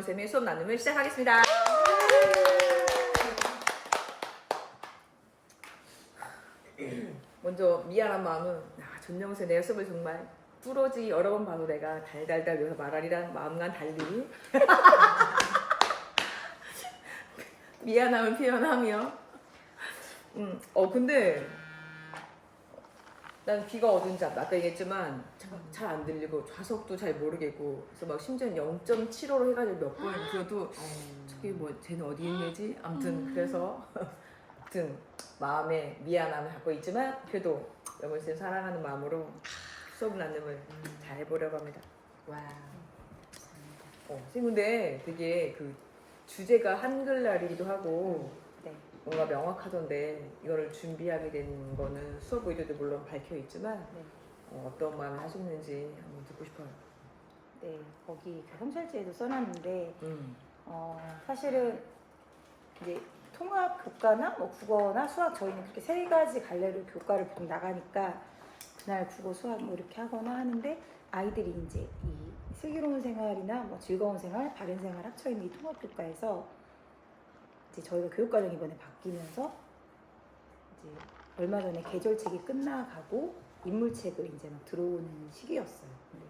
쌤의 수업 나눔을 시작하겠습니다. 먼저 미안한 마음은 전영세 내 수업을 정말 뚫어지기 여러 번 봐도 내가 달달달 외워서 말하리란 마음과는 달리 미안함을 표현하며 근데 난 귀가 어딘지 아까 얘기했지만 잘 안 들리고 좌석도 잘 모르겠고 그래서 막 심지어는 0.75로 해가지고 몇 번 들어도 저기 뭐 쟤는 어디 있는 애지? 아무튼 그래서 아무튼 마음에 미안함을 갖고 있지만 그래도 영훈쌤 사랑하는 마음으로 수업 나눔을 잘 해보려고 합니다. 와. 선생님 근데 되게 그 주제가 한글날이기도 하고 네. 뭔가 명확하던데 이거를 준비하게 된 거는 수업 의도도 물론 밝혀 있지만 네. 어떤 마음을 하셨는지 한번 듣고 싶어요. 네. 거기 그 성찰지에도 써놨는데 사실은 이제 통합 교과나 뭐 국어나 수학 저희는 그렇게 세 가지 갈래로 교과를 보통 나가니까 그날 국어 수학 뭐 이렇게 하거나 하는데 아이들이 이제 이 슬기로운 생활이나 뭐 즐거운 생활, 바른 생활 합쳐 있는 이 통합 교과에서 이제 저희가 교육과정이 이번에 바뀌면서 이제 얼마 전에 계절책이 끝나가고 인물책을 이제 막 들어오는 시기였어요. 근데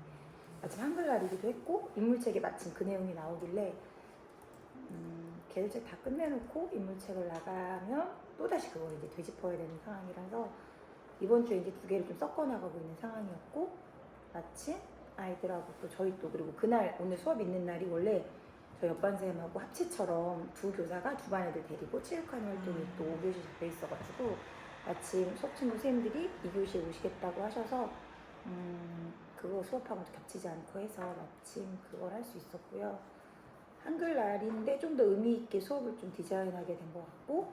마침 한글날이기도 했고 인물책에 마침 그 내용이 나오길래 계절책 다 끝내놓고 인물책을 나가면 또다시 그걸 이제 되짚어야 되는 상황이라서 이번 주에 이제 두 개를 좀 섞어 나가고 있는 상황이었고 마침 아이들하고 또 저희 또 그리고 그날 오늘 수업 있는 날이 원래 저희 옆반쌤하고 합치처럼 두 교사가 두 반 애들 데리고 체육하는 활동이 또 5교시 잡혀 있어가지고 마침 수업친구 선생님들이 2교시에 오시겠다고 하셔서 그거 수업하고도 겹치지 않고 해서 마침 그걸 할 수 있었고요. 한글날인데 좀 더 의미 있게 수업을 좀 디자인하게 된 것 같고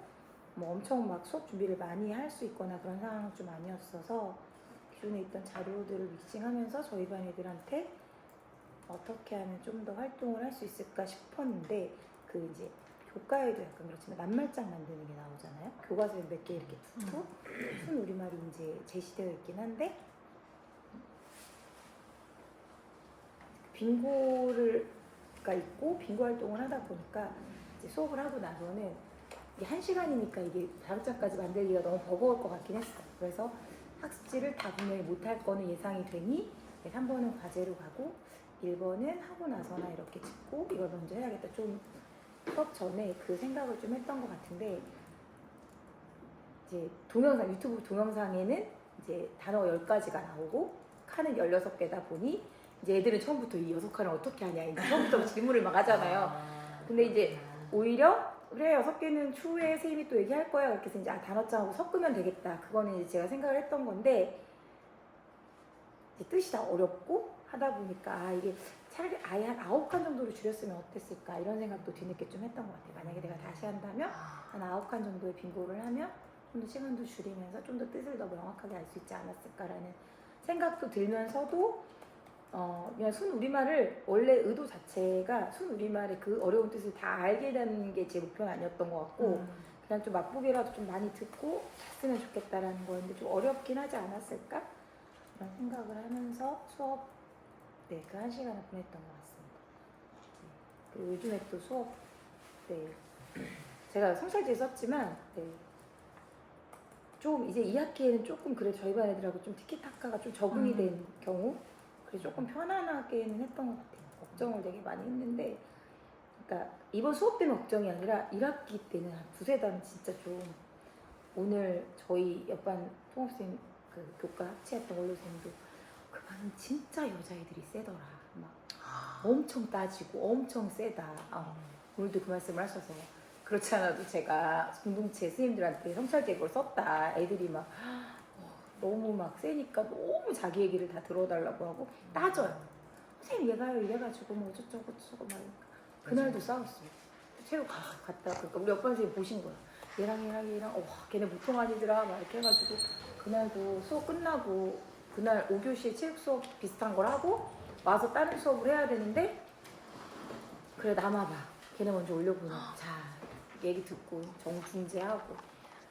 뭐 엄청 막 수업 준비를 많이 할 수 있거나 그런 상황은 좀 아니었어서 기존에 있던 자료들을 믹싱하면서 저희 반 애들한테 어떻게 하면 좀 더 활동을 할 수 있을까 싶었는데 그 이제 교과에도 약간 그렇지만 낱말장 만드는 게 나오잖아요. 교과서에 몇 개 이렇게 두고 순 우리말이 이제 제시되어 있긴 한데 빙고가 있고 빙고 활동을 하다 보니까 이제 수업을 하고 나서는 이게 1시간이니까 이게 자극장까지 만들기가 너무 버거울 것 같긴 했어요. 그래서 학습지를 다 분명히 못할 거는 예상이 되니 3번은 과제로 가고 1번은 하고 나서나 이렇게 짚고 이걸 먼저 해야겠다. 좀 수업 전에 그 생각을 좀 했던 것 같은데 이제 동영상 유튜브 동영상에는 이제 단어 10가지가 나오고 칸은 16개다 보니 이제 애들은 처음부터 이 6칸을 어떻게 하냐 이제 처음부터 질문을 막 하잖아요. 근데 이제 오히려 그래 6개는 추후에 선생님이 또 얘기할 거야 이렇게 해서 이제 단어장하고 섞으면 되겠다. 그거는 이제 제가 생각을 했던 건데 이제 뜻이 다 어렵고 하다 보니까 이게 차라리 아예 한 9칸 정도로 줄였으면 어땠을까 이런 생각도 뒤늦게 좀 했던 것 같아요. 만약에 내가 다시 한다면 한 9칸 정도의 빙고를 하면 좀 더 시간도 줄이면서 좀 더 뜻을 더 명확하게 알 수 있지 않았을까라는 생각도 들면서도 그냥 순 우리말을 원래 의도 자체가 순 우리말의 그 어려운 뜻을 다 알게 되는 게 제 목표는 아니었던 것 같고 그냥 좀 맛보기라도 좀 많이 듣고 했으면 좋겠다라는 거였는데 좀 어렵긴 하지 않았을까? 그런 생각을 하면서 수업 그 1시간을 보냈던 것 같습니다. 그리고 요즘에 또 수업 제가 성찰지에 썼지만 좀 이제 2학기에는 조금 그래 저희 반 애들하고 좀 티키타카가 좀 적응이 된 경우 그래서 조금 편안하게는 했던 것 같아요. 걱정을 되게 많이 했는데 그러니까 이번 수업 때문에 걱정이 아니라 1학기 때는 한 두세 달 진짜 좀 오늘 저희 옆반 통합쌤 그 교과 합치했던 원로쌤도 그 반은 진짜 여자애들이 세더라. 막 엄청 따지고 엄청 세다. 오늘도 그 말씀을 하셔서 그렇지 않아도 제가 공동체 선생님들한테 성찰제 그걸 썼다. 애들이 막 너무 막 세니까 너무 자기 얘기를 다 들어달라고 하고 따져요. 선생님 얘가요 이래가지고 뭐 어쩌고 저쩌고 막 그날도 싸웠어요. 체육 갔다 그러니까 우리 옆반 선생님 보신 거야. 얘랑 와 걔네 보통 아니더라 막 이렇게 해가지고 그날도 수업 끝나고 그날 5교시에 체육 수업 비슷한 걸 하고 와서 다른 수업을 해야 되는데 그래 남아봐. 걔네 먼저 올려보내. 자 얘기 듣고 정중재하고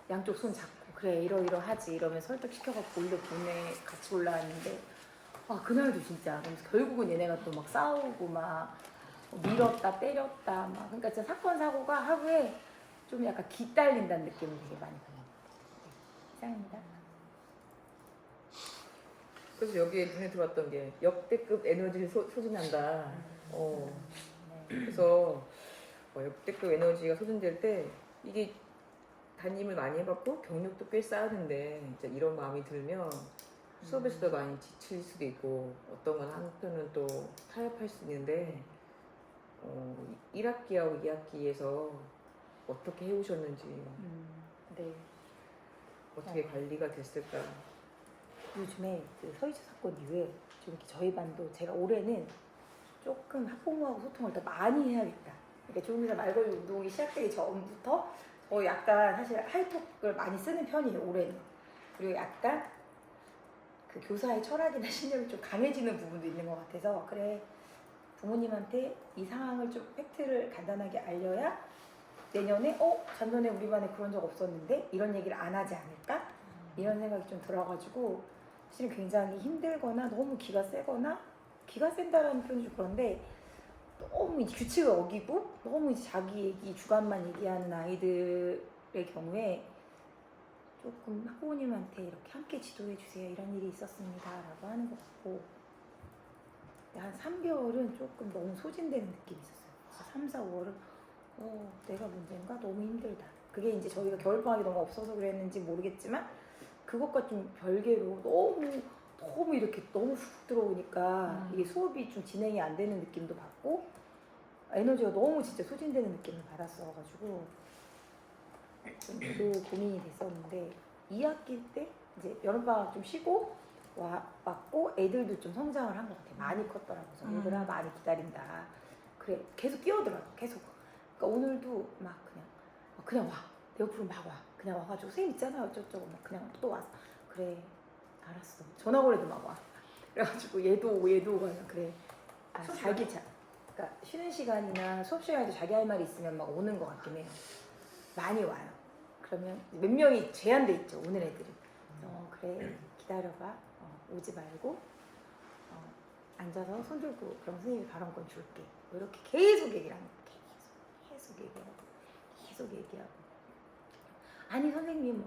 양쪽 손 잡고 그래 이러이러하지 이러면 설득시켜갖고 올려보내 같이 올라왔는데 그날도 진짜 그래서 결국은 얘네가 또 막 싸우고 막 밀었다 때렸다 막 그러니까 진짜 사건 사고가 하루에 좀 약간 기딸린다는 느낌을 되게 많이 받는 것 같아요. 이상입니다. 그래서 여기에 눈에 들어왔던 게 역대급 에너지를 소진한다. 네. 그래서 역대급 에너지가 소진될 때 이게 담임을 많이 해봤고 경력도 꽤 쌓았는데 진짜 이런 마음이 들면 수업에서도 많이 지칠 수도 있고 어떤 건 한편은 또 타협할 수 있는데 1학기하고 2학기에서 어떻게 해오셨는지 네. 어떻게 관리가 됐을까. 요즘에 그 서희주 사건 이후에 좀 이렇게 저희 반도 제가 올해는 조금 학부모하고 소통을 더 많이 해야겠다. 그러니까 조금 전에 말걸리 운동이 시작되기 전부터 약간 사실 할톡을 많이 쓰는 편이에요, 올해는. 그리고 약간 그 교사의 철학이나 신념이 좀 강해지는 부분도 있는 것 같아서 그래 부모님한테 이 상황을 좀 팩트를 간단하게 알려야 내년에 작년에 우리 반에 그런 적 없었는데 이런 얘기를 안 하지 않을까? 이런 생각이 좀 들어가지고 사실은 굉장히 힘들거나 너무 기가 세거나 기가 센다라는 표현이 좀 그런데 너무 이제 규칙을 어기고 너무 이제 자기 얘기 주관만 얘기하는 아이들의 경우에 조금 학부모님한테 이렇게 함께 지도해 주세요 이런 일이 있었습니다 라고 하는 것 같고 한 3개월은 조금 너무 소진되는 느낌이 있었어요. 3, 4, 5월은 내가 문제인가? 너무 힘들다. 그게 이제 저희가 겨울방학이 너무 없어서 그랬는지 모르겠지만 그것과 좀 별개로 너무 이렇게 너무 훅 들어오니까 이게 수업이 좀 진행이 안 되는 느낌도 받고 에너지가 너무 진짜 소진되는 느낌을 받았어가지고 그 고민이 됐었는데 2학기 때 이제 여름방학 좀 쉬고 왔고 애들도 좀 성장을 한 것 같아요. 많이 컸더라고요. 그래서 얘들아 많이 기다린다. 그래 계속 끼어들어요. 계속. 그러니까 오늘도 막 그냥 와. 내 옆으로 막 와. 그냥 와가지고 선생님 있잖아 어쩌고저쩌고 막 그냥 또 와서 그래 알았어. 전화 걸어도 막 와. 그래가지고 얘도 오고 하면 그래. 자기 그러니까 쉬는 시간이나 수업 시간에도 자기 할 말이 있으면 막 오는 것 같긴 해요. 많이 와요. 그러면 몇 명이 제한돼 있죠. 오는 애들이. 그래 기다려봐. 오지 말고 앉아서 손 들고 그럼 선생님이 발언권 줄게. 뭐 이렇게 계속 얘기를 하는 거예요. 계속 얘기하고 아니 선생님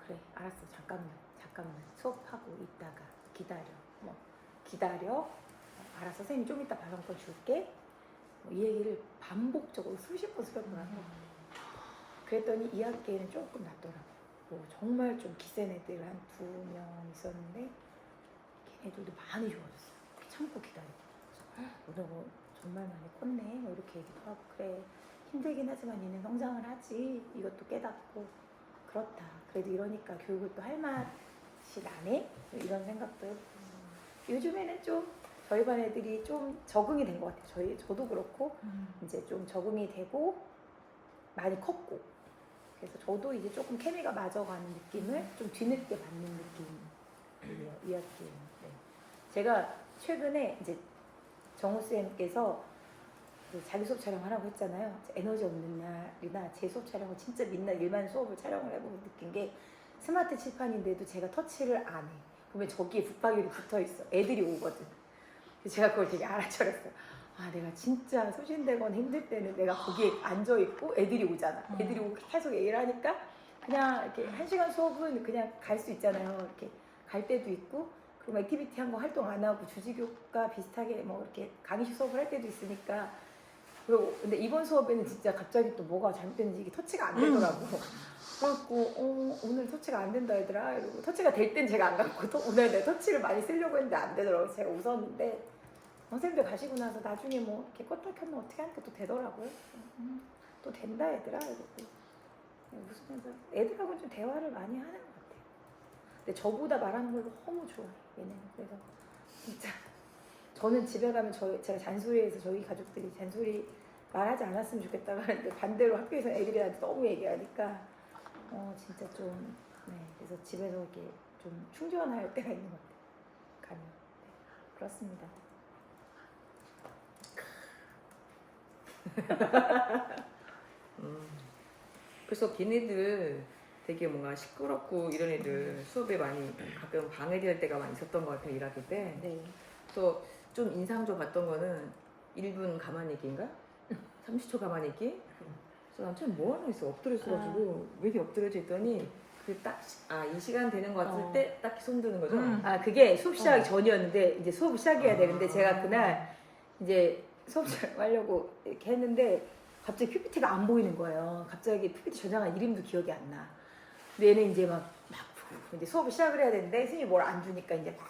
그래 알았어 잠깐만 수업하고 있다가 기다려 알았어 선생님 좀 이따 발언권 줄게. 이 얘기를 반복적으로 수십 번 하는 거예요. 그랬더니 2학기에는 조금 낫더라고요. 정말 좀 기센 애들 한 2명 있었는데 걔네들도 많이 좋아졌어요. 참고 기다리고 오늘 정말 많이 컸네 이렇게 얘기도 하고 그래 힘들긴 하지만 얘는 성장을 하지 이것도 깨닫고 그렇다 그래도 이러니까 교육을 또 할 맛이 나네 이런 생각도 해보고 요즘에는 좀 저희 반 애들이 좀 적응이 된 것 같아요. 저도 그렇고 이제 좀 적응이 되고 많이 컸고 그래서 저도 이제 조금 케미가 맞아가는 느낌을 좀 뒤늦게 받는 느낌이에요. 2학기에는. 네. 제가 최근에 이제 정우쌤께서 자기 수업 촬영을 하라고 했잖아요. 에너지 없는 날이나 제 수업 촬영을 진짜 민날 일반 수업을 촬영을 해보고 느낀 게 스마트 칠판인데도 제가 터치를 안 해. 보면 저기에 붙박이로 붙어 있어. 애들이 오거든. 그래서 제가 그걸 되게 알아차렸어요. 내가 진짜 소진되거나 힘들 때는 내가 거기에 앉아있고 애들이 오잖아. 애들이 오고 계속 얘기를 하니까 그냥 이렇게 1시간 수업은 그냥 갈 수 있잖아요. 이렇게 갈 때도 있고 그리고 액티비티 한 거 활동 안 하고 주지교과 비슷하게 뭐 이렇게 강의식 수업을 할 때도 있으니까 그리고 근데 이번 수업에는 진짜 갑자기 또 뭐가 잘못됐는지 이게 터치가 안 되더라고. 그래갖고 오늘 터치가 안 된다 얘들아 이러고 터치가 될 땐 제가 안 갔고 오늘 내가 터치를 많이 쓰려고 했는데 안 되더라고요. 제가 웃었는데 선생님들 가시고 나서 나중에 뭐 이렇게 껐다 켰나 어떻게 하니까 또 되더라고요. 또 된다 얘들아 이러고 웃으면서 애들하고는 좀 대화를 많이 하는 것 같아요. 근데 저보다 말하는 걸 너무 좋아해 얘네는. 그래서 진짜 저는 집에 가면 제가 잔소리해서 저희 가족들이 잔소리 말하지 않았으면 좋겠다고 하는데 반대로 학교에서 애들이한테 너무 얘기하니까 진짜 좀 그래서 집에서 이렇게 좀 충전할 때가 있는 것 같아요. 가면 그렇습니다. 그래서 걔네들 되게 뭔가 시끄럽고 이런 애들 수업에 많이 가끔 방해될 때가 많이 있었던 것 같아요. 1학기 때. 네. 그래서 좀 인상적으로 봤던 거는 1분 가만히 있기인가? 30초 가만히 있기? 그래서 남편이 뭐 하나 있어 엎드려 있어가지고 왜 이렇게 엎드려져 있더니 이 시간 되는 것 같을 때 딱히 손 드는 거죠? 아 그게 수업 시작하기 전이었는데 이제 수업 시작해야 되는데 제가 그날 이제 수업 시작하려고 이렇게 했는데 갑자기 PPT가 안 보이는 거예요. 갑자기 PPT 저장한 이름도 기억이 안 나. 근데 얘는 이제 막 이제 수업을 시작을 해야 되는데 선생님이 뭘 안 주니까 이제 막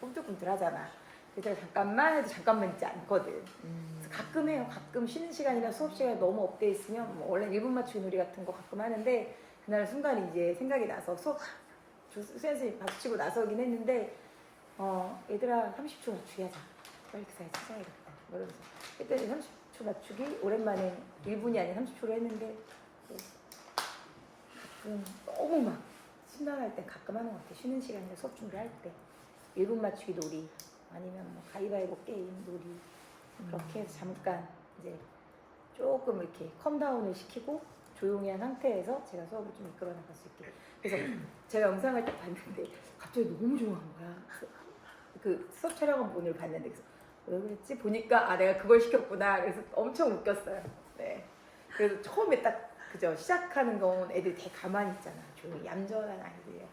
꿈틀꿈틀 하잖아. 그래서 제가 잠깐만 해도 잠깐만 있지 않거든. 그래서 가끔 해요. 가끔 쉬는 시간이나 수업 시간에 너무 업돼 있으면 뭐 원래 1분 맞추기 놀이 같은 거 가끔 하는데 그날 순간 이제 생각이 나서 수업 선생님 박수 치고 나서긴 했는데 얘들아 30초 맞추기 하자. 빨리 그 사이에 찾아야겠다. 그러면서 그때 30초 맞추기 오랜만에 1분이 아닌 30초로 했는데 너무 막 심란할 때 가끔 하는 것 같아. 쉬는 시간에 수업 준비할 때 1분 맞추기 놀이 아니면 뭐 가위바위보 게임 놀이 그렇게 해서 잠깐 이제 조금 이렇게 컴다운을 시키고 조용히 한 상태에서 제가 수업을 좀 이끌어 나갈 수 있게. 그래서 제가 영상을 딱 봤는데 갑자기 너무 좋아한 거야. 그 수업 촬영한 분을 봤는데 그래서 왜 그랬지? 보니까 내가 그걸 시켰구나. 그래서 엄청 웃겼어요. 네. 그래서 처음에 딱 그죠 시작하는 건 애들 되게 가만히 있잖아. 조용히 얌전한 아이들이야.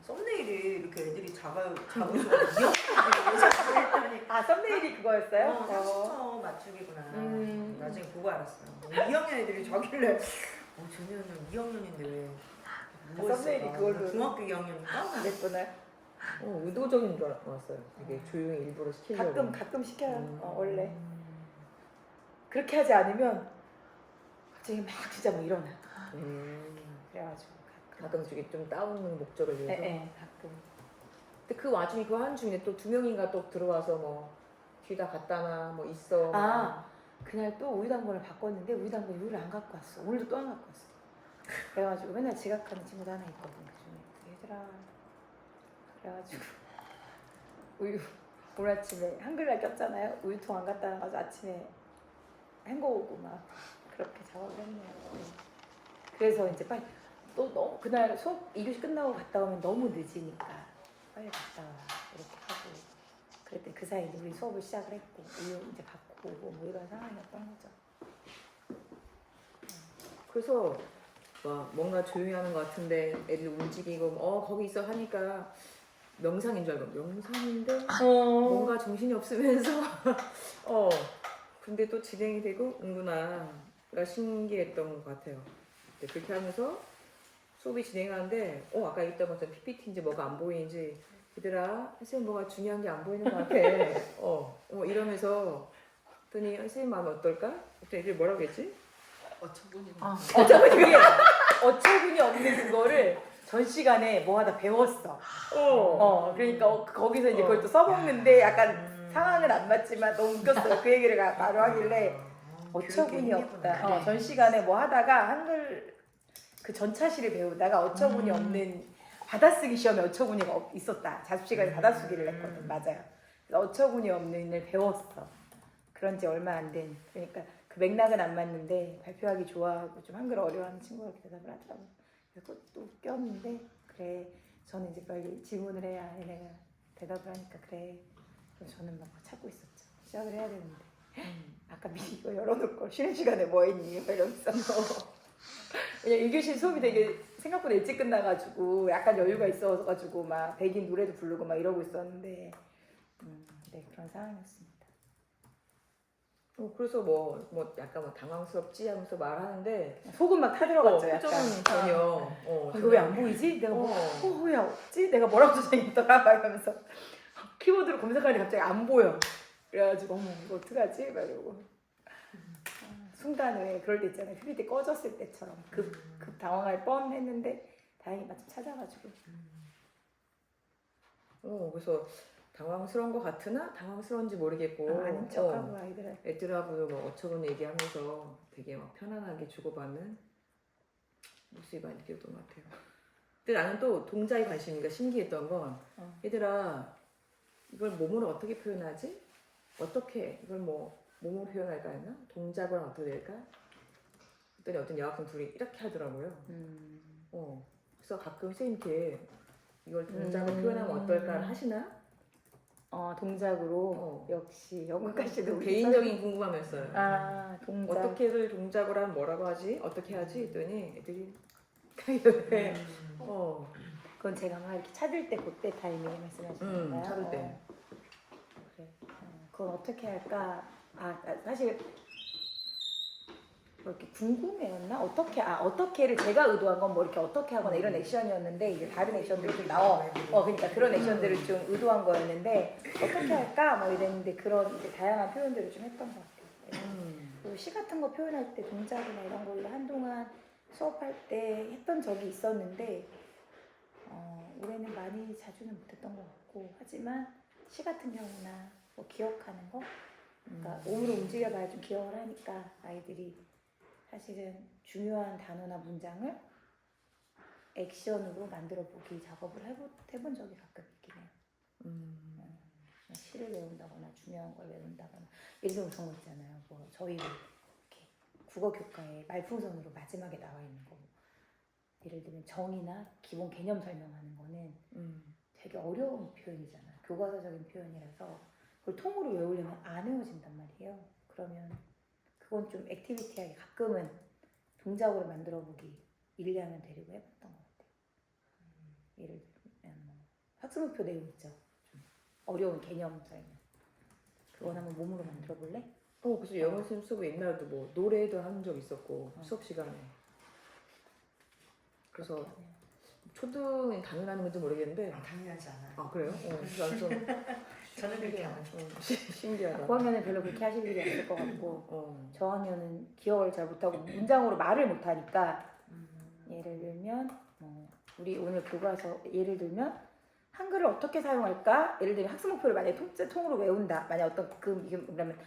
썸네일이 이렇게 애들이 작으시고 썸네일이 그거였어요? 30초 맞추기구나. 나중에 보고 알았어요. 2학년 애들이 저길래 쟤네는 2학년인데 왜 썸네일이 그걸로 중학교 2학년인가? 그랬구나. 의도적인 줄 알았어요. 되게 조용히 일부러 시키려고. 가끔 시켜요. 원래 그렇게 하지 않으면 갑자기 막 진짜 뭐 일어나. 그래가지고 가끔 저기 좀 다운는 목적을 위해서. 가끔. 근데 그 와중에 그 한 중에 또 2명인가 또 들어와서 뭐 뒤다 갖다나 뭐 있어. 그날 또 우유당근을 바꿨는데 우유당근 우유를 안 갖고 왔어. 오늘도 또 안 갖고 왔어. 그래가지고 맨날 지각하는 친구도 하나 있거든. 그중에 얘들아 그래가지고 우유 오늘 아침에 한글날 꼈잖아요. 우유통 안 갖다 놔가지고 아침에 헹궈오고 막 그렇게 작업을 했네요. 그래서 이제 빨리 또 너무 그날 수업 2교시 끝나고 갔다 오면 너무 늦으니까 빨리 갔다 와 이렇게 하고 그랬더니 그 사이에 우리 수업을 시작을 했고 우유 이제 갖고 오고 뭐 이런 상황이었던 거죠. 그래서 막 뭔가 조용히 하는 것 같은데 애들 움직이고 거기 있어 하니까 명상인 줄 알고 명상인데 뭔가 정신이 없으면서 근데 또 진행이 되고 은구나가 신기했던 것 같아요. 그렇게 하면서 수업이 진행하는데 아까 얘기했던 것처럼 PPT인지 뭐가 안 보이는지 얘들아 선생님 뭐가 중요한 게 안 보이는 것 같아. 이러면서 그랬더니 선생님 마음이 어떨까? 그때 애들이 뭐라고 했지? 어처구니 어처구니 없는 그거를 전 시간에 뭐 하다 배웠어. 그러니까 거기서 이제 그걸 또 써먹는데 약간 상황은 안 맞지만 너무 웃겼어요. 그 얘기를 바로 하길래 어처구니 없다. 전 시간에 뭐 하다가 한글 그 전차시를 배우다가 어처구니 없는 받아쓰기 시험에 어처구니가 있었다. 자습 시간에 받아쓰기를 했거든. 맞아요. 그래서 어처구니 없는을 배웠어. 그런 지 얼마 안 된. 그러니까 그 맥락은 안 맞는데 발표하기 좋아하고 좀 한글 어려워하는 친구가 이렇게 대답을 하더라고. 그래서 또 웃겼는데 그래 저는 이제 빨리 질문을 해야 얘네가 대답을 하니까 그래. 그래서 저는 막 찾고 있었죠. 시작을 해야 되는데 아까 미리 이거 열어놓을 걸 쉬는 시간에 뭐 했니? 이러면서 왜냐면 1교시 수업이 되게 생각보다 일찍 끝나가지고 약간 여유가 있어가지고 막 백인 노래도 부르고 막 이러고 있었는데 네 그런 상황이었습니다. 그래서 뭐 약간 당황스럽지 하면서 말하는데 속은 막 타들어갔죠. 약간 표정은 전혀 이거 왜 안 보이지? 내가 왜 없지? 내가 뭐라고 저장했더라? 막 이러면서 키보드로 검색하는데 갑자기 안 보여. 그래가지고 이거 어떡하지? 막 이러고 순간에 그럴 때 있잖아요. PPT 꺼졌을 때처럼 급 당황할 뻔했는데 다행히 마침 찾아가지고 그래서 당황스러운 것 같으나 당황스러운지 모르겠고 아는 척하고 아이들은 애들하고 뭐 어처구니 얘기하면서 되게 막 편안하게 주고받는 모습이 많이 느꼈던 것 같아요. 근데 나는 또 동작에 관심이니까 신기했던 건 얘들아 이걸 몸으로 어떻게 표현하지? 어떻게 이걸 몸으로 표현할까 했나? 동작으로 어떻게 될까? 그랬더니 어떤 여학생 둘이 이렇게 하더라고요. 그래서 가끔 선생님께 이걸 동작으로 표현하면 어떨까 하시나? 동작으로 역시 영국가 씨도 개인적인 궁금함이었어요. 동작. 어떻게들 동작을 하면 뭐라고 하지? 어떻게 하지? 했더니 애들이 이렇게 그건 제가 막 이렇게 찾을 때 그때 타이밍에 말씀하시는 건가요? 찾을 때. 그래. 그건 어떻게 할까? 사실 뭐 이렇게 궁금해였나? 어떻게를 제가 의도한 건 뭐 이렇게 어떻게 하거나 이런 액션이었는데 이제 다른 액션들이 좀 그러니까 그런 액션들을 좀 의도한 거였는데 어떻게 할까? 뭐 이랬는데 그런 이제 다양한 표현들을 좀 했던 것 같아요. 그리고 시 같은 거 표현할 때 동작이나 이런 걸로 한동안 수업할 때 했던 적이 있었는데 올해는 많이 자주는 못했던 것 같고 하지만 시 같은 경우나 뭐 기억하는 거 그러니까 몸으로 움직여봐야 좀 기억을 하니까 아이들이 사실은 중요한 단어나 문장을 액션으로 만들어 보기 작업을 해본 적이 가끔 있긴 해요. 시를 외운다거나 중요한 걸 외운다거나 예를 들면 그런 거 있잖아요. 뭐 저희 이렇게 국어 교과에 말풍선으로 마지막에 나와 있는 거 예를 들면 정의나 기본 개념 설명하는 거는 되게 어려운 표현이잖아요. 교과서적인 표현이라서 그걸 통으로 외우려면 안 외워진단 말이에요. 그러면 그건 좀 액티비티하게 가끔은 동작으로 만들어보기 1, 2학년 데리고 해봤던 것 같아요. 예를 들면 뭐 학습목표 내용 있죠. 좀 어려운 개념 설명. 그건 한번 몸으로 만들어볼래? 그래서 영어 선생님 수업에 옛날에도 뭐 노래도 한 적 있었고 수업 시간에. 그래서 초등이 당연한 건지 모르겠는데. 당연하지 않아요. 그래요? 그래서 완전 저는 그렇게 안 해요. 신기하다. 고학년은 별로 그렇게 하실 일이 없을 것 같고 저학년은 기억을 잘 못하고 문장으로 말을 못하니까 예를 들면 우리 오늘 교과서 예를 들면 한글을 어떻게 사용할까? 예를 들면 학습 목표를 만약에 통으로 외운다. 만약 그러면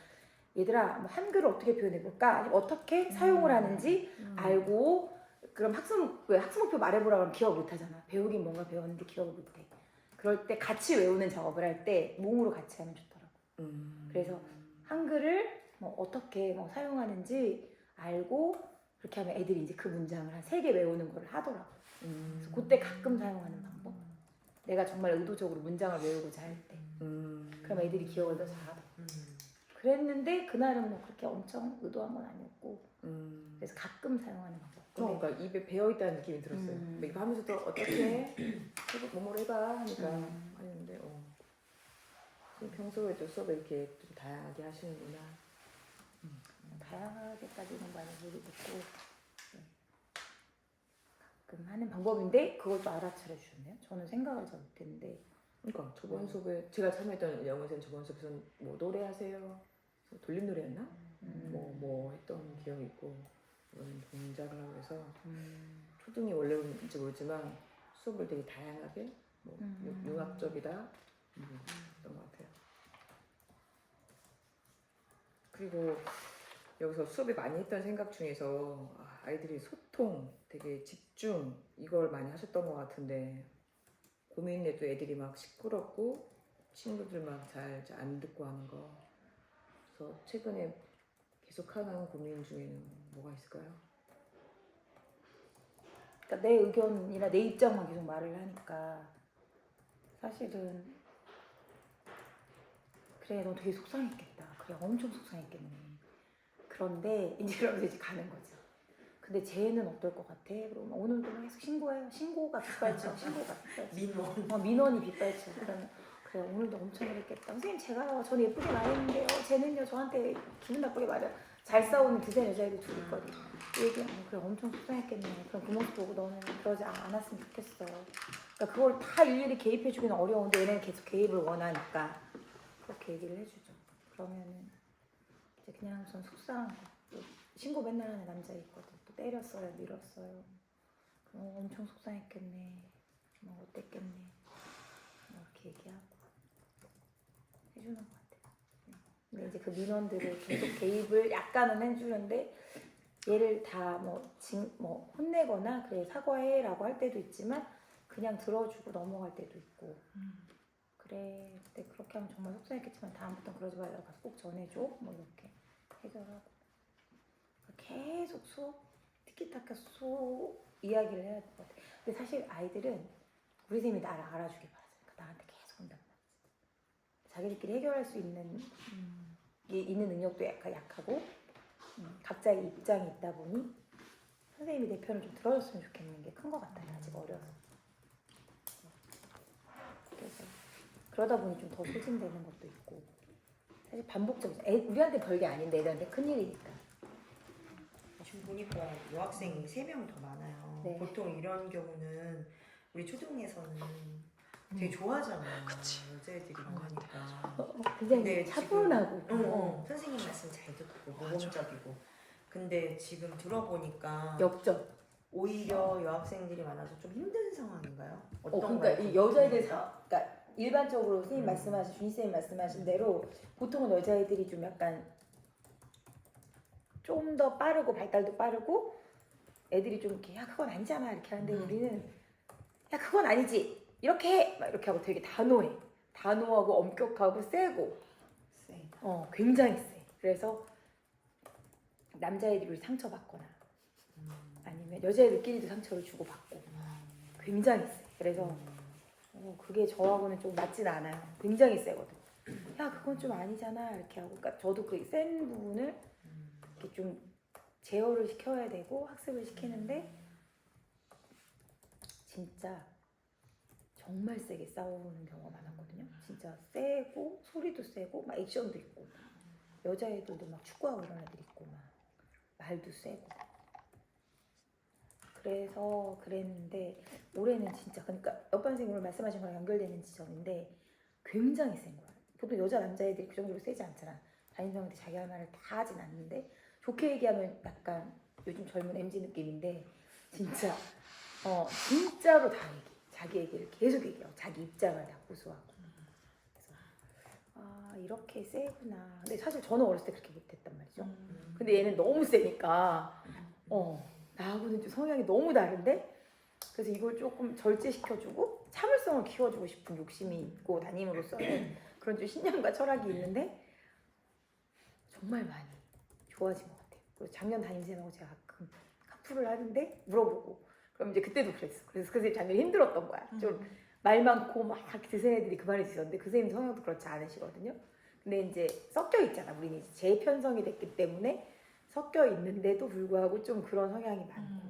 얘들아 뭐 한글을 어떻게 표현해볼까? 아니면 어떻게 사용을 하는지 알고 그럼 학습 목표 말해보라 그러면 기억 못하잖아. 배우긴 뭔가 배웠는데 기억을 못해. 그럴 때 같이 외우는 작업을 할 때 몸으로 같이 하면 좋더라고. 그래서 한글을 뭐 어떻게 사용하는지 알고 그렇게 하면 애들이 이제 그 문장을 한 3개 외우는 걸 하더라고. 그래서 그때 가끔 사용하는 방법. 내가 정말 의도적으로 문장을 외우고자 할 때. 그럼 애들이 기억을 더 잘하더라고. 그랬는데 그날은 뭐 그렇게 엄청 의도한 건 아니었고 그래서 가끔 사용하는 방법. 그러니까 입에 배어있다는 느낌이 들었어요. 이거 하면서도 어떻게 뭐뭐로 해봐 하니까 하는데 평소에도 수업에 이렇게 좀 다양하게 하시는구나. 다양하게까지는 많이 모르겠고 가끔 하는 방법인데 그것도 알아차려 주셨네요. 저는 생각을 잘 못했는데. 그러니까 저번 수업에 제가 참여했던 영어 선생님 저번 수업에서는 뭐 노래하세요. 돌림 노래였나? 뭐 했던 기억이 있고 이건 동작을 하고 해서 초등이 원래인지 모르지만 수업을 되게 다양하게 융합적이다 했던 것 같아요. 그리고 여기서 수업에 많이 했던 생각 중에서 아이들이 소통, 되게 집중 이걸 많이 하셨던 것 같은데 고민해도 애들이 막 시끄럽고 친구들 막 잘 안 듣고 하는 거. 그래서 최근에 계속하는 고민 중에는 뭐가 있을까요? 그러니까 내 의견이나 내 입장만 계속 말을 하니까 사실은 그래 너 되게 속상했겠다. 그래 엄청 속상했겠네. 그런데 그러면서 이제 가는 거죠. 근데 쟤는 어떨 것 같아? 그러면 오늘도 막 계속 신고해요. 신고가 빗발쳐. 민원이 빗발쳐. 그러면 그래 오늘도 엄청 그랬겠다. 선생님 저는 예쁘게 말했는데요. 쟤는요 저한테 기분 나쁘게 말해요. 잘 싸우는 드센 여자애들 둘 있거든. 얘기하면 그래 엄청 속상했겠네. 그럼 그 모습 보고 너는 그러지 않았으면 좋겠어. 그러니까 그걸 다 일일이 개입해주기는 어려운데 얘네는 계속 개입을 원하니까 그렇게 얘기를 해주죠. 그러면은 이제 그냥 우선 속상한 거. 신고 맨날 하는 남자 있거든. 또 때렸어요, 밀었어요. 그럼 엄청 속상했겠네. 뭐 어땠겠네. 이렇게 얘기하고 해주는 것 같아요. 근데 이제 그 민원들을 계속 개입을 약간은 해주는데 얘를 다 혼내거나 그래 사과해라고 할 때도 있지만 그냥 들어주고 넘어갈 때도 있고 그래 그때 그렇게 하면 정말 속상했겠지만 다음부터는 그러지 말라고 가서 꼭 전해줘 뭐 이렇게 해결하고 계속 티키타카 수업 이야기를 해야 될 것 같아. 근데 사실 아이들은 우리 쌤이 나를 알아주길 바라잖아. 나한테 계속 한단 말이지. 자기들끼리 해결할 수 있는 있는 능력도 약하고 각자의 입장이 있다 보니 선생님이 내 편을 좀 들어줬으면 좋겠는 게 큰 것 같아요. 아직 어려서. 그래서 그러다 보니 좀 더 소진되는 것도 있고 사실 반복적이죠. 우리한테 별게 아닌데 애들한테 큰일이니까. 지금 보니까 여학생이 3명 더 많아요. 네. 보통 이런 경우는 우리 초등에서는 되게 좋아하잖아요. 그치. 여자애들이 그런 것 많으니까. 굉장히 근데 차분하고 선생님 말씀 잘 듣고 모범적이고. 근데 지금 들어보니까 역적. 오히려 여학생들이 많아서 좀 힘든 상황인가요? 어떤가요? 그러니까 이 여자애들 그러니까 일반적으로 선생님 말씀하신 준희 쌤 말씀하신 대로 보통은 여자애들이 좀 약간 좀 더 빠르고 발달도 빠르고 애들이 좀 이렇게 야 그건 아니잖아 이렇게 하는데 우리는 야 그건 아니지 이렇게 해 막 이렇게 하고 되게 단호하고 엄격하고 세고 네. 굉장히 세. 그래서 남자애들이 상처받거나 아니면 여자애들끼리도 상처를 주고받고 굉장히 세. 그래서 그게 저하고는 좀 맞진 않아요. 굉장히 세거든. 야 그건 좀 아니잖아 이렇게 하고 그러니까 저도 그 센 부분을 이렇게 좀 제어를 시켜야 되고 학습을 시키는데 진짜 정말 세게 싸우는 경우가 많았거든요. 진짜 세고 소리도 세고 막 액션도 있고 여자애들도 막 축구하고 이런 애들 있고 막 말도 세고 그래서 그랬는데 올해는 진짜 그러니까 옆반 선생님 오늘 말씀하신 거랑 연결되는 지점인데 굉장히 센 거야. 보통 여자 남자애들이 그 정도로 세지 않잖아. 담임선생한테 자기 할 말을 다 하진 않는데 좋게 얘기하면 약간 요즘 젊은 MZ 느낌인데 진짜 진짜로 다 얘기해. 자기 얘기를 계속 얘기하고 자기 입장을 다 고수하고 그래서 이렇게 세구나. 근데 사실 저는 어렸을 때 그렇게 못했단 말이죠. 근데 얘는 너무 세니까 나하고는 좀 성향이 너무 다른데 그래서 이걸 조금 절제시켜주고 참을성을 키워주고 싶은 욕심이 있고 담임으로서는 그런 좀 신념과 철학이 있는데 정말 많이 좋아진 것 같아요. 그리고 작년 담임쌤하고 제가 가끔 카풀을 하는데 물어보고 그럼 이제 그때도 그랬어. 그래서 그 선생님 작년에 힘들었던 거야. 좀 말 많고 막 드센 애들이 그만해지셨는데 그 선생님 성향도 그렇지 않으시거든요. 근데 이제 섞여 있잖아. 우리는 이제 제 편성이 됐기 때문에 섞여 있는데도 불구하고 좀 그런 성향이 많고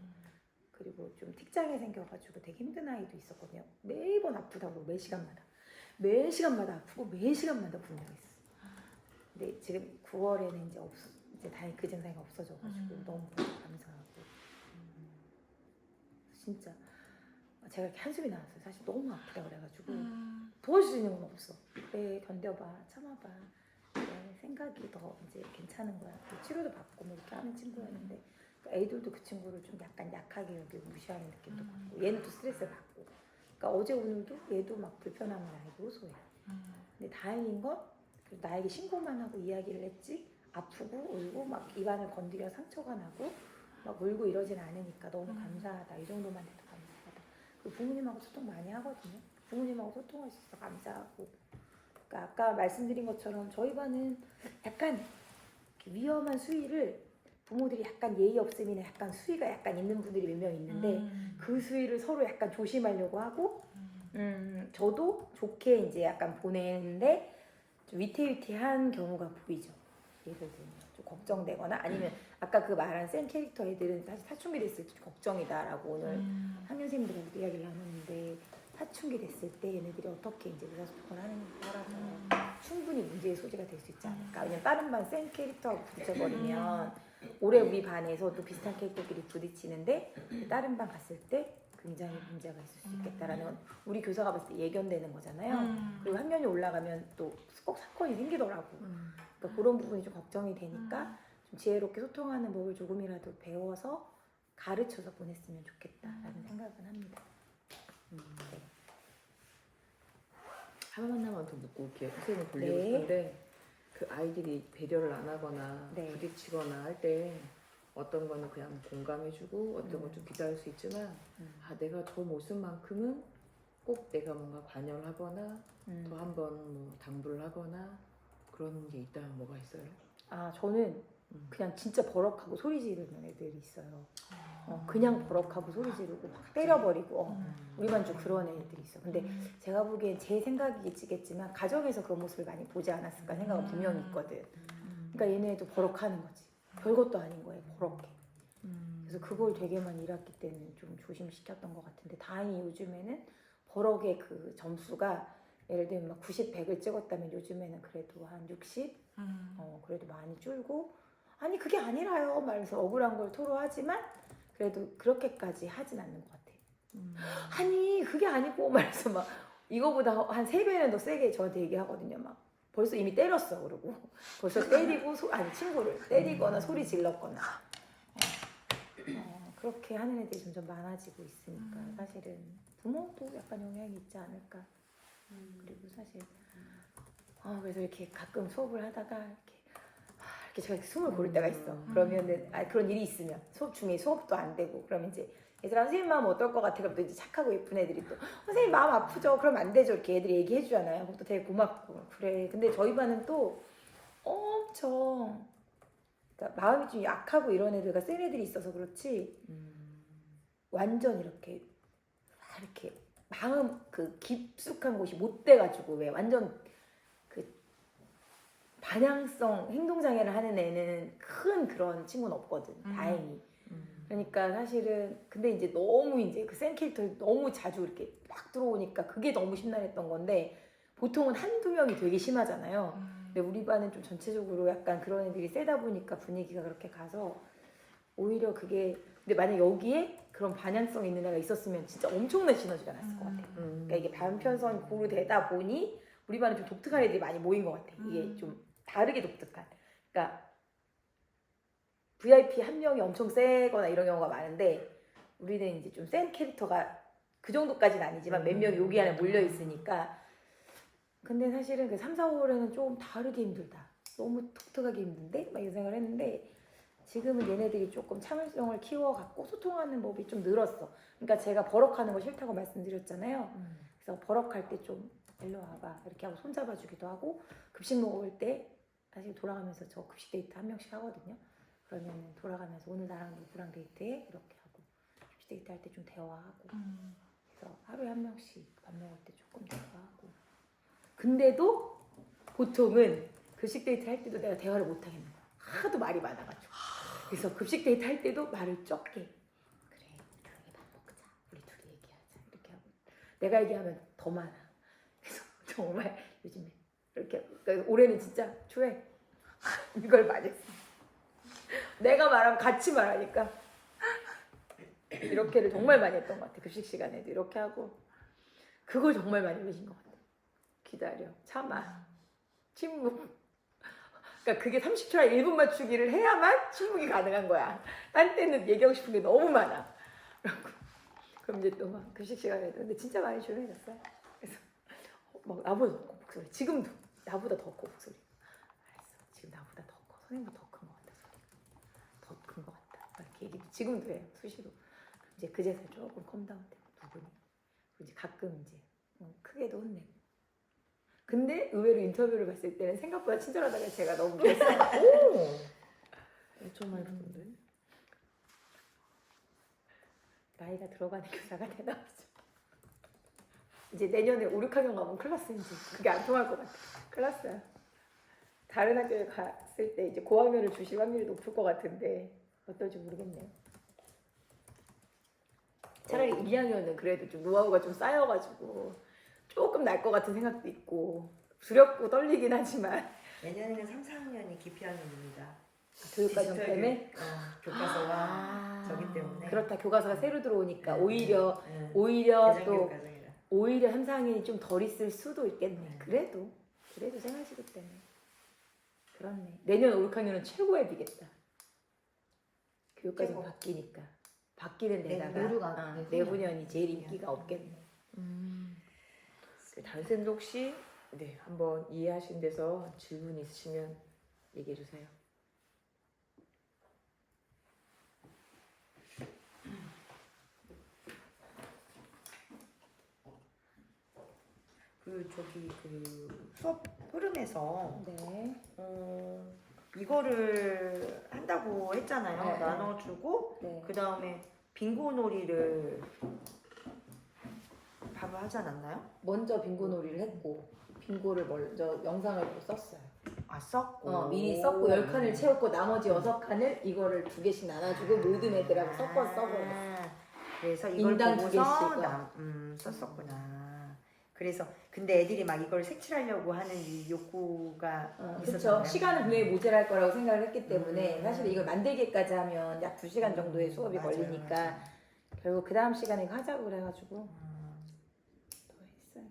그리고 좀 틱장애 생겨가지고 되게 힘든 아이도 있었거든요. 매번 아프다고 매 시간마다 아프고 매 시간마다 분명했어. 근데 지금 9월에는 이제 다행히 그 증상이 없어져가지고 너무 감사하고 진짜 제가 이렇게 한숨이 나왔어요. 사실 너무 아프다 그래가지고 도와줄 수 있는 건 없어. 그래 견뎌봐 참아봐. 그래, 생각이 더 이제 괜찮은 거야. 치료도 받고 뭐 이렇게 하는 친구였는데 애들도 그 친구를 좀 약간 약하게 여기고 무시하는 느낌도 받고 얘는 또 스트레스를 받고 그러니까 어제 오늘도 얘도 막 불편함을 알고 호소해. 근데 다행인 건 나에게 신고만 하고 이야기를 했지 아프고 울고 막 입안을 건드려 상처가 나고 막 울고 이러진 않으니까 너무 감사하다. 이 정도만 해도 감사하다. 그리고 부모님하고 소통 많이 하거든요. 부모님하고 소통할 수 있어서 감사하고 그러니까 아까 말씀드린 것처럼 저희 반은 약간 위험한 수위를 부모들이 약간 예의 없음이나 약간 수위가 약간 있는 분들이 몇 명 있는데 그 수위를 서로 약간 조심하려고 하고 저도 좋게 이제 약간 보내는데 좀 위태위태한 경우가 보이죠. 예를 들면 좀 걱정되거나 아니면 아까 그 말한 센 캐릭터 애들은 사실 사춘기 됐을 때 걱정이다라고 오늘 학년생들하고 이야기를 나눴는데 사춘기 됐을 때 얘네들이 어떻게 이제 의사소통을 하는지 따라서 충분히 문제의 소지가 될 수 있지 않을까. 왜냐면 다른 반 센 캐릭터하고 부딪혀버리면 올해 우리 반에서도 비슷한 캐릭터끼리 부딪히는데 다른 반 갔을 때 굉장히 문제가 있을 수 있겠다라는 건 우리 교사가 봤을 때 예견되는 거잖아요. 그리고 학년이 올라가면 또 꼭 사건이 생기더라고. 그러니까 그런 부분이 좀 걱정이 되니까 좀 지혜롭게 소통하는 법을 조금이라도 배워서 가르쳐서 보냈으면 좋겠다라는 생각은 합니다. 네. 하나만 더 묻고 올게요. 선생님 돌리고 네. 싶은데 그 아이들이 배려를 안 하거나 네. 부딪히거나 할 때 어떤 거는 그냥 공감해주고 어떤 건 좀 기다릴 수 있지만 내가 저 모습만큼은 꼭 내가 뭔가 관여를 하거나 더 한번 뭐 당부를 하거나 그런 게 있다면 뭐가 있어요? 저는 그냥 진짜 버럭하고 소리 지르는 애들이 있어요. 그냥 버럭하고 소리 지르고 막 때려버리고 우리 반주 그런 애들이 있어. 근데 제가 보기엔 제 생각이겠지만 가정에서 그런 모습을 많이 보지 않았을까 생각은 분명히 있거든. 그러니까 얘네도 버럭하는 거지. 별것도 아닌 거예요. 버럭해. 그래서 그걸 되게 많이 일학기 때는 좀 조심시켰던 것 같은데 다행히 요즘에는 버럭의 그 점수가 예를 들면 막 90, 100을 찍었다면 요즘에는 그래도 한 60? 그래도 많이 줄고 아니 그게 아니라요 말해서 억울한 걸 토로하지만 그래도 그렇게까지 하진 않는 것 같아. 아니 그게 아니고 말해서 막 이거보다 한 3배는 더 세게 저한테 얘기하거든요. 막 벌써 이미 때렸어 그러고 벌써 때리고 아니 친구를 때리거나 소리 질렀거나 그렇게 하는 애들이 점점 많아지고 있으니까 사실은 부모도 약간 영향이 있지 않을까. 그리고 사실 그래서 이렇게 가끔 수업을 하다가 이렇게 제가 숨을 고를 때가 있어. 그러면은 그런 일이 있으면 수업 중에 수업도 안 되고 그러면 이제 얘들아 선생님 마음 어떨 것 같아? 그럼 또 이제 착하고 예쁜 애들이 또 선생님 마음 아프죠? 그럼 안 되죠. 이렇게 애들이 얘기해 주잖아요. 그럼 또 되게 고맙고 그래. 근데 저희 반은 또 엄청 그러니까 마음이 좀 약하고 이런 애들과 센 애들이 있어서 그렇지 완전 이렇게 마음 그 깊숙한 곳이 못 돼가지고 왜 완전 그 반향성 행동장애를 하는 애는 큰 그런 친구는 없거든. 다행히. 그러니까 사실은 근데 이제 너무 이제 그 센 캐릭터를 너무 자주 이렇게 막 들어오니까 그게 너무 심란했던 건데 보통은 한두 명이 되게 심하잖아요. 근데 우리 반은 좀 전체적으로 약간 그런 애들이 세다 보니까 분위기가 그렇게 가서 오히려 그게 근데 만약 여기에 그런 반향성 있는 애가 있었으면 진짜 엄청난 시너지가 났을 것 같아. 그러니까 이게 반편성 고루 되다 보니 우리 반은 좀 독특한 애들이 많이 모인 것 같아. 이게 좀 다르게 독특한. 그러니까 VIP 한 명이 엄청 세거나 이런 경우가 많은데 우리는 이제 좀 센 캐릭터가 그 정도까지는 아니지만 몇 명이 여기 안에 몰려 있으니까 근데 사실은 그 3, 4, 5월에는 좀 다르게 힘들다. 너무 독특하게 힘든데? 막 이런 생각을 했는데 지금은 얘네들이 조금 참을성을 키워갖고 소통하는 법이 좀 늘었어. 그러니까 제가 버럭하는 거 싫다고 말씀드렸잖아요. 그래서 버럭할 때 좀 일로 와봐 이렇게 하고 손잡아주기도 하고 급식 먹을 때 사실 돌아가면서 저 급식 데이트 한 명씩 하거든요. 그러면 돌아가면서 오늘 나랑 누구랑 데이트해? 이렇게 하고 급식 데이트 할 때 좀 대화하고 그래서 하루에 한 명씩 밥 먹을 때 조금 대화하고 근데도 보통은 급식 데이트 할 때도 내가 대화를 못 하겠는 거야. 하도 말이 많아가지고. 그래서 급식 데이트 할 때도 말을 적게. 그래, 조용히 밥 먹자. 우리 둘이 얘기하자. 이렇게 하고. 내가 얘기하면 더 많아. 그래서 정말 요즘에 이렇게 그러니까 올해는 진짜 초에 이걸 많이 했어. 내가 말하면 같이 말하니까 이렇게를 정말 많이 했던 것 같아. 급식 시간에도 이렇게 하고 그걸 정말 많이 배신 것 같아. 기다려, 참아, 침묵. 그러니까 그게 30초에 1분 맞추기를 해야만 침묵이 가능한 거야. 딴 때는 얘기하고 싶은 게 너무 많아. 그럼 이제 또 막 급식 시간에도 근데 진짜 많이 조용해졌어요. 그래서 막 나보다 더 커 목소리. 지금도 나보다 더 커 목소리. 알았어. 지금 나보다 더 커. 선생님보다 더 큰 것 같다. 더 큰 것 같다. 막 이렇게 얘기 지금도 해요. 수시로. 이제 그제서 조금 컴다운되고 누구니. 이제 가끔 이제 크게도 혼내고. 근데 의외로 인터뷰를 봤을 때는 생각보다 친절하다가 제가 너무 놀랐어요. 오, 엄청 많이 듣던데. 나이가 들어가는 교사가 되나보죠. 이제 내년에 5, 6학년 가면 클래스인지 그게 안 통할 것 같아. 클래스야. 다른 학교에 갔을 때 이제 고학년을 주실 확률이 높을 것 같은데 어떨지 모르겠네요. 차라리 2학년은 그래도 좀 노하우가 좀 쌓여가지고 조금 날 것 같은 생각도 있고 두렵고 떨리긴 하지만 내년에는 3, 4학년이 기피학년입니다. 교육과정 때문에 교과서가 저기 때문에 그렇다. 교과서가 새로 들어오니까 네, 오히려 네. 오히려 또 대전교육과정이라. 오히려 3, 4학년이 좀 덜 있을 수도 있겠네. 그래도 생활시기 때문에 그렇네. 내년 5, 6학년은 최고의 비겠다. 교육과정 최고. 바뀌니까 바뀌는 데다가 내후가 내후년이 제일 인기가 없겠네. 다른 혹시 네 한번 이해하신 데서 질문 있으시면 얘기해 주세요. 그 수업 흐름에서 네. 이거를 한다고 했잖아요. 네. 나눠주고 네. 그 다음에 빙고놀이를 바로 하지 않았나요? 먼저 빙고놀이를 했고 빙고를 먼저 영상을 보고 썼어요. 아 썼고 미리 썼고 10칸을 채웠고 나머지 6칸을 이거를 2개씩 나눠주고 모든 애들하고 섞어서 써버렸어. 그래서 이걸 인당 보고서 2개씩. 썼었구나. 그래서 근데 애들이 막 이걸 색칠하려고 하는 이 욕구가 그렇죠. 있었잖아요. 시간은 분명히 모자랄 거라고 생각을 했기 때문에 음. 사실 이걸 만들기까지 하면 약 2시간 정도의 수업이 맞아요, 걸리니까 맞아요. 결국 그 다음 시간에 이거 하자고 그래가지고 더 했어요.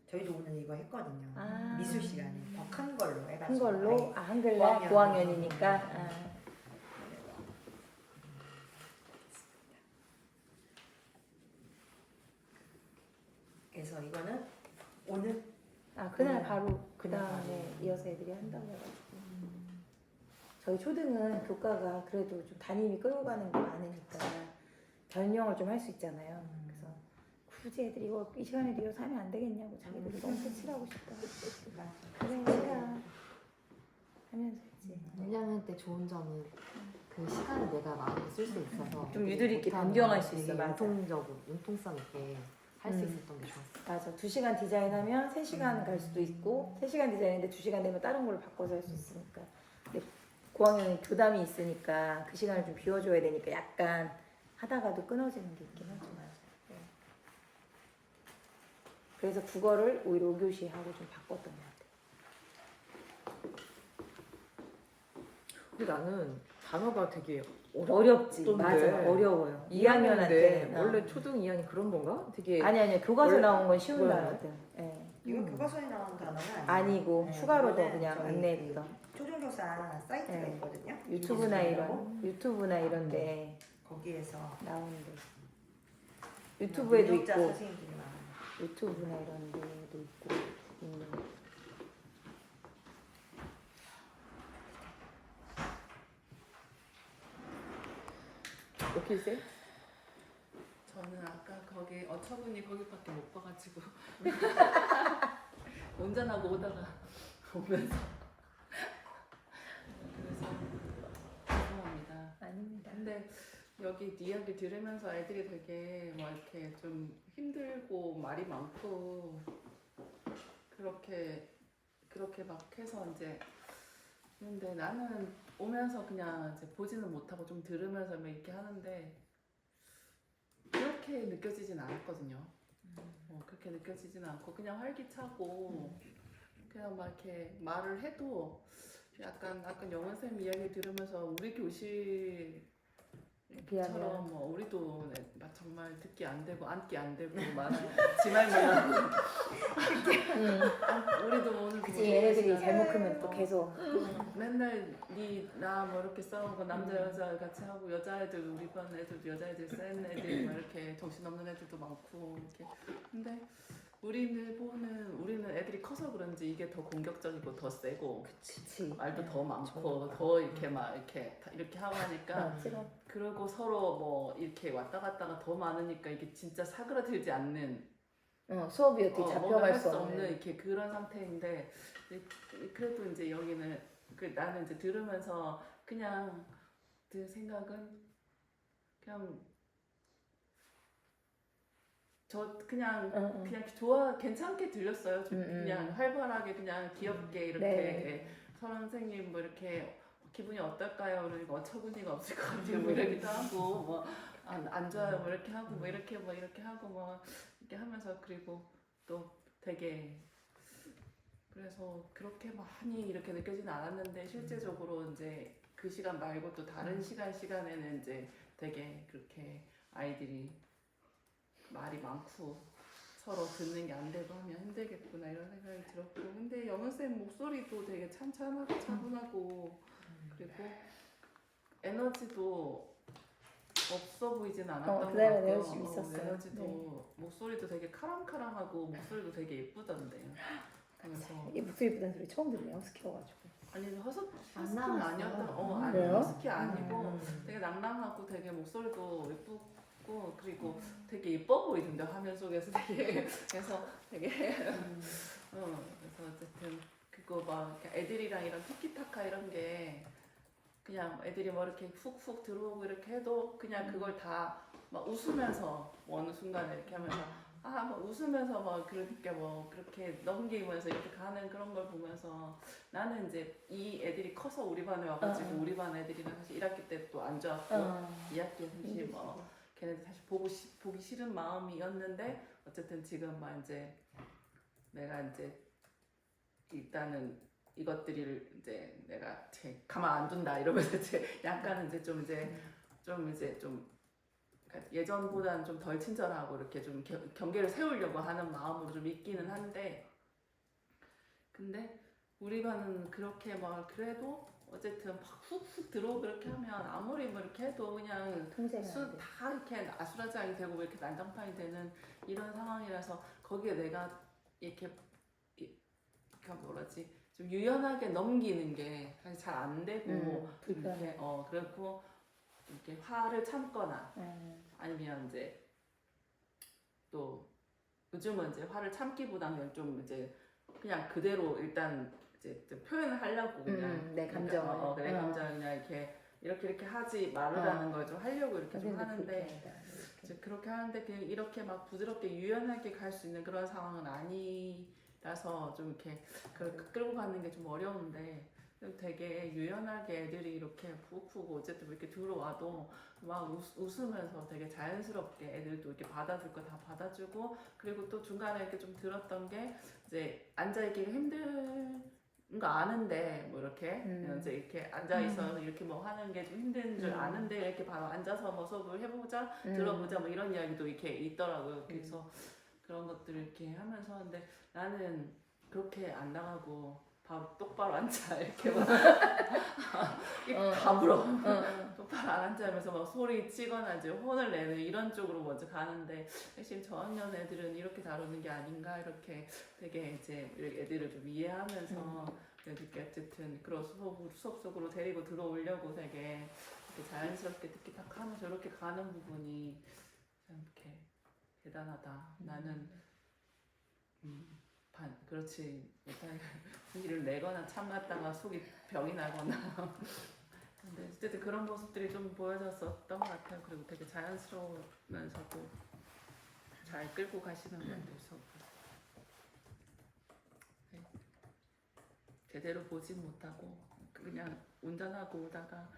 저희도 오늘 이거 했거든요. 아. 미술 시간에 더 큰 걸로 해가지고 큰 걸로 아예. 한글날 고학년이니까 그래서 이거는 오늘 그날 오늘. 바로 그 그날 다음에 바로. 이어서 애들이 한다고 해가지고 저희 초등은 교과가 그래도 좀 담임이 끌고 가는 게 많으니까 변형을 좀 할 수 있잖아요. 그래서 굳이 애들이 이거 이 시간에 이어서 하면 안 되겠냐고 자기들이 너무 색칠하고 싶다. 그래 해라 하면서 했지. 1학년 때 좋은 점은 그 시간을 내가 마음에 쓸 수 있어서 좀 유도리 있게 못하면 변경할 수 되게 있어, 맞아. 융통성 있게 할 수 있었던 게 좋았어. 맞아. 2시간 디자인하면 3시간 갈 수도 있고 3시간 디자인인데 2시간 되면 다른 걸로 바꿔서 할 수 있으니까. 근데 고학년은 교담이 있으니까 그 시간을 좀 비워줘야 되니까 약간 하다가도 끊어지는 게 있긴 하죠. 네. 그래서 국어를 오히려 5교시하고 좀 바꿨던 것 같아요. 근데 나는 단어가 되게 어렵지. 어렵던데. 맞아. 어려워요. 2학년인데 2학년한테 원래 초등 2학년 그런 건가? 되게 아니 교과서 원래- 나온 건 쉬운 원래- 단어거든. 예. 이거 교과서에 나온 단어는 아니고 네, 추가로 더 이거는 그냥 저희 안내했던 초중교사 사이트가 네. 있거든요. 유튜브나 이라고. 유튜브나 이런데 거기에서 나오는데 유튜브에도 능력자 있고 선생님들이 많아요. 유튜브나 이런 데도 있고 있는 오킬세? 저는 아까 거기 어처구니 거기밖에 못 봐가지고 운전하고 오다가 오면서 그래서 죄송합니다. 아닙니다. 근데 여기 이야기 들으면서 애들이 되게 뭐 이렇게 좀 힘들고 말이 많고 그렇게 막 해서 이제 근데 나는 오면서 그냥 이제 보지는 못하고 좀 들으면서 막 이렇게 하는데 그렇게 느껴지진 않았거든요. 그렇게 느껴지진 않고 그냥 활기차고 그냥 막 이렇게 말을 해도 약간 영은 쌤 이야기 들으면서 우리 교실처럼 비하면 뭐 우리도 막 정말 듣기 안 되고 앉기 안 되고 막 지말만 우리도 오늘 그치 얘네들이 잘못 크면 또 계속 맨날 나 뭐 이렇게 싸우고 남자 여자 같이 하고 여자애들 우리 반 애들도 여자애들 센 애들 막 이렇게 정신없는 애들도 많고 이렇게 근데 우리는 애들이 커서 그런지 이게 더 공격적이고 더 세고 그치 말도 더 많고 더 이렇게 막 이렇게 하고 하니까 맞지. 그리고 서로 뭐 이렇게 왔다 갔다가 더 많으니까 이게 진짜 사그라들지 않는 수업이 어떻게 뭔가 잡혀갈 할 수 수 없는 없는 이렇게 그런 상태인데 그래도 이제 여기는 나는 이제 들으면서 그냥 들 생각은 그냥 그냥 괜찮게 들렸어요. 그냥 활발하게 그냥 귀엽게 이렇게 네. 선생님 뭐 이렇게 기분이 어떨까요? 그러니까 어처구니가 없을 것 같아요. 뭐 이러기도 하고 뭐 안 좋아요. 뭐 이렇게 하고 뭐 이렇게 하고 뭐 이렇게 하면서 그리고 또 되게 그래서 그렇게 많이 이렇게 느껴지는 않았는데 실제적으로 이제 그 시간 말고 또 다른 시간에는 이제 되게 그렇게 아이들이 말이 많고 서로 듣는 게 안 되고 하면 힘들겠구나 이런 생각이 들었고 근데 영은쌤 목소리도 되게 찬찬하고 차분하고 그리고 에너지도 없어 보이진 않았던 것 그날 같고 에너지 있었어요. 에너지도 목소리도 되게 카랑카랑하고 목소리도 되게 예쁘던데 그래서 이 목소리 예쁘다는 소리 처음 듣네요. 스키여가지고 아니 안 허스키는 나왔어요. 아니었던 아니 그래요? 허스키 아니고 되게 낭낭하고 되게 목소리도 예쁘고 그리고 되게 예뻐 보이던데 화면 속에서 되게 그래서 되게 그래서 어쨌든 그리고 막 이렇게 애들이랑 이런 티키타카 이런 게 그냥 애들이 뭐 이렇게 훅훅 들어오고 이렇게 해도 그냥 그걸 다 막 웃으면서 뭐 어느 순간에 이렇게 하면서 뭐 웃으면서 막 그렇게 뭐 그렇게 넘기면서 이렇게 가는 그런 걸 보면서 나는 이제 이 애들이 커서 우리 반에 와가지고 우리 반 애들이랑 사실 1학기 때 또 안 좋았고 2학기 사실 뭐 걔네들 사실 보기 싫은 마음이었는데 어쨌든 지금 막 이제 내가 이제 일단은 이것들을 이제 내가 가만 안 둔다 이러면서 이제 약간은 이제 좀 그러니까 예전보다는 좀 덜 친절하고 이렇게 좀 경계를 세우려고 하는 마음으로 좀 있기는 한데 근데 우리 반은 그렇게 막 그래도 어쨌든 막 훅훅 들어오고 그렇게 하면 아무리 뭐 이렇게 해도 그냥 다 이렇게 아수라장이 되고 이렇게 난장판이 되는 이런 상황이라서 거기에 내가 이렇게 그러니까 뭐라지 좀 유연하게 넘기는 게 사실 잘 안 되고 이렇게 그렇고 이렇게 화를 참거나 아니면 이제 또 요즘은 이제 화를 참기보다는 좀 이제 그냥 그대로 일단 이제 좀 표현을 하려고 그냥 내 감정을 내 감정을 그냥 이렇게 하지 말으라는 걸 좀 하려고 이렇게 좀 하는데 이제 그렇게 하는데 그냥 이렇게 막 부드럽게 유연하게 갈 수 있는 그런 상황은 아니라서 좀 이렇게 끌고 가는 게 좀 어려운데 되게 유연하게 애들이 이렇게 푹푹 어쨌든 이렇게 들어와도 막 웃으면서 되게 자연스럽게 애들도 이렇게 받아줄 거 다 받아주고 그리고 또 중간에 이렇게 좀 들었던 게 이제 앉아있기가 힘든 거 아는데 뭐 이렇게 이제 이렇게 앉아있어서 이렇게 뭐 하는 게 좀 힘든 줄 아는데 이렇게 바로 앉아서 뭐 수업을 해보자 들어보자 뭐 이런 이야기도 이렇게 있더라고요. 그래서 그런 것들을 이렇게 하면서 근데 나는 그렇게 안 나가고 바로 똑바로 앉아 이렇게 막 가불어 똑바로 안 앉아면서 막 소리 치거나 이제 혼을 내는 이런 쪽으로 먼저 가는데 사실 저학년 애들은 이렇게 다루는 게 아닌가 이렇게 되게 이제 애들을 좀 이해하면서 이렇게 어쨌든 그런 수업 속으로 데리고 들어오려고 되게 이렇게 자연스럽게 티키타카 하면서 이렇게 가는 부분이 참 이렇게 대단하다. 나는 그렇지 못하게 일을 내거나 참았다가 속이 병이 나거나 근데 어쨌든 그런 모습들이 좀 보여졌었던 것 같아요. 그리고 되게 자연스러우면서도 잘 끌고 가시는 것 같아요. 수업을. 네. 제대로 보진 못하고 그냥 운전하고 오다가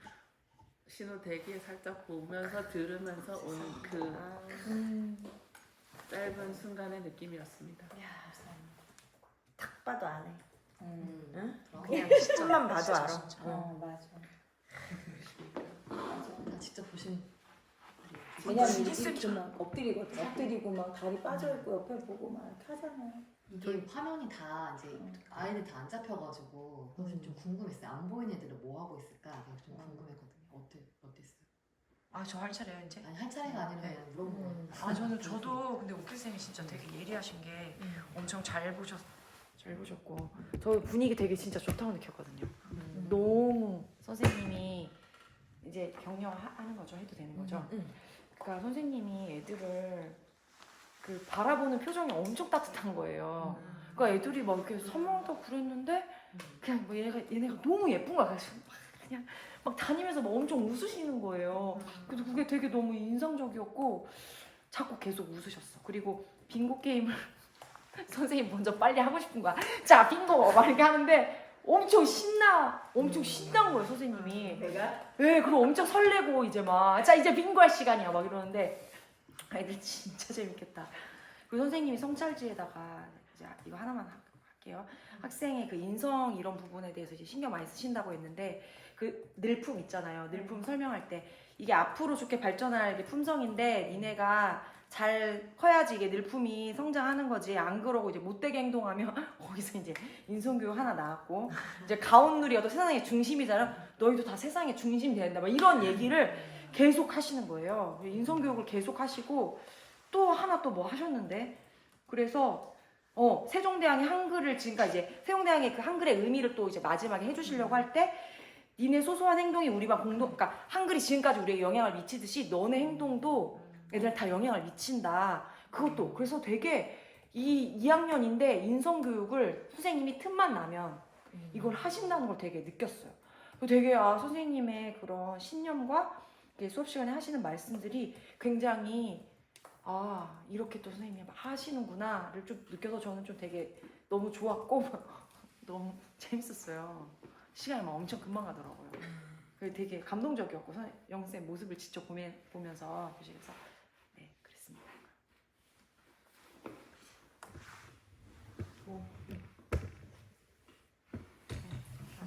신호 대기에 살짝 보면서 들으면서 오는 그 짧은 순간의 느낌이었습니다. 딱 봐도 안 해. 응? 그냥 시점만 봐도 알아. 맞아. 다 직접 보신 왜냐면 이렇게 막 엎드리고 막 다리 빠져있고 옆에 보고 막 이렇게 하잖아요. 이게 화면이 다 이제 아이들 다 안 잡혀가지고 사실 좀 궁금했어요. 안 보이는 애들은 뭐 하고 있을까? 그게 좀 궁금했거든요. 어땠어요? 저 할 차례요 이제? 아니 할 차례가 아니라 그냥 물어본 거예요. 저도 근데 오킬쌤이 진짜 되게 예리하신 게 엄청 잘 보셨고 저 분위기 되게 진짜 좋다고 느꼈거든요. 너무 선생님이 이제 격려하는 거죠. 해도 되는 거죠. 그러니까 선생님이 애들을 그 바라보는 표정이 엄청 따뜻한 거예요. 그러니까 애들이 막 이렇게 선물도 그랬는데 그냥 뭐 얘네가 너무 예쁜 거야. 그래서 그냥 막 다니면서 막 엄청 웃으시는 거예요. 그래서 그게 되게 너무 인상적이었고 자꾸 계속 웃으셨어. 그리고 빙고 게임을 선생님 먼저 빨리 하고 싶은 거야. 자 빙고 막 이렇게 하는데 엄청 신난 거예요 선생님이. 내가? 네, 그리고 엄청 설레고 이제 막 자 이제 빙고 할 시간이야 막 이러는데 아이들 진짜 재밌겠다. 그리고 선생님이 성찰지에다가 이제 이거 하나만 할게요. 학생의 그 인성 이런 부분에 대해서 이제 신경 많이 쓰신다고 했는데 그 늘품 있잖아요. 늘품 설명할 때 이게 앞으로 좋게 발전할 게 품성인데 니네가 잘 커야지 이게 늘품이 성장하는 거지. 안 그러고 이제 못되게 행동하면 거기서 이제 인성교육 하나 나왔고 이제 가온누리가 세상의 중심이잖아. 너희도 다 세상의 중심이 된다. 막 이런 얘기를 계속 하시는 거예요. 인성교육을 계속 하시고 또 하나 또 뭐 하셨는데 그래서 세종대왕이 한글을 지금까지 이제 세종대왕의 그 한글의 의미를 또 이제 마지막에 해주시려고 할 때 니네 소소한 행동이 우리 반 그러니까 한글이 지금까지 우리에게 영향을 미치듯이 너네 행동도 애들 다 영향을 미친다. 그것도 그래서 되게 2학년인데 인성교육을 선생님이 틈만 나면 이걸 하신다는 걸 되게 느꼈어요. 그리고 되게 선생님의 그런 신념과 수업 시간에 하시는 말씀들이 굉장히 이렇게 또 선생님이 하시는구나를 좀 느껴서 저는 좀 되게 너무 좋았고 너무 재밌었어요. 시간이 막 엄청 금방 가더라고요. 그게 되게 감동적이었고 영쌤 모습을 직접 보면서 교실에서 네 그랬습니다.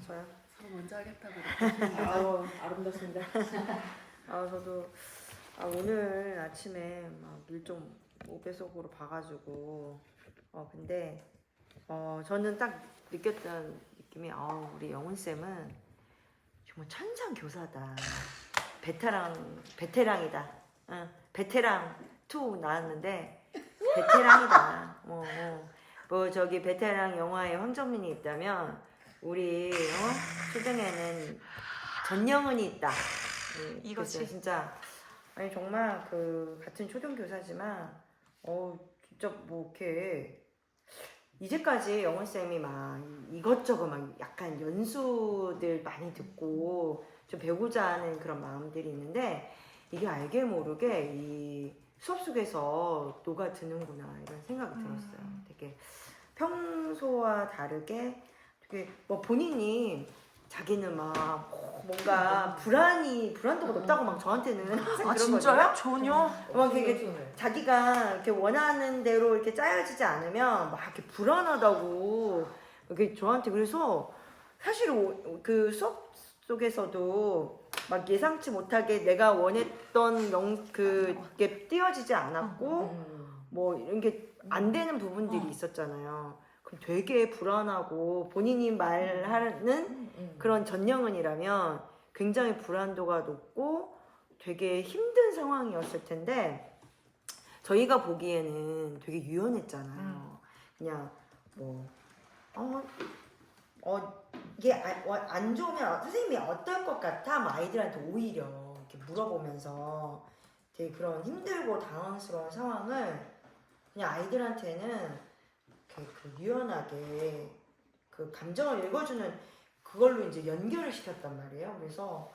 저요? 서로 먼저 하겠다고 그랬거든요. 아우 아름답습니다. 저도 오늘 아침에 막 일 좀 5배속으로 봐가지고 근데 저는 딱 느꼈던 느낌이 우리 영훈 쌤은 정말 천상 교사다. 베테랑이다. 베테랑 2 나왔는데 베테랑이다. 뭐 저기 베테랑 영화에 황정민이 있다면 우리 초등에는 전영은이 있다. 이거지. 그래서 진짜 아니 정말 그 같은 초등 교사지만 진짜 뭐 이렇게 이제까지 영원 쌤이 막 이것저것 막 약간 연수들 많이 듣고 좀 배우고자 하는 그런 마음들이 있는데 이게 알게 모르게 이 수업 속에서 녹아드는구나 이런 생각이 들었어요. 되게 평소와 다르게 되게 뭐 본인이 자기는 막 뭔가 불안도가 높다고 막 저한테는 항상 그러거든요. 진짜요? 전혀. 막 이게 자기가 이렇게 원하는 대로 이렇게 짜여지지 않으면 막 이렇게 불안하다고 이렇게 저한테 그래서 사실 그 수업 속에서도 막 예상치 못하게 내가 원했던 그게 띄어지지 않았고 뭐 이런 게 안 되는 부분들이 있었잖아요. 그럼 되게 불안하고 본인이 말하는 그런 전영은이라면 굉장히 불안도가 높고 되게 힘든 상황이었을 텐데 저희가 보기에는 되게 유연했잖아요. 그냥 뭐 이게 안 좋으면 선생님이 어떨 것 같아? 뭐 아이들한테 오히려 이렇게 물어보면서 되게 그런 힘들고 당황스러운 상황을 그냥 아이들한테는 그 유연하게 그 감정을 읽어주는 그걸로 이제 연결을 시켰단 말이에요. 그래서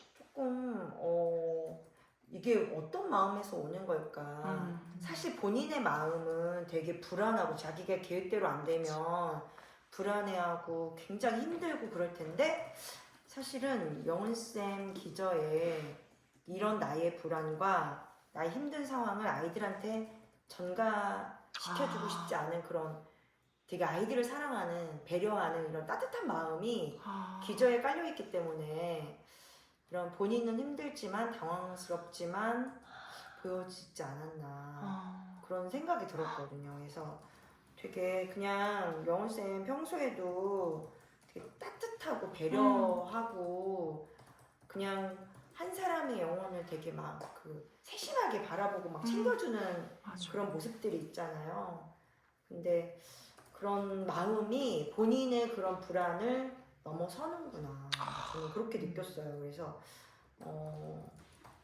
조금 이게 어떤 마음에서 오는 걸까? 사실 본인의 마음은 되게 불안하고 자기가 계획대로 안 되면 불안해하고 굉장히 힘들고 그럴 텐데 사실은 영은쌤 기저에 이런 나의 불안과 나의 힘든 상황을 아이들한테 전가시켜주고 싶지 않은 그런 되게 아이들을 사랑하는 배려하는 이런 따뜻한 마음이 기저에 깔려있기 때문에 이런 본인은 힘들지만 당황스럽지만 보여지지 않았나 그런 생각이 들었거든요. 그래서 되게 그냥 영훈쌤 평소에도 되게 따뜻하고 배려하고 그냥 한 사람의 영혼을 되게 막 그 세심하게 바라보고 막 챙겨주는 그런 모습들이 있잖아요. 근데 그런 마음이 본인의 그런 불안을 넘어서는구나. 저는 그렇게 느꼈어요. 그래서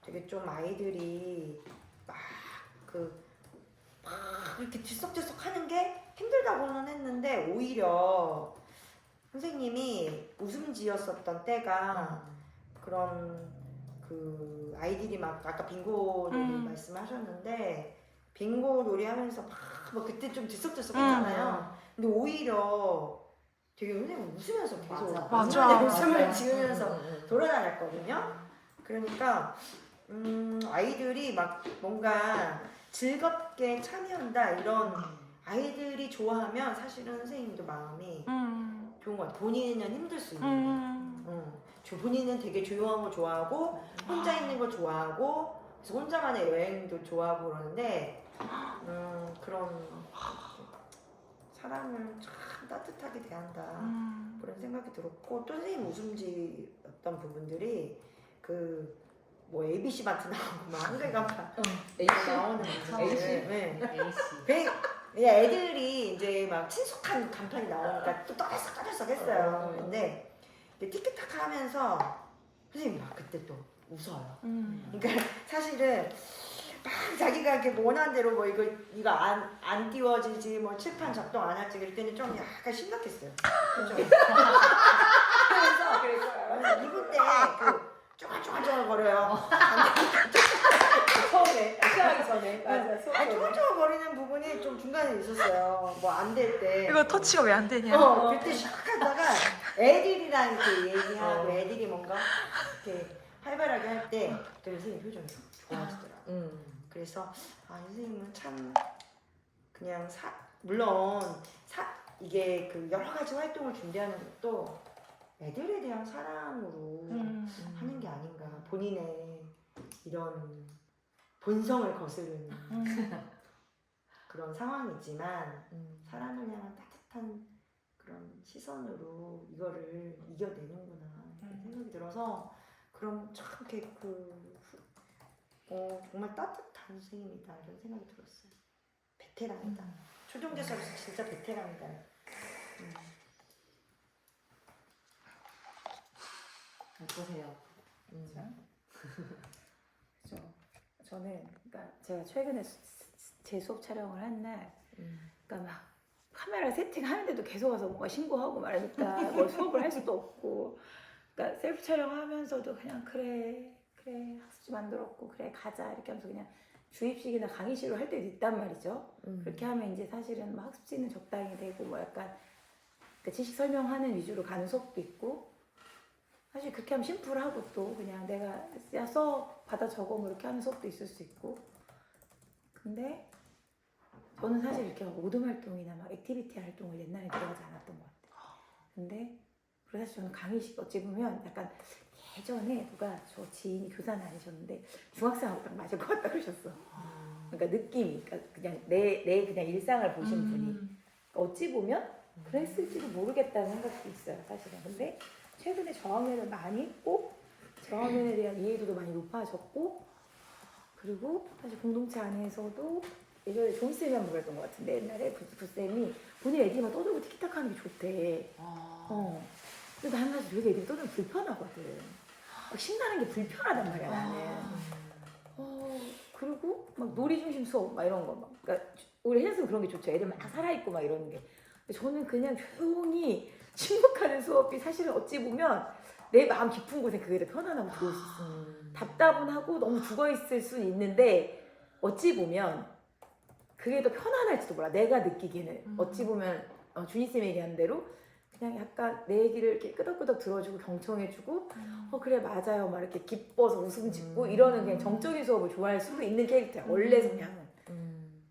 되게 좀 아이들이 막 이렇게 들썩들썩 하는 게 힘들다고는 했는데 오히려 선생님이 웃음 지었었던 때가 그런 그 아이들이 막 아까 빙고 놀이 말씀하셨는데 빙고 놀이 하면서 막 그때 좀 들썩들썩 했잖아요. 근데 오히려 되게 선생님 웃으면서 계속 맞아. 웃음을 지으면서 돌아다녔거든요. 그러니까 아이들이 막 뭔가 즐겁게 참여한다 이런 아이들이 좋아하면 사실은 선생님도 마음이 좋은 것 같아요. 본인은 힘들 수 있는데 본인은 되게 조용한 거 좋아하고 혼자 있는 거 좋아하고 그래서 혼자만의 여행도 좋아하고 그러는데 그런 사람을 참 따뜻하게 대한다 그런 생각이 들었고 또 선생님 웃음지었던 부분들이 그 뭐 ABC 마트 나오고 막 한글간판 나오는 AC? 네. AC. 그냥 애들이 이제 막 친숙한 간판이 나오니까 또 떠들썩 했어요. 근데 티키타카 하면서 선생님이 막 그때 또 웃어요. 그러니까 사실은 막 자기가 이렇게 원하는 대로 뭐 이거 안 띄워지지 뭐 칠판 작동 안 할지 그럴 때는 좀 약간 심각했어요. 그죠? 그래서 입을 때그 쪼글쪼글 거려요. 처음에 시작하기 전에 맞아. 아니 쪼글쪼글 거리는 부분이 좀 중간에 있었어요. 뭐 안 될 때. 이거 터치가 왜 안 되냐? 그때 시작하다가 애들이랑 이렇게 얘기하고 애들이 뭔가 이렇게 활발하게 할 때 그때 선생님 표정이 좋아지더라고요. 그래서 선생님은 참 그냥 물론 이게 그 여러 가지 활동을 준비하는 것도 애들에 대한 사랑으로 하는 게 아닌가. 본인의 이런 본성을 거스르는 그런 상황이지만 사람을 향한 따뜻한 그런 시선으로 이거를 이겨내는구나 이렇게 생각이 들어서 그럼 참 이렇게 정말 따뜻한 선생님이다 이런 생각이 들었어요. 베테랑이다. 초등교사로서 진짜 베테랑이다. 어떠세요? 그죠. 저는 그러니까 제가 최근에 제 수업 촬영을 한 날, 그러니까 막 카메라 세팅하는데도 계속 와서 뭔가 신고하고 말하니까 뭐 수업을 할 수도 없고, 그러니까 셀프 촬영하면서도 그냥 그래 학습지 만들었고 그래 가자 이렇게 하면서 그냥 주입식이나 강의식으로 할 때도 있단 말이죠. 그렇게 하면 이제 사실은 뭐 학습지는 적당히 되고 뭐 약간 그러니까 지식 설명하는 위주로 가는 수업도 있고. 사실 그렇게 하면 심플하고 또 그냥 내가 야 써 받아 적어 뭐 이렇게 하는 수업도 있을 수 있고. 근데 저는 사실 이렇게 모둠 활동이나 막 액티비티 활동을 옛날에 들어가지 않았던 것 같아요. 근데 그래서 사실 저는 강의식 어찌 보면 약간 예전에 누가 저 지인이 교사는 아니셨는데 중학생하고 딱 맞을 것 같다 그러셨어. 그러니까 느낌이 그러니까 그냥 내 그냥 일상을 보신 분이 그러니까 어찌 보면 그랬을지도 모르겠다는 생각도 있어요 사실은. 근데 최근에 저학년을 많이 했고 저학년에 대한 이해도도 많이 높아졌고 그리고 사실 공동체 안에서도 예전에 존쌤이 한번 그랬던 것 같은데 옛날에 부쌤이 본인 애들만 떠들고 티키타카 하는 게 좋대. 근데 나는 사실 되게 애들이 떠들면 불편하거든. 막 신나는 게 불편하단 말이야 나는. 그리고 막 놀이 중심 수업 막 이런 거 막. 그러니까 우리 혜선 그런 게 좋죠. 애들 막 살아있고 막 이러는 게. 근데 저는 그냥 조용히 침묵하는 수업이 사실은 어찌 보면 내 마음 깊은 곳에 그게 더 편안하고 좋을 수 있어. 답답은 하고 너무 죽어있을 수는 있는데 어찌 보면 그게 더 편안할지도 몰라. 내가 느끼기에는 어찌 보면 준희쌤이 얘기한 대로 그냥 약간 내 얘기를 이렇게 끄덕끄덕 들어주고 경청해주고 그래 맞아요 막 이렇게 기뻐서 웃음 짓고 이러는 그냥 정적인 수업을 좋아할 수도 있는 캐릭터야. 원래 성향은.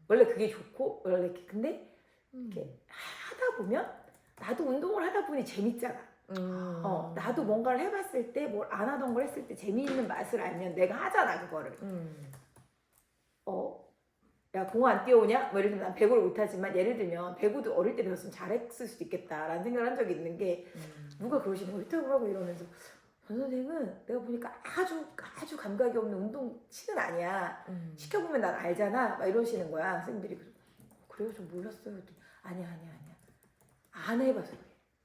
원래 그게 좋고 원래 이렇게 근데 이렇게 하다 보면 나도 운동을 하다 보니 재밌잖아. 나도 뭔가를 해봤을 때 뭘 안 하던 걸 했을 때 재미있는 맛을 알면 내가 하잖아 그거를. 야 공 안 뛰어오냐? 뭐 예를 들면 난 배구를 못하지만 예를 들면 배구도 어릴 때 배웠으면 잘했을 수도 있겠다라는 생각을 한 적이 있는 게 누가 그러시는 거야. 유튜브 하고 이러면서 전 선생은 내가 보니까 아주 감각이 없는 운동치는 아니야. 시켜보면 난 알잖아. 막 이러시는 거야 선생님들이. 그래요? 좀 몰랐어요. 아니야. 안 해봐서 그래.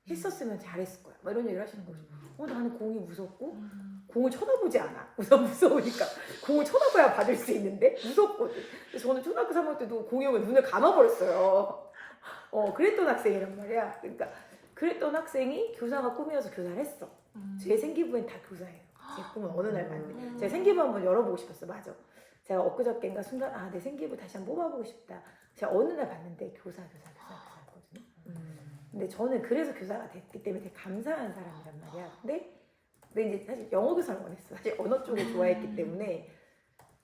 했었으면 잘했을 거야. 막 이런 얘기를 하시는 거죠. 나는 공이 무섭고 공을 쳐다보지 않아. 우선 무서우니까 공을 쳐다봐야 받을 수 있는데 무섭거든. 그래서 저는 초등학교 3학년 때도 공이 오면 눈을 감아버렸어요. 그랬던 학생이란 말이야. 그러니까 그랬던 학생이 교사가 꿈이어서 교사를 했어. 제 생기부엔 다 교사예요. 제 꿈은 어느 날 봤는데 제 생기부 한번 열어보고 싶었어. 맞아. 제가 엊그저께인가 순간 내 생기부 다시 한번 뽑아보고 싶다. 제가 어느 날 봤는데 교사였거든요. 근데 저는 그래서 교사가 됐기 때문에 되게 감사한 사람이란 말이야. 근데 이제 사실 영어 교사를 원했어. 사실 언어 쪽을 좋아했기 때문에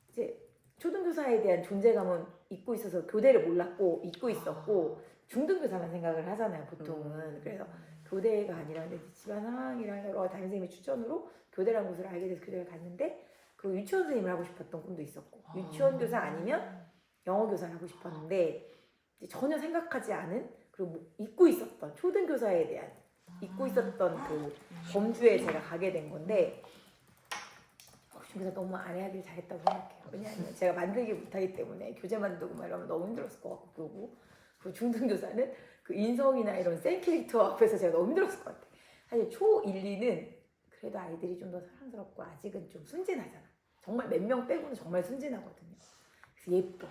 이제 초등교사에 대한 존재감은 잊고 있어서 교대를 몰랐고 잊고 있었고 중등교사만 생각을 하잖아요 보통은. 그래서 교대가 아니라 근데 집안 상황이랑 여러 가지 담임선생님의 추천으로 교대라는 곳을 알게 돼서 교대를 갔는데 그리고 유치원 선생님을 하고 싶었던 꿈도 있었고 유치원 교사 아니면 영어 교사를 하고 싶었는데 이제 전혀 생각하지 않은 그리고 잊고 있었던 초등교사에 대한 잊고 있었던 그 범주에 제가 가게 된 건데 중교사 너무 안 해야길 잘했다고 생각해요. 왜냐하면 제가 만들기 못하기 때문에 교재 만들고 막 이러면 너무 힘들었을 것 같고 그리고 중등교사는 그 인성이나 이런 센 캐릭터 앞에서 제가 너무 힘들었을 것 같아. 사실 초 1, 2는 그래도 아이들이 좀 더 사랑스럽고 아직은 좀 순진하잖아. 정말 몇 명 빼고는 정말 순진하거든요. 그래서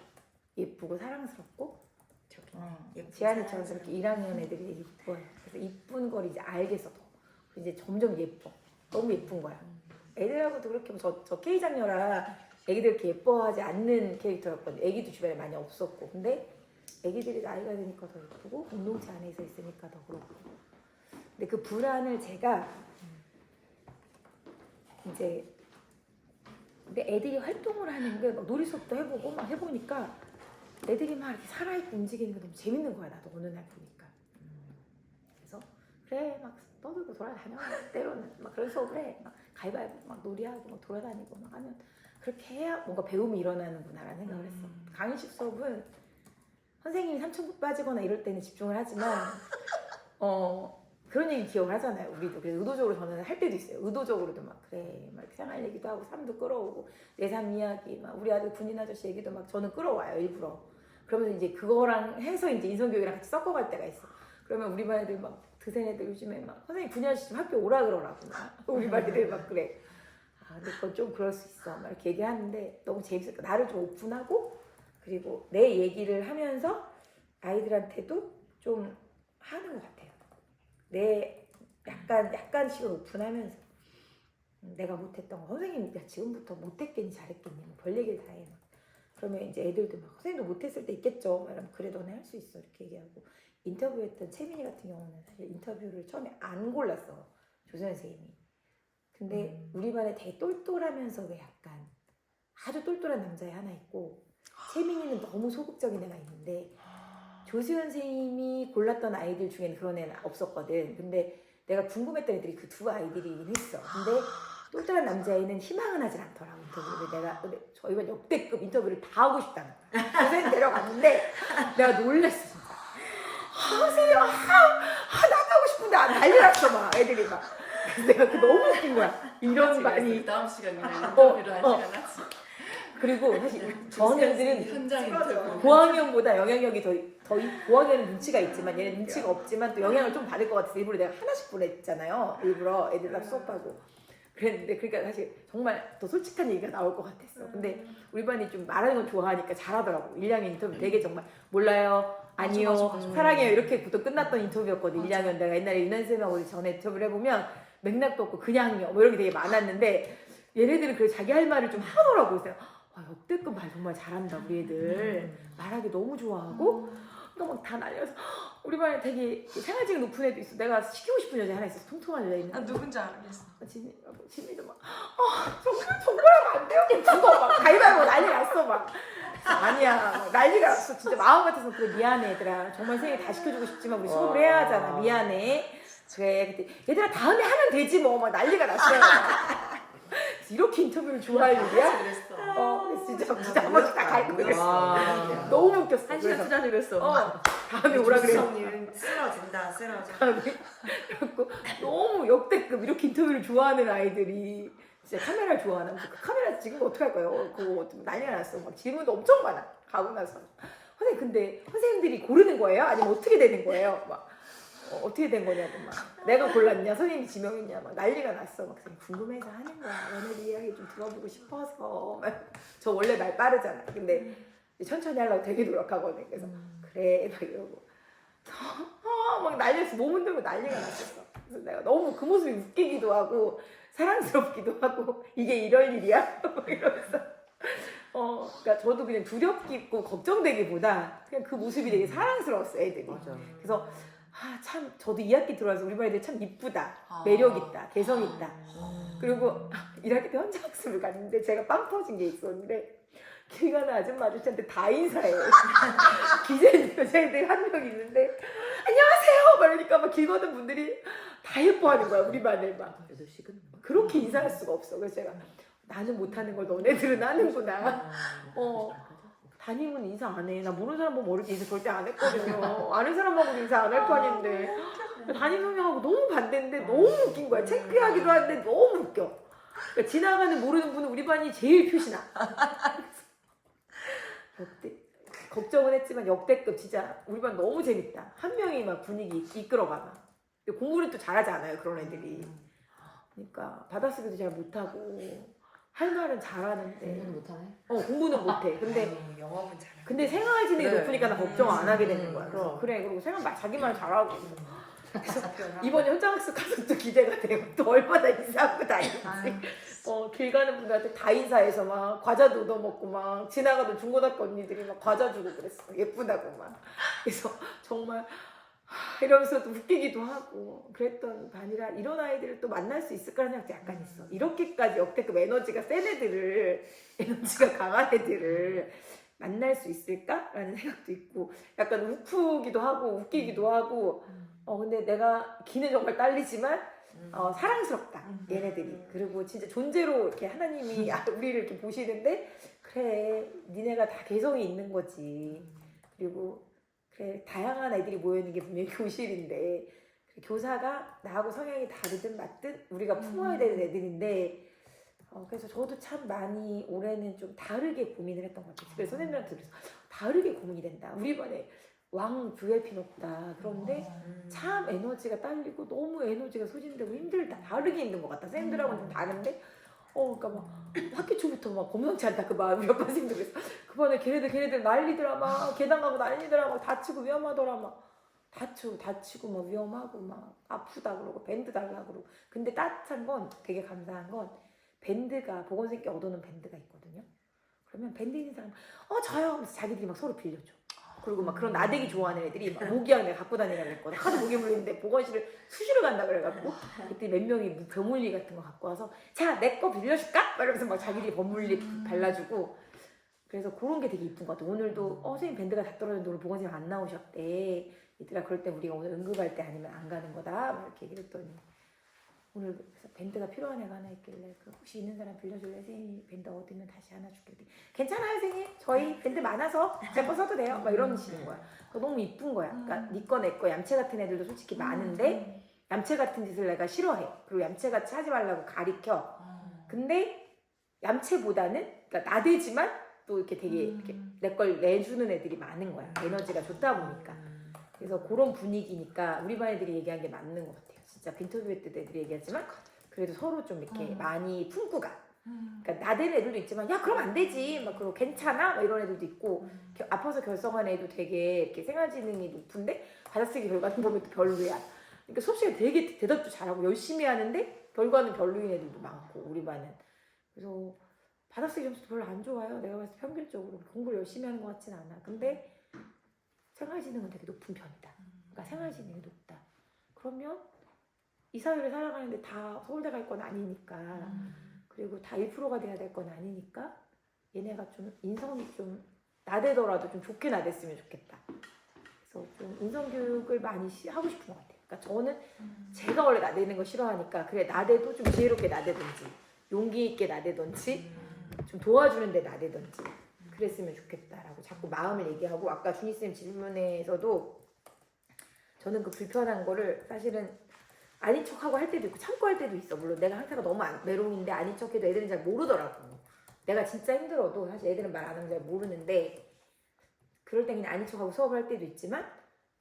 예쁘고 사랑스럽고 예쁘고 지안이처럼 저렇게 1학년 애들이 예뻐요. 그래서 이쁜 걸 이제 알겠어. 이제 점점 예뻐. 너무 예쁜 거야. 애들하고도 그렇게 저 K 장녀라 애기들 이렇게 예뻐하지 않는 캐릭터였거든요. 애기도 주변에 많이 없었고. 근데 애기들이 나이가 드니까 더 예쁘고 공동체 안에서 있으니까 더 그렇고. 근데 그 불안을 제가 이제 근데 애들이 활동을 하는 게 막 놀이 수업도 해보고 막 해보니까 애들이 막 이렇게 살아있고 움직이는 게 너무 재밌는 거야. 나도 어느 날 보니까. 그래서 그래 막 떠들고 돌아다녀. 때로는 막 그런 수업을 해. 막 가위바위보 막 놀이하고 막 돌아다니고 막 하면 그렇게 해야 뭔가 배움이 일어나는구나라는 생각을 했어. 강의식 수업은 선생님이 삼천포 빠지거나 이럴 때는 집중을 하지만 그런 얘기 기억을 하잖아요. 우리도. 그래서 의도적으로 저는 할 때도 있어요. 의도적으로도 막 그래 막 생활 얘기도 하고 삶도 끌어오고 내 삶 이야기 막 우리 아들 군인 아저씨 얘기도 막 저는 끌어와요 일부러. 그러면서 이제 그거랑 해서 이제 인성교육이랑 같이 섞어갈 때가 있어. 그러면 우리 반 애들 막 드센 애들 요즘에 막 선생님 군인 아저씨 좀 학교 오라 그러라고 막 우리 반 애들 막 그래. 아 근데 그건 좀 그럴 수 있어. 막 이렇게 얘기하는데 너무 재밌을까. 나를 좀 오픈하고 그리고 내 얘기를 하면서 아이들한테도 좀 하는 것 같아요. 내 약간씩은 오픈하면서 내가 못했던 거 선생님 야 지금부터 못했겠니 잘했겠니 뭐 별 얘기를 다 해. 그러면 이제 애들도 막 선생님도 못했을 때 있겠죠. 이러면 그래 너네 할 수 있어 이렇게 얘기하고 인터뷰했던 채민이 같은 경우는 사실 인터뷰를 처음에 안 골랐어 조선 선생님이. 근데 우리 반에 되게 똘똘하면서 왜 약간 아주 똘똘한 남자애 하나 있고 채민이는 너무 소극적인 애가 있는데 조수연 선생님이 골랐던 아이들 중에는 그런 애는 없었거든. 근데 내가 궁금했던 애들이 그 두 아이들이긴 했어. 근데 똘똘한 남자애는 희망은 하질 않더라고 인터뷰를. 근데 저희가 역대급 인터뷰를 다 하고 싶다는 거야. 선생님 데려갔는데 내가 놀랬어 진짜. 선생님 나도 하고 싶은데 난리 났어 막 애들이 막. 그래서 내가 너무 웃긴 거야. 이런 많이 다음 시간에 인터뷰를 할 시간 하지. 그리고 사실 저학년들은 현장 인터뷰. 고학년보다 영향력이 더 고학년은 눈치가 있지만 얘는 눈치가 없지만 또 영향을 좀 받을 것 같아서 일부러 내가 하나씩 보냈잖아요. 일부러 애들랑 수업하고 그랬는데 그러니까 사실 정말 더 솔직한 얘기가 나올 것 같았어. 근데 우리 반이 좀 말하는 걸 좋아하니까 잘하더라고. 1학년 인터뷰 되게 정말 몰라요, 아니요, 맞아. 사랑해요 이렇게부터 끝났던 인터뷰였거든. 1학년 내가 옛날에 윤한쌤하고 전에 인터뷰를 해보면 맥락도 없고 그냥요 뭐 이런 게 되게 많았는데 얘네들은 그래 자기 할 말을 좀 하더라고. 그래서 역대급 말 정말 잘한다 우리 애들. 말하기 너무 좋아하고 그러니까 막 다 난리나서 우리 반에 되게 생활지가 높은 애도 있어. 내가 시키고 싶은 여자 하나 있었어. 통통한 여자 있는. 누군지 알겠어. 지민이도 막 정말 하면 안 돼요? 죽어 막 가위바위보 난리 났어 막. 아니야 막 난리가 났어. 진짜 마음 같아서 그래 미안해 얘들아. 정말 생일 다 시켜주고 싶지만 우리 수업을 해야 하잖아. 미안해. 그래 그때 얘들아 다음에 하면 되지 뭐 막 난리가 났어요. 이렇게 인터뷰를 좋아할 일이야? 그래서 진짜 한 번씩 다 갈고 그랬어. 너무 웃겼어. 한 시간 투자를 했어. 다음에 오라 그래. 조수성님 쓰러진다. 그래갖고 너무 역대급 이렇게 인터뷰를 좋아하는 아이들이 진짜 카메라를 좋아하나? 그 카메라 지금 어떡할 거예요? 그거 좀 난리가 났어. 막 질문도 엄청 많아. 가고 나서. 선생님 근데 선생님들이 고르는 거예요? 아니면 어떻게 되는 거예요? 막 어떻게 된 거냐고 막 내가 골랐냐 선생님이 지명했냐 막 난리가 났어. 막 궁금해서 하는 거야. 너네들 이야기 좀 들어보고 싶어서. 저 원래 말 빠르잖아. 근데 천천히 하려고 되게 노력하거든. 그래서 그래 막 이러고 막 난리였어. 몸 흔들고 난리가 났었어. 그래서 내가 너무 그 모습이 웃기기도 하고 사랑스럽기도 하고 이게 이럴 일이야? 이러면서 그러니까 저도 그냥 두렵고 걱정되기보다 그냥 그 모습이 되게 사랑스러웠어 애들이. 맞아. 그래서 참 저도 2학기 들어와서 우리 반 애들 참 이쁘다, 매력 있다, 개성 있다. 그리고 1학기 때 혼자 학습을 갔는데 제가 빵 터진 게 있었는데 길 가는 아줌마 아저씨한테 다 인사해요. 기재인 여자애들 한 명 있는데 안녕하세요 그러니까 막 길 걷는 분들이 다 예뻐하는 거야 우리 반을 막. 8시 끝나. 그렇게 인사할 수가 없어. 그래서 제가 나는 못하는 걸 너네들은 하는구나. 담임은 인사 안 해. 나 모르는 사람 보면 어렵게 인사 절대 안 했거든요. 아는 사람하고도 인사 안 할 판인데 담임 선생님하고 너무 반대인데 너무 웃긴 거야. 창피하기도 한데 너무 웃겨. 그러니까 지나가는 모르는 분은 우리 반이 제일 표시나. 걱정은 했지만 역대급 진짜 우리 반 너무 재밌다. 한 명이 막 분위기 이끌어가봐. 공부를 또 잘하지 않아요 그런 애들이. 그러니까 받아쓰기도 잘 못하고 할 말은 잘하는데 공부는 못하네. 공부는 못해. 근데 아유, 영업은 잘해. 근데 생활 진행이 그래. 높으니까 나 걱정 안 하게 되는 거야. 그래서 그럼. 그래 그리고 생활 자기 말 잘하고 이번에 현장학습 가서 또 기대가 돼요. 또 얼마나 인사하고 다니는지. 길 가는 분들한테 다 인사해서 막 과자도 얻어먹고 막 지나가던 중고등학교 언니들이 막 과자 주고 그랬어. 예쁘다고 막. 그래서 정말 이러면서도 웃기기도 하고 그랬던 반이라 이런 아이들을 또 만날 수 있을까라는 생각도 약간 있어. 이렇게까지 역대급 에너지가 센 애들을 에너지가 강한 애들을 만날 수 있을까라는 생각도 있고 약간 우프기도 하고 웃기기도 하고 근데 내가 기는 정말 딸리지만 사랑스럽다 얘네들이. 그리고 진짜 존재로 이렇게 하나님이 우리를 이렇게 보시는데 그래 니네가 다 개성이 있는 거지. 그리고 그래 다양한 애들이 모여있는 게 분명히 교실인데 교사가 나하고 성향이 다르든 맞든 우리가 품어야 되는 애들인데 그래서 저도 참 많이 올해는 좀 다르게 고민을 했던 것 같아요. 그래서 선생님들한테 그래서 다르게 고민이 된다. 우리 반에 왕 VIP는 없다. 그런데 참 에너지가 딸리고 너무 에너지가 소진되고 힘들다. 다르게 있는 것 같다. 선생님들하고는 좀 다른데 그러니까 막 학기 초부터 막 검상치 않다. 그 마음이 몇 번 선생님들 그래서 그 반에 걔네들 난리더라. 막 계단 가고 난리더라. 막 다치고 위험하더라. 막 다치고 막 위험하고 막 아프다 그러고 밴드 달라 그러고. 근데 따뜻한 건 되게 감사한 건 밴드가 보건생께 얻어놓은 밴드가 있거든요. 그러면 밴드 있는 사람 저요 하면서 자기들이 막 서로 빌려줘. 그리고 막 그런 나대기 좋아하는 애들이 막 모기약 내가 갖고 다니라고 했거든. 하도 모기 물리는데 보건실을 수시로 간다 그래갖고 그때 몇 명이 버물리 같은 거 갖고 와서 자 내 거 빌려줄까? 막 이러면서 막 자기들이 버물리 발라주고. 그래서 그런 게 되게 이쁜 것 같아. 오늘도 선생님 밴드가 다 떨어졌는데 오늘 보건생님 안 나오셨대. 얘들아 그럴 때 우리가 오늘 응급할 때 아니면 안 가는 거다. 막 이렇게 얘기를 했더니 오늘 그래서 밴드가 필요한 애가 하나 있길래 혹시 있는 사람 빌려줄래? 선생님이 밴드 어디면 다시 하나 줄게. 괜찮아요 선생님. 저희 밴드 많아서 제 거 써도 돼요. 막 이런 식인 거야. 너무 이쁜 거야. 그러니까 니 거 내 거 얌체 같은 애들도 솔직히 많은데 얌체 같은 짓을 내가 싫어해. 그리고 얌체같이 하지 말라고 가리켜. 근데 얌체보다는 그러니까 나대지만 또 이렇게 되게 이렇게 내 걸 내주는 애들이 많은 거야. 에너지가 좋다 보니까. 그래서 그런 분위기니까 우리 반 애들이 얘기한 게 맞는 것 같아요. 진짜 빈터뷰 때도 애들이 얘기하지만 그래도 서로 좀 이렇게 많이 품고 가. 그러니까 나대는 애들도 있지만 야 그럼 안 되지 막 그러고 괜찮아 막 이런 애들도 있고 아파서 결석한 애도 되게 이렇게 생활지능이 높은데 받아쓰기 결과는 보면 또 별로야. 그러니까 수업 시간에 되게 대답도 잘하고 열심히 하는데 결과는 별로인 애들도 많고 우리 반은. 그래서 받아쓰기 점수도 별로 안 좋아요. 내가 봤을 때 평균적으로 공부를 열심히 하는 것 같진 않아. 근데 생활지능은 되게 높은 편이다. 그러니까 생활지능이 높다. 그러면 이 사회를 살아가는데 다 서울대 갈 건 아니니까 그리고 다 1%가 돼야 될 건 아니니까 얘네가 좀 인성이 좀 나대더라도 좀 좋게 나댔으면 좋겠다. 그래서 좀 인성교육을 많이 하고 싶은 것 같아요. 그러니까 저는 제가 원래 나대는 거 싫어하니까 그래 나대도 좀 지혜롭게 나대든지 용기 있게 나대든지 좀 도와주는데 나대든지 그랬으면 좋겠다라고 자꾸 마음을 얘기하고 아까 준희쌤 질문에서도 저는 그 불편한 거를 사실은 아닌 척하고 할 때도 있고 참고 할 때도 있어. 물론 내가 상태가 너무 메롱인데 아닌 척해도 애들은 잘 모르더라고. 내가 진짜 힘들어도 사실 애들은 말 안 하면 잘 모르는데 그럴 때 그냥 아닌 척하고 수업을 할 때도 있지만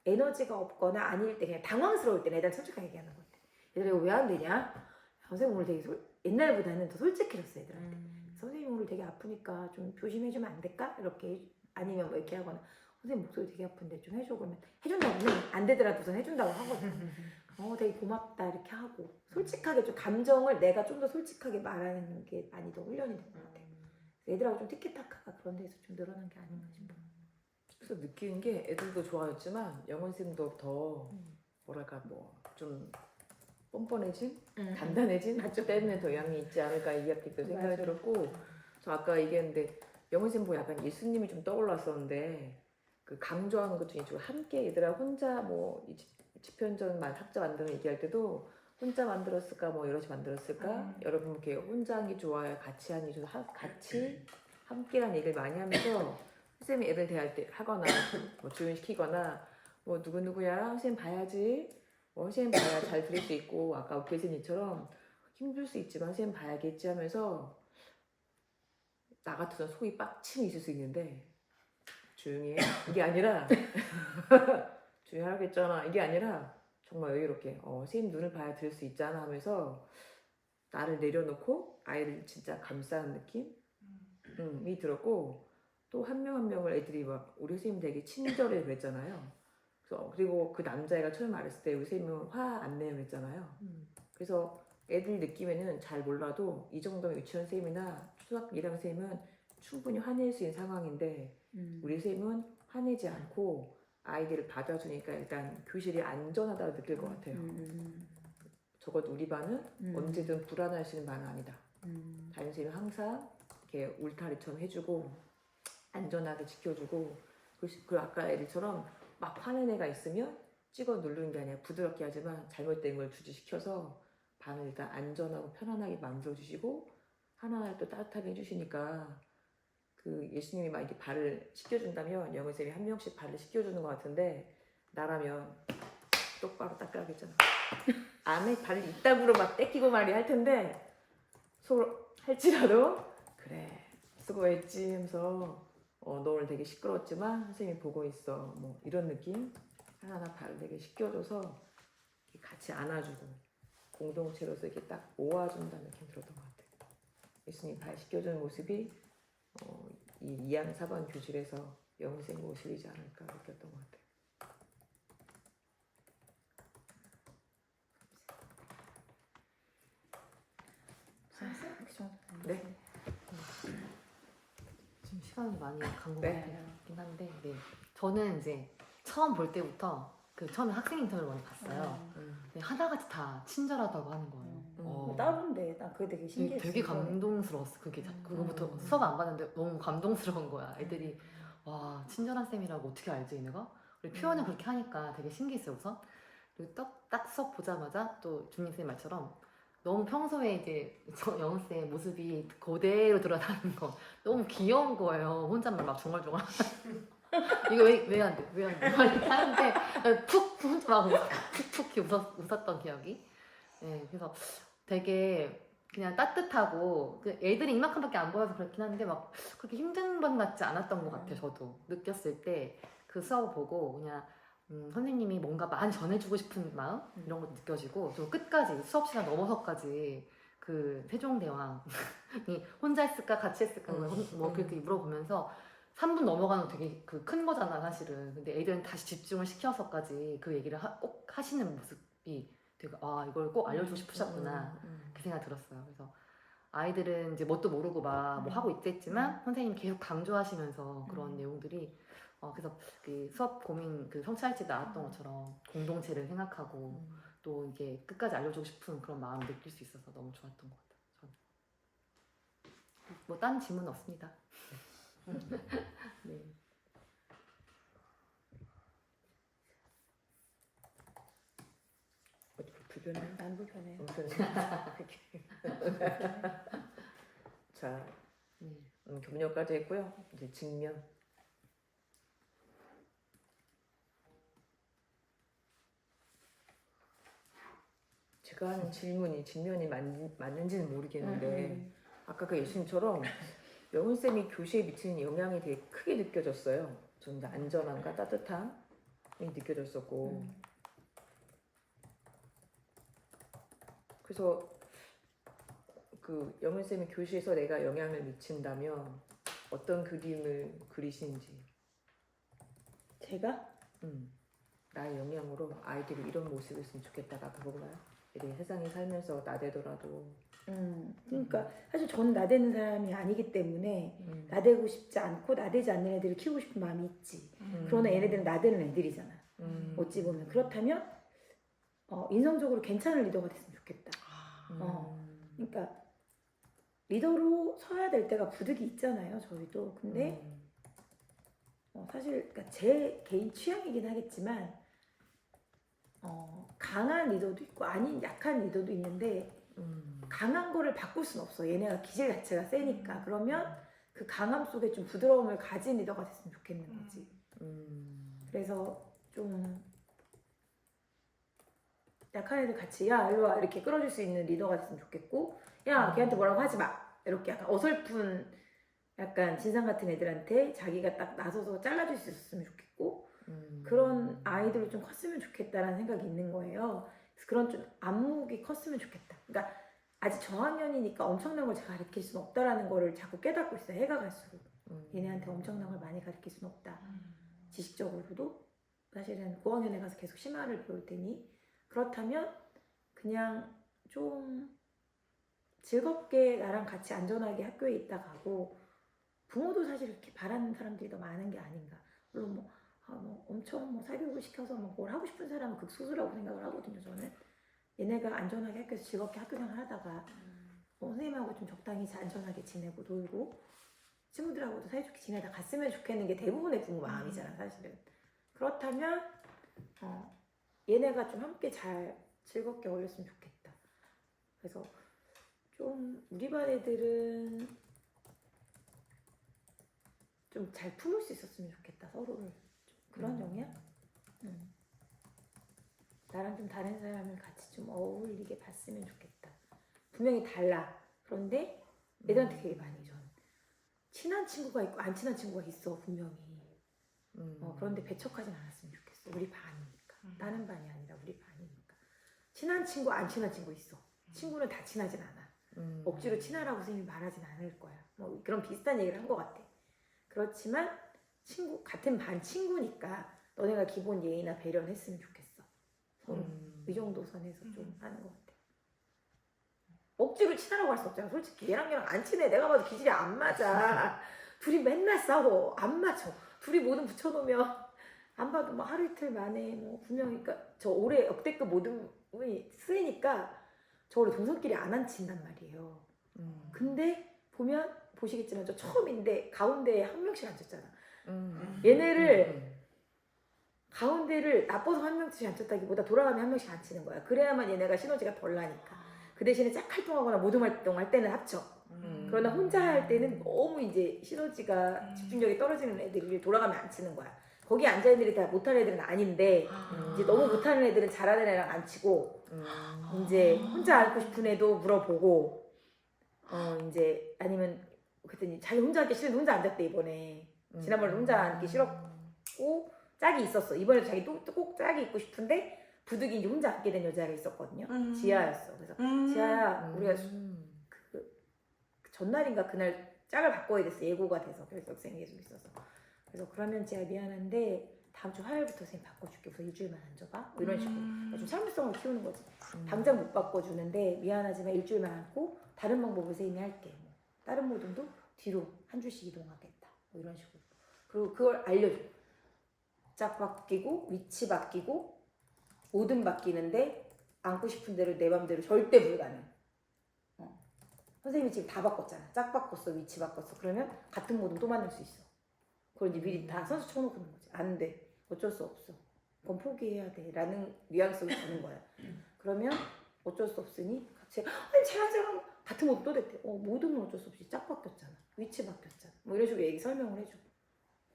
에너지가 없거나 아닐 때 그냥 당황스러울 때는 애들 솔직하게 얘기하는 것 같아. 얘들아 이거 왜 안 되냐? 선생님 오늘 되게 옛날보다는 더 솔직해졌어 애들한테. 선생님 오늘 되게 아프니까 좀 조심해주면 안 될까? 이렇게 아니면 뭐 이렇게 하거나 선생님 목소리 되게 아픈데 좀 해줘 그러면 해준다고는 안 되더라도 우선 해준다고 하거든. 되게 고맙다 이렇게 하고 솔직하게 좀 감정을 내가 좀 더 솔직하게 말하는 게 많이 더 훈련이 된 것 같아요. 애들하고 좀 티키타카가 그런 데서 좀 늘어난 게 아닌가 싶어요. 그래서 느끼는 게 애들도 좋아했지만 영원쌤도 더 뭐랄까 뭐 좀 뻔뻔해진? 단단해진? 때문에 더 영향이 있지 않을까 이 학기 때 생각이 맞아요. 들었고 저 아까 얘기했는데 영원쌤 보고 약간 예수님이 좀 떠올랐었는데 그 강조하는 것 중에 좀 함께 얘들아 혼자 뭐 지편전 학자 만드는 얘기할 때도 혼자 만들었을까 뭐 여럿이 만들었을까 여러분 이렇게 혼자 하는 게 좋아요 같이 하는 게 좋아요 같이 함께라는 얘기를 많이 하면서 선생님이 애들 대할 때 하거나 뭐 조연시키거나 뭐 누구누구야 선생님 봐야지 뭐 선생님 봐야 잘 들을 수 있고 아까 교수님처럼 힘들 수 있지만 선생님 봐야겠지 하면서 나 같으면 속이 빡침이 있을 수 있는데 조용히 해 이게 아니라 조용히 하겠잖아 이게 아니라 정말 여유롭게 선생님 눈을 봐야 들을 수 있잖아 하면서 나를 내려놓고 아이를 진짜 감싸는 느낌이 들었고, 또 한 명 한 명을 애들이 막 우리 선생님 되게 친절해 그랬잖아요. 그리고 그 남자애가 처음 말했을 때 우리 선생님은 화 안 내요 그랬잖아요. 그래서 애들 느낌에는 잘 몰라도 이 정도면 유치원 선생님이나 초등학교 1학년 선생님은 충분히 화낼 수 있는 상황인데, 우리 선생님은 화내지 않고 아이들을 받아주니까 일단 교실이 안전하다고 느낄 것 같아요. 적어도 우리 반은 언제든 불안할 수 있는 반은 아니다. 담임 선생님이 항상 이렇게 울타리처럼 해주고 안전하게 지켜주고, 그리고 아까 애들처럼 막 화낸 애가 있으면 찍어 누르는 게 아니라 부드럽게 하지만 잘못된 걸 주지시켜서 반을 일단 안전하고 편안하게 만들어주시고 하나하나 또 따뜻하게 해주시니까, 그 예수님이 막 이렇게 발을 씻겨준다면 영은 쌤이 한 명씩 발을 씻겨주는 것 같은데, 나라면 똑바로 닦아야겠잖아. 안에 발을 이따구로 막 떼끼고 말이 할 텐데, 서로 할지라도 그래 수고했지 하면서 너 오늘 되게 시끄러웠지만 선생님이 보고 있어, 뭐 이런 느낌. 하나하나 발을 되게 씻겨줘서 이렇게 같이 안아주고 공동체로서 이렇게 딱 모아준다는 느낌 들었던 것 같아요. 예수님 발 씻겨주는 모습이 이 2학 4반 교실에서 영생 모습이지 않을까 느꼈던 것 같아요. 네. 지금 시간이 많이 간 것 네. 같긴 한데, 네. 저는 이제 처음 볼 때부터 처음에 학생 인터뷰를 많이 봤어요. 근데 하나같이 다 친절하다고 하는 거예요. 뭐 따로인데 난 그게 되게 신기했어. 되게 감동스러웠어. 그거부터 수업 안 받는데 너무 감동스러운 거야. 애들이 와 친절한 쌤이라고 어떻게 알지 얘네가? 우리 표현을 그렇게 하니까 되게 신기했어요 우선. 그리고 딱 수업 보자마자 또 준님 쌤 말처럼 너무 평소에 이제 저 영은 쌤 모습이 그대로 드러나는 거 너무 귀여운 거예요. 혼잣말 막 중얼중얼. 이거 왜 안 돼? 왜 안 돼? 막 이렇게 하는데 푹 혼자 막 푹푹 웃었던 기억이. 네, 그래서 되게 그냥 따뜻하고 애들이 이만큼밖에 안 보여서 그렇긴 한데 막 그렇게 힘든 건 같지 않았던 것 같아요. 저도 느꼈을 때 그 수업을 보고 그냥 선생님이 뭔가 많이 전해주고 싶은 마음 이런 것도 느껴지고 좀 끝까지 수업 시간 넘어서까지 그 세종대왕이 혼자 했을까 같이 했을까 뭐 그렇게 물어보면서 3분 넘어가는 거 되게 큰 거잖아 사실은. 근데 애들은 다시 집중을 시켜서까지 그 얘기를 꼭 하시는 모습이 되게 이걸 꼭 알려주고 싶으셨구나 그 생각 들었어요. 그래서 아이들은 이제 뭣도 모르고 막 뭐 하고 있겠지만 선생님 계속 강조하시면서 그런 내용들이 그래서 그 수업 고민 그 성찰지 나왔던 것처럼 공동체를 생각하고 또 이게 끝까지 알려주고 싶은 그런 마음을 느낄 수 있어서 너무 좋았던 것 같아요. 저는 뭐 딴 질문 없습니다. 네. 불편해요? 안 불편해요. 자, 교문여까지 했고요. 이제 직면. 제가 하는 질문이 직면이 맞는지는 모르겠는데 아까 그 예수님처럼 영훈쌤이 교시에 미치는 영향이 되게 크게 느껴졌어요. 좀 이제 안전함과 따뜻함이 느껴졌었고 그래서 그 영훈쌤이 교시에서 내가 영향을 미친다면 어떤 그림을 그리시는지. 제가? 나의 영향으로 아이들이 이런 모습이었으면 좋겠다가 아까 그거가요? 애들이 세상에 살면서 나대더라도 그러니까 사실 저는 나대는 사람이 아니기 때문에 나대고 싶지 않고 나대지 않는 애들을 키우고 싶은 마음이 있지. 그러나 얘네들은 나대는 애들이잖아. 어찌 보면 그렇다면 인성적으로 괜찮은 리더가 됐으면 좋겠다. 그러니까 리더로 서야 될 때가 부득이 있잖아요. 저희도. 근데 사실 그러니까 제 개인 취향이긴 하겠지만 강한 리더도 있고 아닌 약한 리더도 있는데 강한 거를 바꿀 순 없어. 얘네가 기질 자체가 세니까. 그러면 그 강함 속에 좀 부드러움을 가진 리더가 됐으면 좋겠는 거지. 그래서 좀 약한 애들 같이 야 일로 와 이렇게 끌어줄 수 있는 리더가 됐으면 좋겠고, 야 걔한테 뭐라고 하지 마 이렇게 약간 어설픈 약간 진상 같은 애들한테 자기가 딱 나서서 잘라줄 수 있었으면 좋겠고 그런 아이들이 좀 컸으면 좋겠다라는 생각이 있는 거예요. 그래서 그런 좀 안목이 컸으면 좋겠다. 그러니까 아직 저학년이니까 엄청난 걸 제가 가르칠 수는 없다라는 거를 자꾸 깨닫고 있어요. 해가 갈수록 얘네한테 엄청난 걸 많이 가르칠 수는 없다. 지식적으로도 사실은 고학년에 가서 계속 심화를 배울 테니 그렇다면 그냥 좀 즐겁게 나랑 같이 안전하게 학교에 있다 가고 부모도 사실 이렇게 바라는 사람들이 더 많은 게 아닌가. 물론 뭐 엄청 뭐 사교육을 시켜서 뭐 뭘 하고 싶은 사람은 극소수라고 생각을 하거든요. 저는 얘네가 안전하게 학교에서 즐겁게 학교 생활 하다가 선생님하고 좀 적당히 안전하게 지내고 놀고 친구들하고도 사이좋게 지내다 갔으면 좋겠는 게 대부분의 부모 마음이잖아 사실은. 그렇다면 얘네가 좀 함께 잘 즐겁게 어울렸으면 좋겠다. 그래서 좀 우리 반 애들은 좀 잘 품을 수 있었으면 좋겠다. 서로를 좀 그런 영향? 나랑 좀 다른 사람을 같이 좀 어울리게 봤으면 좋겠다. 분명히 달라. 그런데 애들한테 되게 많이 전 친한 친구가 있고 안 친한 친구가 있어 분명히. 그런데 배척하진 않았으면 좋겠어. 우리 반이니까. 다른 반이 아니라 우리 반이니까. 친한 친구 안 친한 친구 있어. 친구는 다 친하진 않아. 억지로 친하라고 선생님이 말하진 않을 거야. 뭐 그런 비슷한 얘기를 한 것 같아. 그렇지만 같은 반 친구니까 너네가 기본 예의나 배려는 했으면 좋겠어. 서로 이 정도 선에서 좀 하는 것 같아. 억지로 친하라고 할 수 없잖아. 솔직히 얘랑 안 친해. 내가 봐도 기질이 안 맞아. 둘이 맨날 싸워. 안 맞춰. 둘이 뭐든 붙여놓으면 안 봐도 뭐 하루 이틀 만에 뭐 분명히 그러니까 저 올해 역대급 모듬이 쓰이니까 저 원래 동성끼리 안 앉힌단 말이에요. 근데 보시겠지만 저 처음인데 가운데에 한 명씩 앉혔잖아. 얘네를 가운데를 나빠서 한 명씩 앉혔다기보다 돌아가면 한 명씩 앉히는 거야. 그래야만 얘네가 시너지가 덜 나니까. 그 대신에 짝 활동하거나 모둠 활동할 때는 합쳐. 그러나 혼자 할 때는 너무 이제 시너지가 집중력이 떨어지는 애들이 돌아가면 안 치는 거야. 거기 앉아있는 애들이 다 못하는 애들은 아닌데 이제 너무 못하는 애들은 잘하는 애랑 안 치고 이제 혼자 앉고 싶은 애도 물어보고 이제 아니면 그랬더니 자기 혼자 앉기 싫은데 혼자 앉았대 이번에. 지난번에 혼자 앉기 싫었고 짝이 있었어. 이번에도 자기 꼭 짝이 있고 싶은데 부득이 이제 혼자 앉게 된 여자가 있었거든요. 지아였어. 그래서 지아야 우리가 그 전날인가 그날 짝을 바꿔야 됐어. 예고가 돼서 결석생이 계속 있어서. 그래서 그러면 지아 미안한데 다음 주 화요일부터 선생님 바꿔줄게. 그래서 일주일만 앉아봐. 뭐 이런 식으로 좀 참을성을 키우는 거지. 당장 못 바꿔주는데 미안하지만 일주일만 앉고 다른 방법을 선생님이 할게. 뭐 다른 모둠도 뒤로 한 줄씩 이동하겠다. 뭐 이런 식으로. 그리고 그걸 알려줘. 짝 바뀌고 위치 바뀌고 모든 바뀌는데 앉고 싶은 대로 내 맘대로 절대 불가능. 선생님이 지금 다 바꿨잖아. 짝 바꿨어, 위치 바꿨어. 그러면 같은 모든 또 만날 수 있어. 그걸 이제 미리 다 선수 쳐놓고 있는 거지. 안 돼. 어쩔 수 없어. 그건 포기해야 돼. 라는 뉘앙스로 가는 거야. 그러면 어쩔 수 없으니 같이 아니 쟤랑 같은 모든 또 됐대. 모든은 어쩔 수 없이 짝 바뀌었잖아. 위치 바뀌었잖아. 뭐 이런 식으로 얘기 설명을 해줘.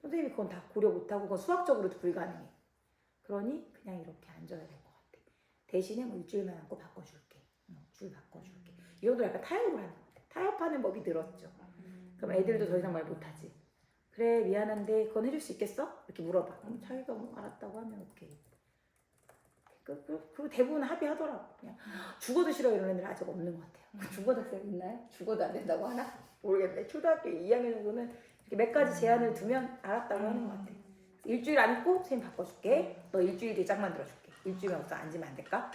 선생님이 그건 다 고려 못하고 그건 수학적으로도 불가능해. 그러니 그냥 이렇게 앉아야 될 것 같아. 대신에 뭐 일주일만 앉고 바꿔줄게. 줄 바꿔줄게. 이 정도 약간 타협을 하는 것 같아. 타협하는 법이 늘었죠. 그럼 애들도 더 이상 말 못하지. 그래 미안한데 그건 해줄 수 있겠어? 이렇게 물어봐. 자기가 뭐 알았다고 하면 오케이. 그리고 대부분 합의하더라고. 그냥 죽어도 싫어 이런 애들 아직 없는 것 같아요. 죽어도 할 사람 있나요? 죽어도 안 된다고 하나? 모르겠네. 초등학교 2학년 정도는 이렇게 몇 가지 제한을 두면 알았다고 하는 것 같아. 일주일 앉고 선생님 바꿔줄게. 너 일주일 뒤에 짝 만들어줄게. 일주일만 없어 앉으면 안 될까?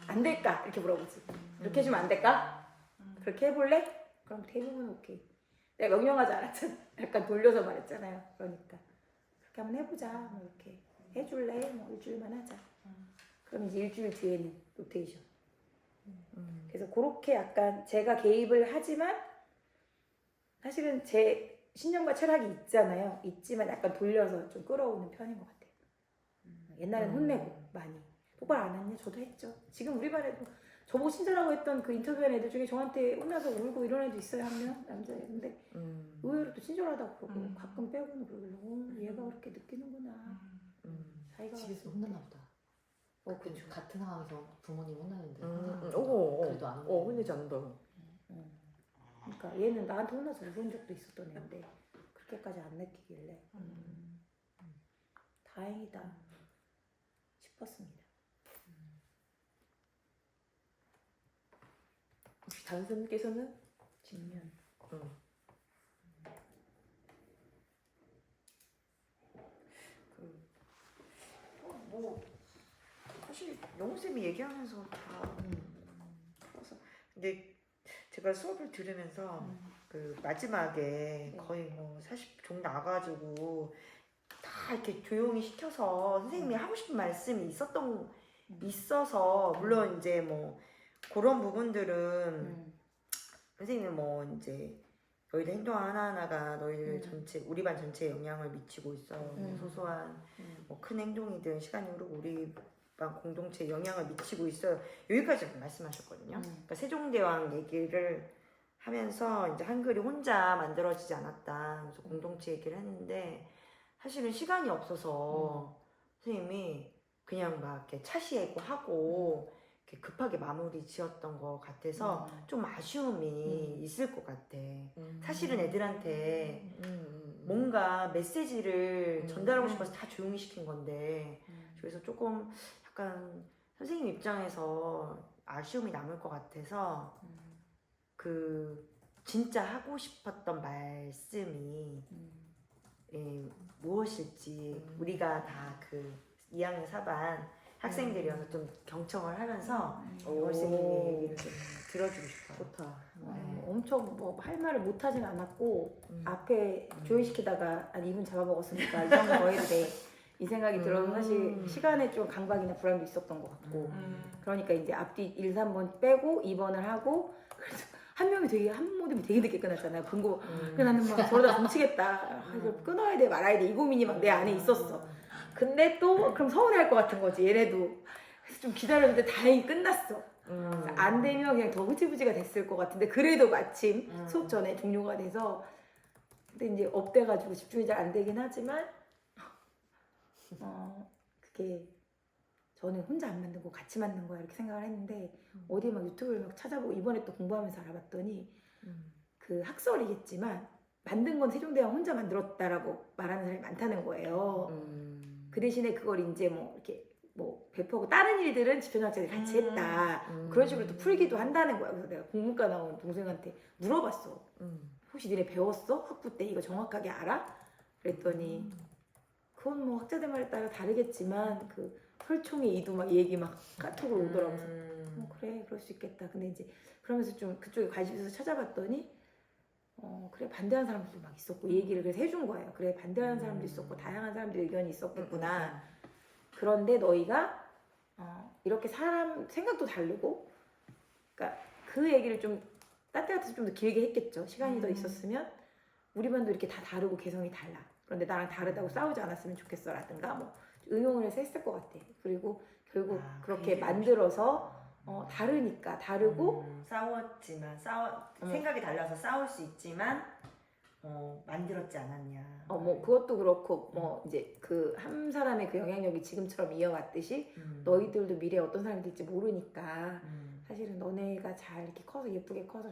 안 될까? 이렇게 물어보지. 이렇게 해주면 안 될까? 그렇게 해볼래? 그럼 대부분 오케이. 내가 명령하지 않았잖아. 약간 돌려서 말했잖아요. 그러니까 그렇게 한번 해보자. 뭐 이렇게 해줄래? 뭐 일주일만 하자. 그럼 이제 일주일 뒤에는 로테이션. 그래서 그렇게 약간 제가 개입을 하지만 사실은 제 신념과 철학이 있잖아요. 있지만 약간 돌려서 좀 끌어오는 편인 것 같아요. 옛날엔 혼내고 많이. 똑바로 안 했냐? 저도 했죠. 지금 우리 반에도 저보고 친절하고 했던 그 인터뷰한 애들 중에 저한테 혼나서 울고 이런 애도 있어요. 한 명 남자애. 근데 의외로 또 친절하다고 그러고 가끔 빼고는 그러길래 얘가 그렇게 느끼는구나. 자기가 집에서 혼났나 보다. 그쵸. 같은 상황에서 부모님 혼나는데 그래도 안 혼내지 않는다. 그러니까 얘는 나한테 혼나서 울은 적도 있었던 애인데 그렇게까지 안 느끼길래 다행이다 싶었습니다. 혹시 다른 선생님께서는? 직면. 뭐 사실 영호쌤이 얘기하면서 다 풀어서 근데 제가 수업을 들으면서 그 마지막에 거의 뭐 40종 나가지고 다 이렇게 조용히 시켜서 선생님이 하고 싶은 말씀이 있어서 물론 이제 뭐 그런 부분들은 선생님은 뭐 이제 너희들 행동 하나하나가 너희들 전체 우리 반 전체에 영향을 미치고 있어요. 뭐 소소한 뭐 큰 행동이든 시간이 흐르고 우리 반 공동체에 영향을 미치고 있어요. 여기까지 말씀하셨거든요. 그러니까 세종대왕 얘기를 하면서 이제 한글이 혼자 만들어지지 않았다. 그래서 공동체 얘기를 했는데 사실은 시간이 없어서 선생님이 그냥 막 이렇게 차시하고 하고 이렇게 급하게 마무리 지었던 것 같아서 좀 아쉬움이 있을 것 같아. 사실은 애들한테 뭔가 메시지를 전달하고 싶어서 다 조용히 시킨 건데 그래서 조금 약간 선생님 입장에서 아쉬움이 남을 것 같아서 그 진짜 하고 싶었던 말씀이 무엇일지 우리가 다 그 2학년 4반 학생들이어서 좀 경청을 하면서 선생님의 얘기를 좀 들어주고 싶어요. 좋다. 엄청 뭐 할 말을 못 하진 않았고 앞에 조용시키다가 아니 이분 잡아먹었으니까 이 정도 더 해도 돼. 이 생각이 들어서 사실 시간에 좀 강박이나 불안도 있었던 것 같고 그러니까 이제 앞뒤 1, 3번 빼고 2번을 하고 그래서 한 명이 되게 한 모듬이 되게 늦게 끝났잖아요. 금고 그래서 나는 막 저러다 뭉치겠다. 이거 끊어야 돼 말아야 돼 이 고민이 막 내 안에 있었어. 근데 또 그럼 서운할 것 같은 거지 얘네도. 그래서 좀 기다렸는데 다행히 끝났어. 안 되면 그냥 더 흐지부지가 됐을 것 같은데 그래도 마침 수업 전에 종료가 돼서 근데 이제 업돼가지고 집중이 잘 안 되긴 하지만 그게 저는 혼자 안 만든 거 같이 만든 거야 이렇게 생각을 했는데 어디 막 유튜브를 막 찾아보고 이번에 또 공부하면서 알아봤더니 그 학설이겠지만 만든 건 세종대왕 혼자 만들었다라고 말하는 사람이 많다는 거예요. 그 대신에 그걸 이제 뭐 이렇게 뭐 배포하고 다른 일들은 집현학자들이 같이 했다. 그런 식으로 또 풀기도 한다는 거야. 그래서 내가 공문과 나온 동생한테 물어봤어. 혹시 니네 배웠어? 학부 때 이거 정확하게 알아? 그랬더니 그건 뭐 학자들말에 따라 다르겠지만 그 혈총의 이도 막 얘기 막 카톡으로 오더라고. 그래 그럴 수 있겠다. 근데 이제 그러면서 좀 그쪽에 관심 있어서 찾아봤더니 그래 반대하는 사람들도 막 있었고 얘기를 그래서 해준 거예요. 그래 반대하는 사람도 있었고 다양한 사람들의 의견이 있었겠구나. 그런데 너희가 이렇게 사람 생각도 다르고 그러니까 그 얘기를 좀 딴 때 같아서 좀 더 길게 했겠죠. 시간이 더 있었으면 우리 반도 이렇게 다 다르고 개성이 달라. 그런데 나랑 다르다고 싸우지 않았으면 좋겠어 라든가 뭐 응용을 해서 했을 것 같아. 그리고 결국 그렇게 만들어서 다르니까 다르고 싸웠지만 생각이 달라서 싸울 수 있지만 만들었지 않았냐. 뭐 그것도 그렇고 뭐 이제 그 한 사람의 그 영향력이 지금처럼 이어갔듯이 너희들도 미래에 어떤 사람이 될지 모르니까 사실은 너네가 잘 이렇게 커서 예쁘게 커서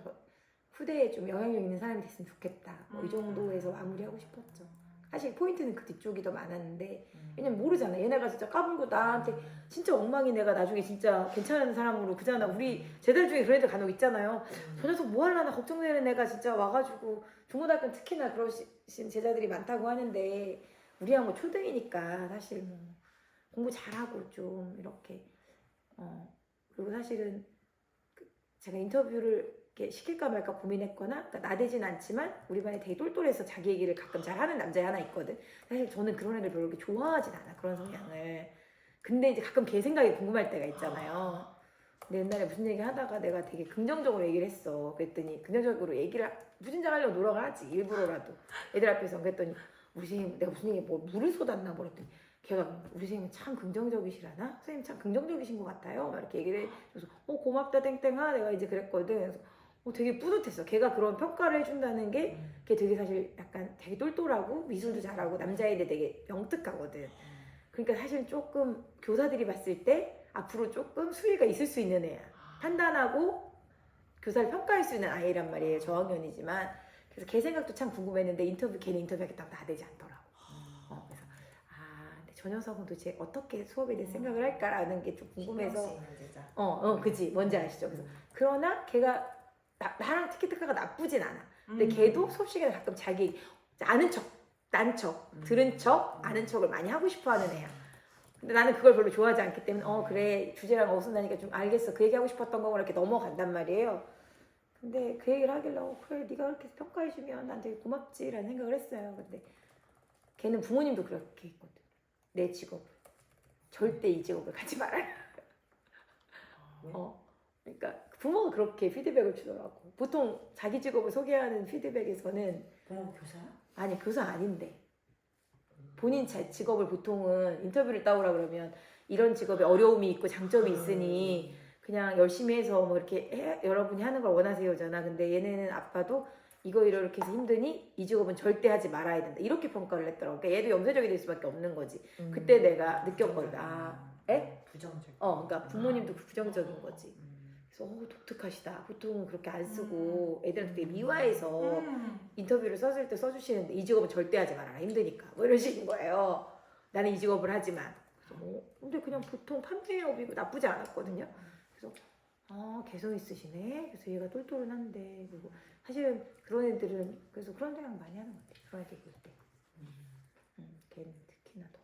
후대에 좀 영향력 있는 사람이 됐으면 좋겠다. 뭐 이 정도에서 마무리하고 싶었죠. 사실 포인트는 그 뒤쪽이 더 많았는데 왜냐면 모르잖아. 얘네가 진짜 까불고 나한테 진짜 엉망인 애가 나중에 진짜 괜찮은 사람으로 그잖아. 우리 제자들 중에 그런 애들 간혹 있잖아요. 저 녀석 뭐 하려나 걱정되는 애가 진짜 와가지고 중고등학교 특히나 그러신 제자들이 많다고 하는데 우리야 뭐 초등이니까 사실 뭐 공부 잘하고 좀 이렇게 그리고 사실은 제가 인터뷰를 이렇게 시킬까 말까 고민했거나 그러니까 나대진 않지만 우리 반에 되게 똘똘해서 자기 얘기를 가끔 잘하는 남자 하나 있거든. 사실 저는 그런 애들 별로 그렇게 좋아하진 않아 그런 성향을. 근데 이제 가끔 걔 생각이 궁금할 때가 있잖아요. 근데 옛날에 무슨 얘기 하다가 내가 되게 긍정적으로 얘기를 했어. 그랬더니 긍정적으로 얘기를 무진장하려고 노력을 하지 일부러라도 애들 앞에서. 그랬더니 우리 선생님 내가 무슨 얘기 뭐 물을 쏟았나 뭐 그랬더니 걔가 우리 선생님 참 긍정적이시라나? 선생님 참 긍정적이신 것 같아요. 막 이렇게 얘기를 해줘서 고맙다 땡땡아 내가 이제 그랬거든. 그래서 되게 뿌듯했어. 걔가 그런 평가를 해준다는 게 걔 되게 사실 약간 되게 똘똘하고 미술도 잘하고 남자애들 되게 영특하거든. 그러니까 사실 조금 교사들이 봤을 때 앞으로 조금 수위가 있을 수 있는 애야. 판단하고 교사를 평가할 수 있는 아이란 말이에요. 저학년이지만. 그래서 걔 생각도 참 궁금했는데 걔는 인터뷰하겠다고 나대지 않더라고. 그래서 근데 저 녀석은 도대체 어떻게 수업에 대해 생각을 할까라는 게 좀 궁금해서. 그지 뭔지 아시죠? 그래서 그러나 걔가 나랑 티키타카가 나쁘진 않아. 근데 음. 걔도 수업 시간에 가끔 자기 아는 척, 난 척, 들은 척, 아는 척을 많이 하고 싶어하는 애야. 근데 나는 그걸 별로 좋아하지 않기 때문에 그래 주제랑 어긋나니까 좀 알겠어. 그 얘기 하고 싶었던 거고 이렇게 넘어간단 말이에요. 근데 그 얘기를 하길래 그래 네가 그렇게 평가해주면 난 되게 고맙지라는 생각을 했어요. 근데 걔는 부모님도 그렇게 했거든. 내 직업을 절대 이 직업을 가지 말아라. 그러니까 부모가 그렇게 피드백을 주더라고. 보통 자기 직업을 소개하는 피드백에서는 부모 교사야? 아니 교사 아닌데 본인 직업을 보통은 인터뷰를 따오라 그러면 이런 직업에 어려움이 있고 장점이 있으니 그냥 열심히 해서 뭐 이렇게 여러분이 하는 걸 원하세요잖아. 근데 얘네는 아빠도 이거 이렇게 해서 힘드니 이 직업은 절대 하지 말아야 된다 이렇게 평가를 했더라고. 그러니까 얘도 염세적이 될 수밖에 없는 거지. 그때 내가 느꼈거든. 부정적. 그러니까 부모님도 부정적인 거지. 그래서 독특하시다. 보통은 그렇게 안 쓰고 애들한테 되게 미화해서 인터뷰를 썼을 때 써주시는데 이 직업은 절대 하지 말아라 힘드니까 뭐 이런 식인 거예요. 나는 이 직업을 하지만 근데 그냥 보통 판매업이고 나쁘지 않았거든요. 그래서 개성 있으시네. 그래서 얘가 똘똘은 한데 그리고 사실은 그런 애들은 그래서 그런 생각 많이 하는 것 같아요. 그런 애들 볼 때. 걔는 특히나 더.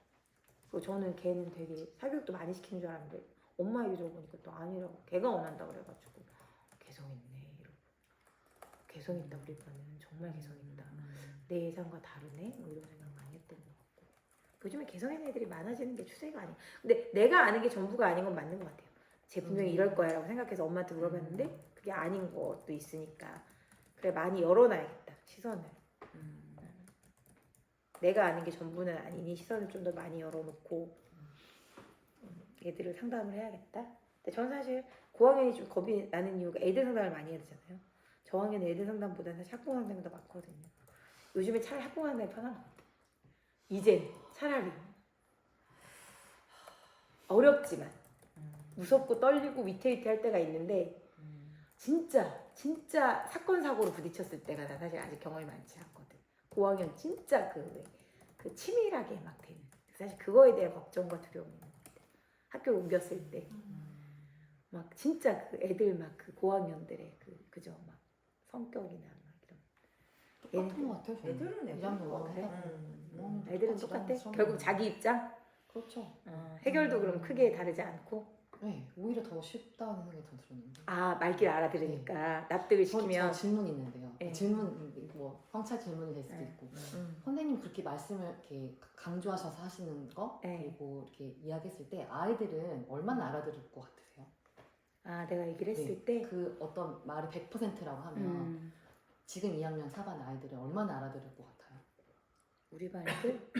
그리고 저는 걔는 되게 사교육도 많이 시키는 줄 알았는데 엄마 얘기 들어보니까 또 아니라고. 걔가 원한다 그래가지고 개성 있네 이러고. 개성 있다 우리 반은 정말 개성 있다. 내 예상과 다르네 뭐 이런 생각 많이 했던 것 같고. 요즘에 개성 있는 애들이 많아지는 게 추세가 아니야. 근데 내가 아는 게 전부가 아닌 건 맞는 것 같아요. 쟤 분명히 이럴 거야라고 생각해서 엄마한테 물어봤는데 그게 아닌 것도 있으니까 그래 많이 열어놔야겠다 시선을. 내가 아는 게 전부는 아니니 시선을 좀 더 많이 열어놓고 애들을 상담을 해야겠다. 근데 전 사실 고학년이 좀 겁이 나는 이유가 애들 상담을 많이 해야 되잖아요. 저학년은 애들 상담보다는 사실 학부모 상담이 더 많거든요. 요즘에 차라리 학부모 상담이 편한 것 같아요. 이젠 차라리 어렵지만 무섭고 떨리고 위태위태할 때가 있는데 진짜 사건 사고로 부딪혔을 때가 나 사실 아직 경험이 많지 않거든. 고학년 진짜 그 치밀하게 막 되는 사실 그거에 대한 걱정과 두려움이 있는 것 같아. 학교를 옮겼을 때 막 진짜 그 애들 막 그 고학년들의 그죠 막 성격이나 막 이런 똑같은 것 같아요. 저는. 애들은 애들인 이장님 것 같아. 애들은 똑같아. 결국 자기 입장 그렇죠. 해결도 그럼 크게 다르지 않고 네, 오히려 더 쉽다는 생각이 더 들었는데. 말귀를 알아들으니까 납득을 저 시키면 질문 있는데요. 네. 질문 뭐 황찰 질문이 될 수도 네. 있고. 선생님 그렇게 말씀을 이렇게 강조하셔서 하시는 거 네. 그리고 이렇게 이야기했을 때 아이들은 얼마나 알아들을 것 같으세요? 내가 얘기를 했을 때 그 어떤 말이 100%라고 하면 지금 2학년 4반 아이들은 얼마나 알아들을 것 같아요? 우리 반 애들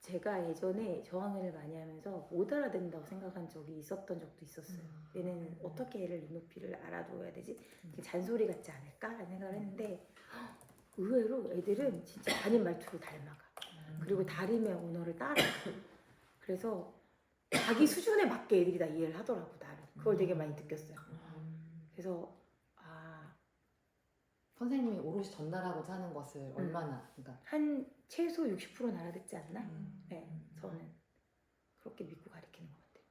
제가 예전에 저학년을 많이 하면서 못 알아듣는다고 생각한 적이 있었던 적도 있었어요. 얘네는 어떻게 애를 눈높이를 알아둬야 되지? 되게 잔소리 같지 않을까라는 생각을 했는데 의외로 애들은 진짜 담임 말투를 닮아가. 그리고 다림의 언어를 따라가. 그래서 자기 수준에 맞게 애들이 다 이해를 하더라고 나를. 그걸 되게 많이 느꼈어요. 그래서 선생님이 오롯이 전달하고자 하는 것을 얼마나 그러니까 한 최소 60%는 알아듣지 않나? 네, 저는 그렇게 믿고 가르치는 것 같아요.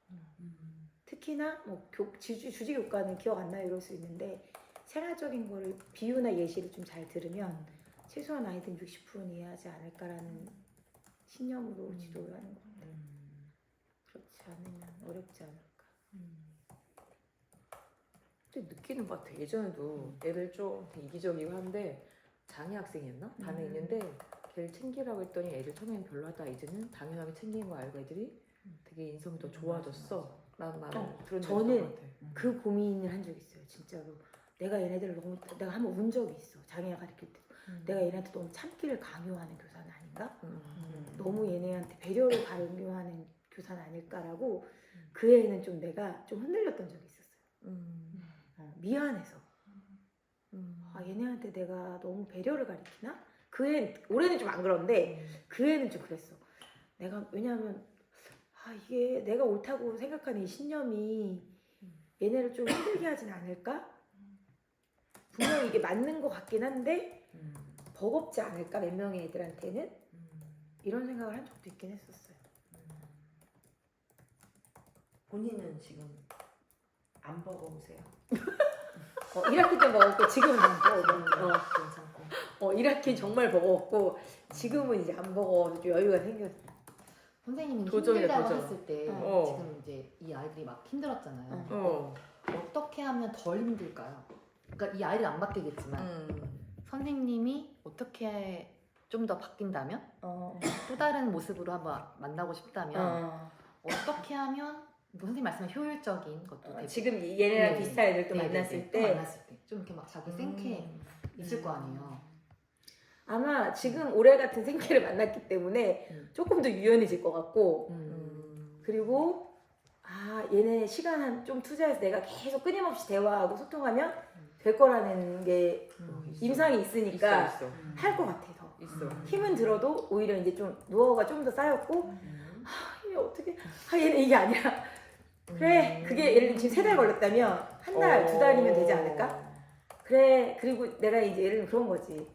특히나 뭐 주지 교과는 기억 안 나요 이럴 수 있는데 생활적인 거를 비유나 예시를 좀 잘 들으면 최소한 아이들은 60%는 이해하지 않을까라는 신념으로 지도를 하는 것 같아요. 그렇지 않으면 어렵지 않을까. 좀 느끼는 것 같아. 예전에도 애들 좀 이기적이고 한데 장애 학생이었나? 반에 있는데 걔를 챙기라고 했더니 애들 처음엔 별로하다 이제는 당연하게 챙기는 거 알고 애들이 되게 인성이 더 좋아졌어 라는 말을 들은 적이 저는 있는 것 같아. 그 고민을 한 적이 있어요. 진짜로. 내가 얘네들을 너무 내가 한번 운 적이 있어. 장애가 가르칠 때. 내가 얘네한테 너무 참기를 강요하는 교사는 아닌가? 너무 얘네한테 배려를 강요하는 교사는 아닐까라고 그 애는 좀 내가 좀 흔들렸던 적이 있었어요. 미안해서. 얘네한테 내가 너무 배려를 가르치나? 그 애 올해는 좀 안 그런데 그 애는 좀 그랬어. 내가 왜냐하면 이게 내가 옳다고 생각하는 이 신념이 얘네를 좀 힘들게 하진 않을까? 분명히 이게 맞는 것 같긴 한데 버겁지 않을까 몇 명의 애들한테는 이런 생각을 한 적도 있긴 했었어요. 본인은 지금 안 버거우세요? 1학기 때 먹었고 지금은 안 먹어. 괜찮고. 1학기 정말 버거웠고 지금은 이제 안 버거워서 좀 여유가 생겼어. 선생님이 도전이다, 힘들다고 도전. 했을 때 어. 지금 이제 이 아이들이 막 힘들었잖아요. 어. 어떻게 하면 덜 힘들까요? 그러니까 이 아이를 안 바뀌겠지만 선생님이 어떻게 좀 더 바뀐다면 또 다른 모습으로 한번 만나고 싶다면 어떻게 하면 뭐 선생님 말씀한 효율적인 것도 되고 지금 얘네랑 네. 비슷한 애들 또 네, 만났을 네, 네. 때 또 만났을 때 좀 이렇게 막 자기 생캐 있을 거 아니에요. 아마 지금 올해 같은 생캐를 만났기 때문에 조금 더 유연해질 것 같고 그리고 얘네 시간 좀 투자해서 내가 계속 끊임없이 대화하고 소통하면 될 거라는 게 임상이 있으니까 있어. 할 것 같아 더. 있어. 힘은 들어도 오히려 이제 좀 노하우가 좀 더 쌓였고 얘 어떻게 얘는 이게 아니라 그래 그게 예를 들면 지금 3달 걸렸다면 한 달, 2달이면 되지 않을까? 그래 그리고 내가 이제 예를 들면 그런 거지.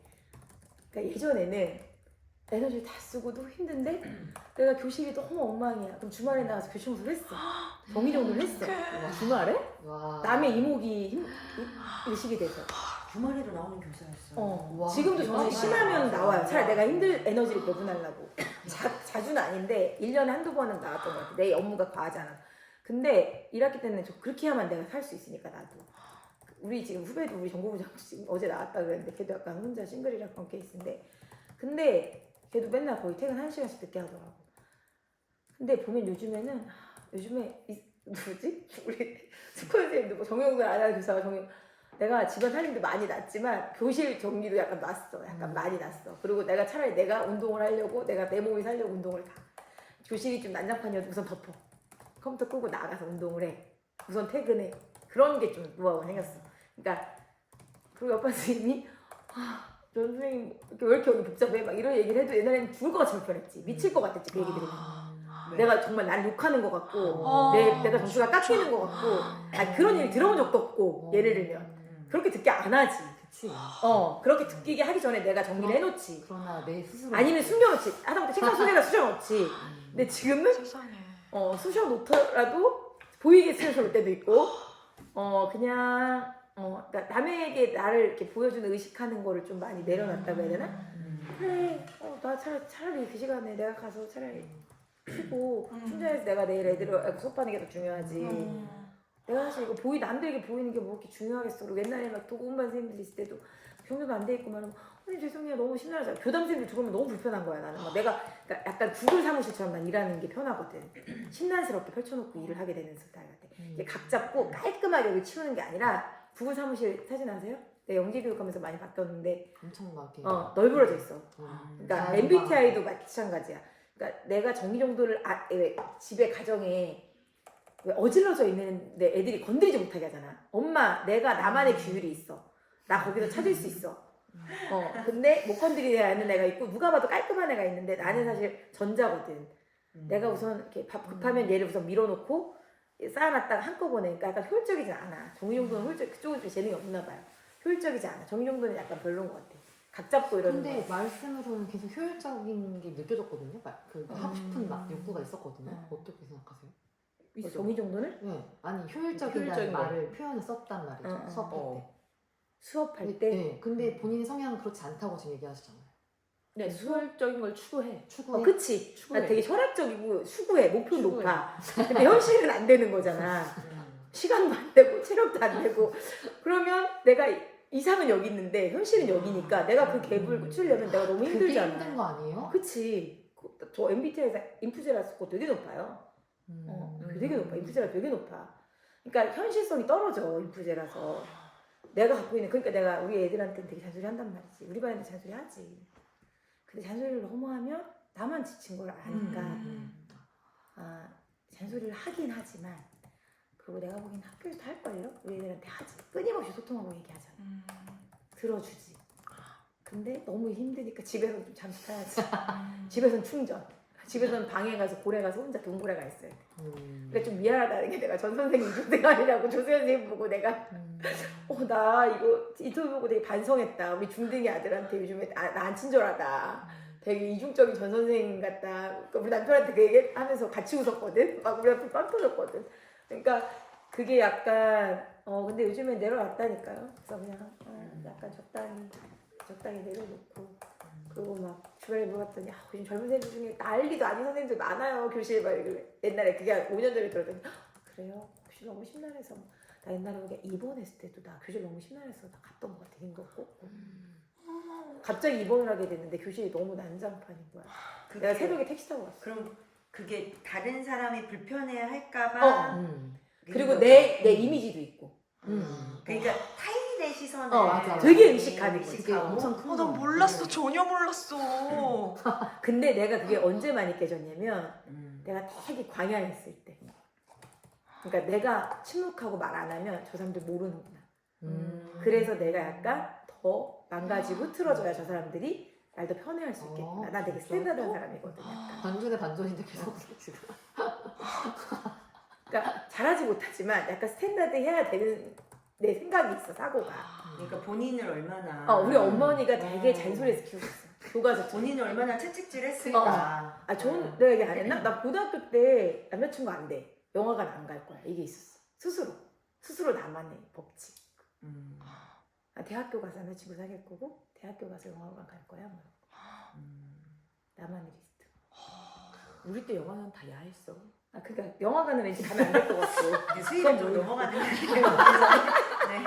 그러니까 예전에는 에너지 다 쓰고도 힘든데 내가 교실이 너무 엉망이야. 그럼 주말에 나가서 교실 청소를 했어. 정리 정도를 했어. 주말에? 와. 남의 이목이 의식이 돼서. 주말에도 나오는 교사였어. 와, 지금도 저는 대박이다. 심하면 나와요. 차라리 내가 힘들 에너지를 배분하려고. 자주는 아닌데 1년에 한두 번은 나왔던 것 같아. 내 업무가 과하잖아. 근데 1학기 때는 저 그렇게 하면 내가 살 수 있으니까 나도. 우리 지금 후배도 우리 정보부장 지금 어제 나왔다 그랬는데 걔도 약간 혼자 싱글이라 그런 케이스인데 근데 걔도 맨날 거의 퇴근 1시간씩 늦게 하더라고. 근데 보면 요즘에 누구지? 우리 스쿨 선생님도 뭐 정영근 아나 교사가 내가 집안 살림도 많이 났지만 교실 정리도 약간 났어. 약간 많이 났어. 그리고 내가 차라리 내가 운동을 하려고 내가 내 몸이 살려고 운동을 가. 교실이 좀 난장판이어도 우선 덮어. 컴퓨터 끄고 나가서 운동을 해. 우선 퇴근해. 그런 게 좀 노하우가 생겼어. 그러니까 그리고 옆반 선생님이 전 선생님 왜 이렇게 여기 복잡해? 막 이런 얘기를 해도 옛날에는 죽을 것 같이 불편했지. 미칠 것 같았지 그 얘기 들으면. 내가 정말 날 욕하는 것 같고 내가 점수가 깎이는 것 같고 그런 얘기 들어본 적도 없고 예를 들면 그렇게 듣게 안 하지. 그치. 그렇게 듣기게 하기 전에 내가 정리를 해놓지. 그러나 내 스스로 아니면 숨겨놓지. 하다못해 책상 속에다 쑤셔놓지. 근데 지금은 세상에. 쑤셔놓더라도 보이게 쑤셔놓을 때도 있고 그냥 그러니까 남에게 나를 이렇게 보여주는 의식하는 거를 좀 많이 내려놨다고 해야 되나? 그래 나 차라리 그 시간에 내가 가서 차라리 쉬고 충전해서 내가 내일 애들을 수업하는 게 더 중요하지. 내가 사실 이거 남들에게 보이는 게 뭐 그렇게 중요하겠어. 그리고 옛날에 막 도구운반 선생님들 있을 때도 경료가 안 돼 있고 말하면 언니 죄송해요 너무 심란하잖아. 교담 선생님들 들어오면 너무 불편한 거야 나는. 막 내가 그러니까 약간 구글 사무실처럼 난 일하는 게 편하거든. 심란스럽게 펼쳐놓고 일을 하게 되는 스타일 같아. 이게 각 잡고 깔끔하게 여기 치우는 게 아니라 구글 사무실 사진 아세요? 내가 영재교육하면서 많이 바뀌었는데 엄청나게 널브러져 있어. 그러니까 잘 MBTI도 마찬가지야. 그러니까 내가 정리 정도를 집에 가정에 왜 어질러져 있는데 애들이 건드리지 못하게 하잖아. 엄마 내가 나만의 규율이 있어. 나 거기서 찾을 수 있어. 근데 못 건드리게 하는 애가 있고 누가 봐도 깔끔한 애가 있는데 나는 사실 전자거든. 내가 우선 이렇게 밥 급하면 얘를 우선 밀어놓고 쌓아놨다가 한꺼번에 그러니까 약간 효율적이지 않아. 정리 정도는 그쪽은 좀 재능이 없나 봐요. 효율적이지 않아. 정리 정도는 약간 별로인 것 같아. 각 잡고 이러는 근데 거. 말씀으로는 계속 효율적인 게 느껴졌거든요. 그 하고 싶은 막 욕구가 있었거든요. 어떻게 생각하세요? 정리 정도는? 네, 아니 효율적이라는 효율적인 말을 표현을 썼단 말이죠. 수업할 때. 수업할 때? 네, 근데 본인의 성향은 그렇지 않다고 지금 얘기하시잖아요. 네, 수월적인 걸 추구해. 추구해. 그치. 추구해. 나 되게 혈압적이고 추구해. 목표는 추구해. 높아. 근데 현실은 안 되는 거잖아. 시간도 안 되고 체력도 안 되고 그러면 내가 이상은 여기 있는데 현실은 여기니까 내가 그 갭을 맞추려면 내가 너무 그게 힘들잖아. 힘든 거 아니에요? 그치. 저 MBTI에서 인프제라 스코어 되게 높아요. 되게 높아. 인프제라 되게 높아. 그러니까 현실성이 떨어져 인프제라서. 내가 갖고 있는 그러니까 내가 우리 애들한테는 되게 잔소리 한단 말이지. 우리 반에도 잔소리 하지. 근데 잔소리를 너무 하면 나만 지친 걸 아니까 잔소리를 하긴 하지만 그리고 내가 보기엔 학교에서도 할걸요? 우리 애들한테 하지. 끊임없이 소통하고 얘기하잖아. 들어주지. 근데 너무 힘드니까 집에서 좀 잠식해야지. 집에서는 충전. 집에서는 방에 가서 고래 가서 혼자 동굴에 가 있어야 돼. 그러니까 좀 미안하다는 게 내가 전 선생님 이중생활이라고 조수연 선생님 보고 내가 나 이거 인터뷰 보고 되게 반성했다. 우리 중등이 아들한테 요즘에 나 안 친절하다. 되게 이중적인 전 선생님 같다. 그러니까 우리 남편한테 그 얘기 하면서 같이 웃었거든. 막 우리 남편 빵 터졌거든. 그러니까 그게 약간 근데 요즘엔 내려놨다니까요. 그래서 그냥 약간 적당히 내려놓고 그리고 막 주변에 물어봤더니 요즘 젊은 선생님 중에 난리도 아닌 선생님들 많아요. 교실에 막 이러길래 옛날에 그게 한 5년 전에 들었더니 그래요? 교실 너무 심란해서 나 옛날에 그냥 입원했을 때도 나 교실 너무 심란해서 나 갔던 것 같아. 힘들고 갑자기 입원을 하게 됐는데 교실이 너무 난장판인 거야. 내가 새벽에 택시 타고 갔어. 그럼 그게 다른 사람이 불편해 할까봐 그리고 내 이미지도 있고 그러니까 타인의 시선을 맞아. 되게 의식하는 거지. 의식하고. 엄청 큰 난 거. 몰랐어. 전혀 몰랐어. 근데 내가 그게 언제 많이 깨졌냐면 내가 되게 광야에 있을 때 그러니까 내가 침묵하고 말 안 하면 저 사람들 모르는구나. 그래서 내가 약간 더 망가지고 틀어져야 저 사람들이 날 더 편애할 수 있겠구나. 나 되게 스탠다드한 사람이거든. 약간. 반전의 반전인데 계속 지금. 그러니까 잘하지 못하지만 약간 스탠다드 해야 되는 내 생각이 있어. 사고가. 그러니까 본인을 얼마나 우리 어머니가 되게 잔소리해서 키우고 있어. 교과서 본인을 얼마나 채찍질 했을까. 좋은 내가 얘기 안 했나? 나 고등학교 때 남자친구 안 돼. 영화관 안 갈 거야. 이게 있었어. 스스로 나만의 법칙. 나 대학교 가서 남자친구 사귈 거고 대학교 가서 영화관 갈 거야. 뭐. 나만의 리스트. 우리 때 영화는 다 야했어. 그러니까 영화관은 왠지 가면 안 될 것 같고. 수입은 좀 넘어가는 게 네.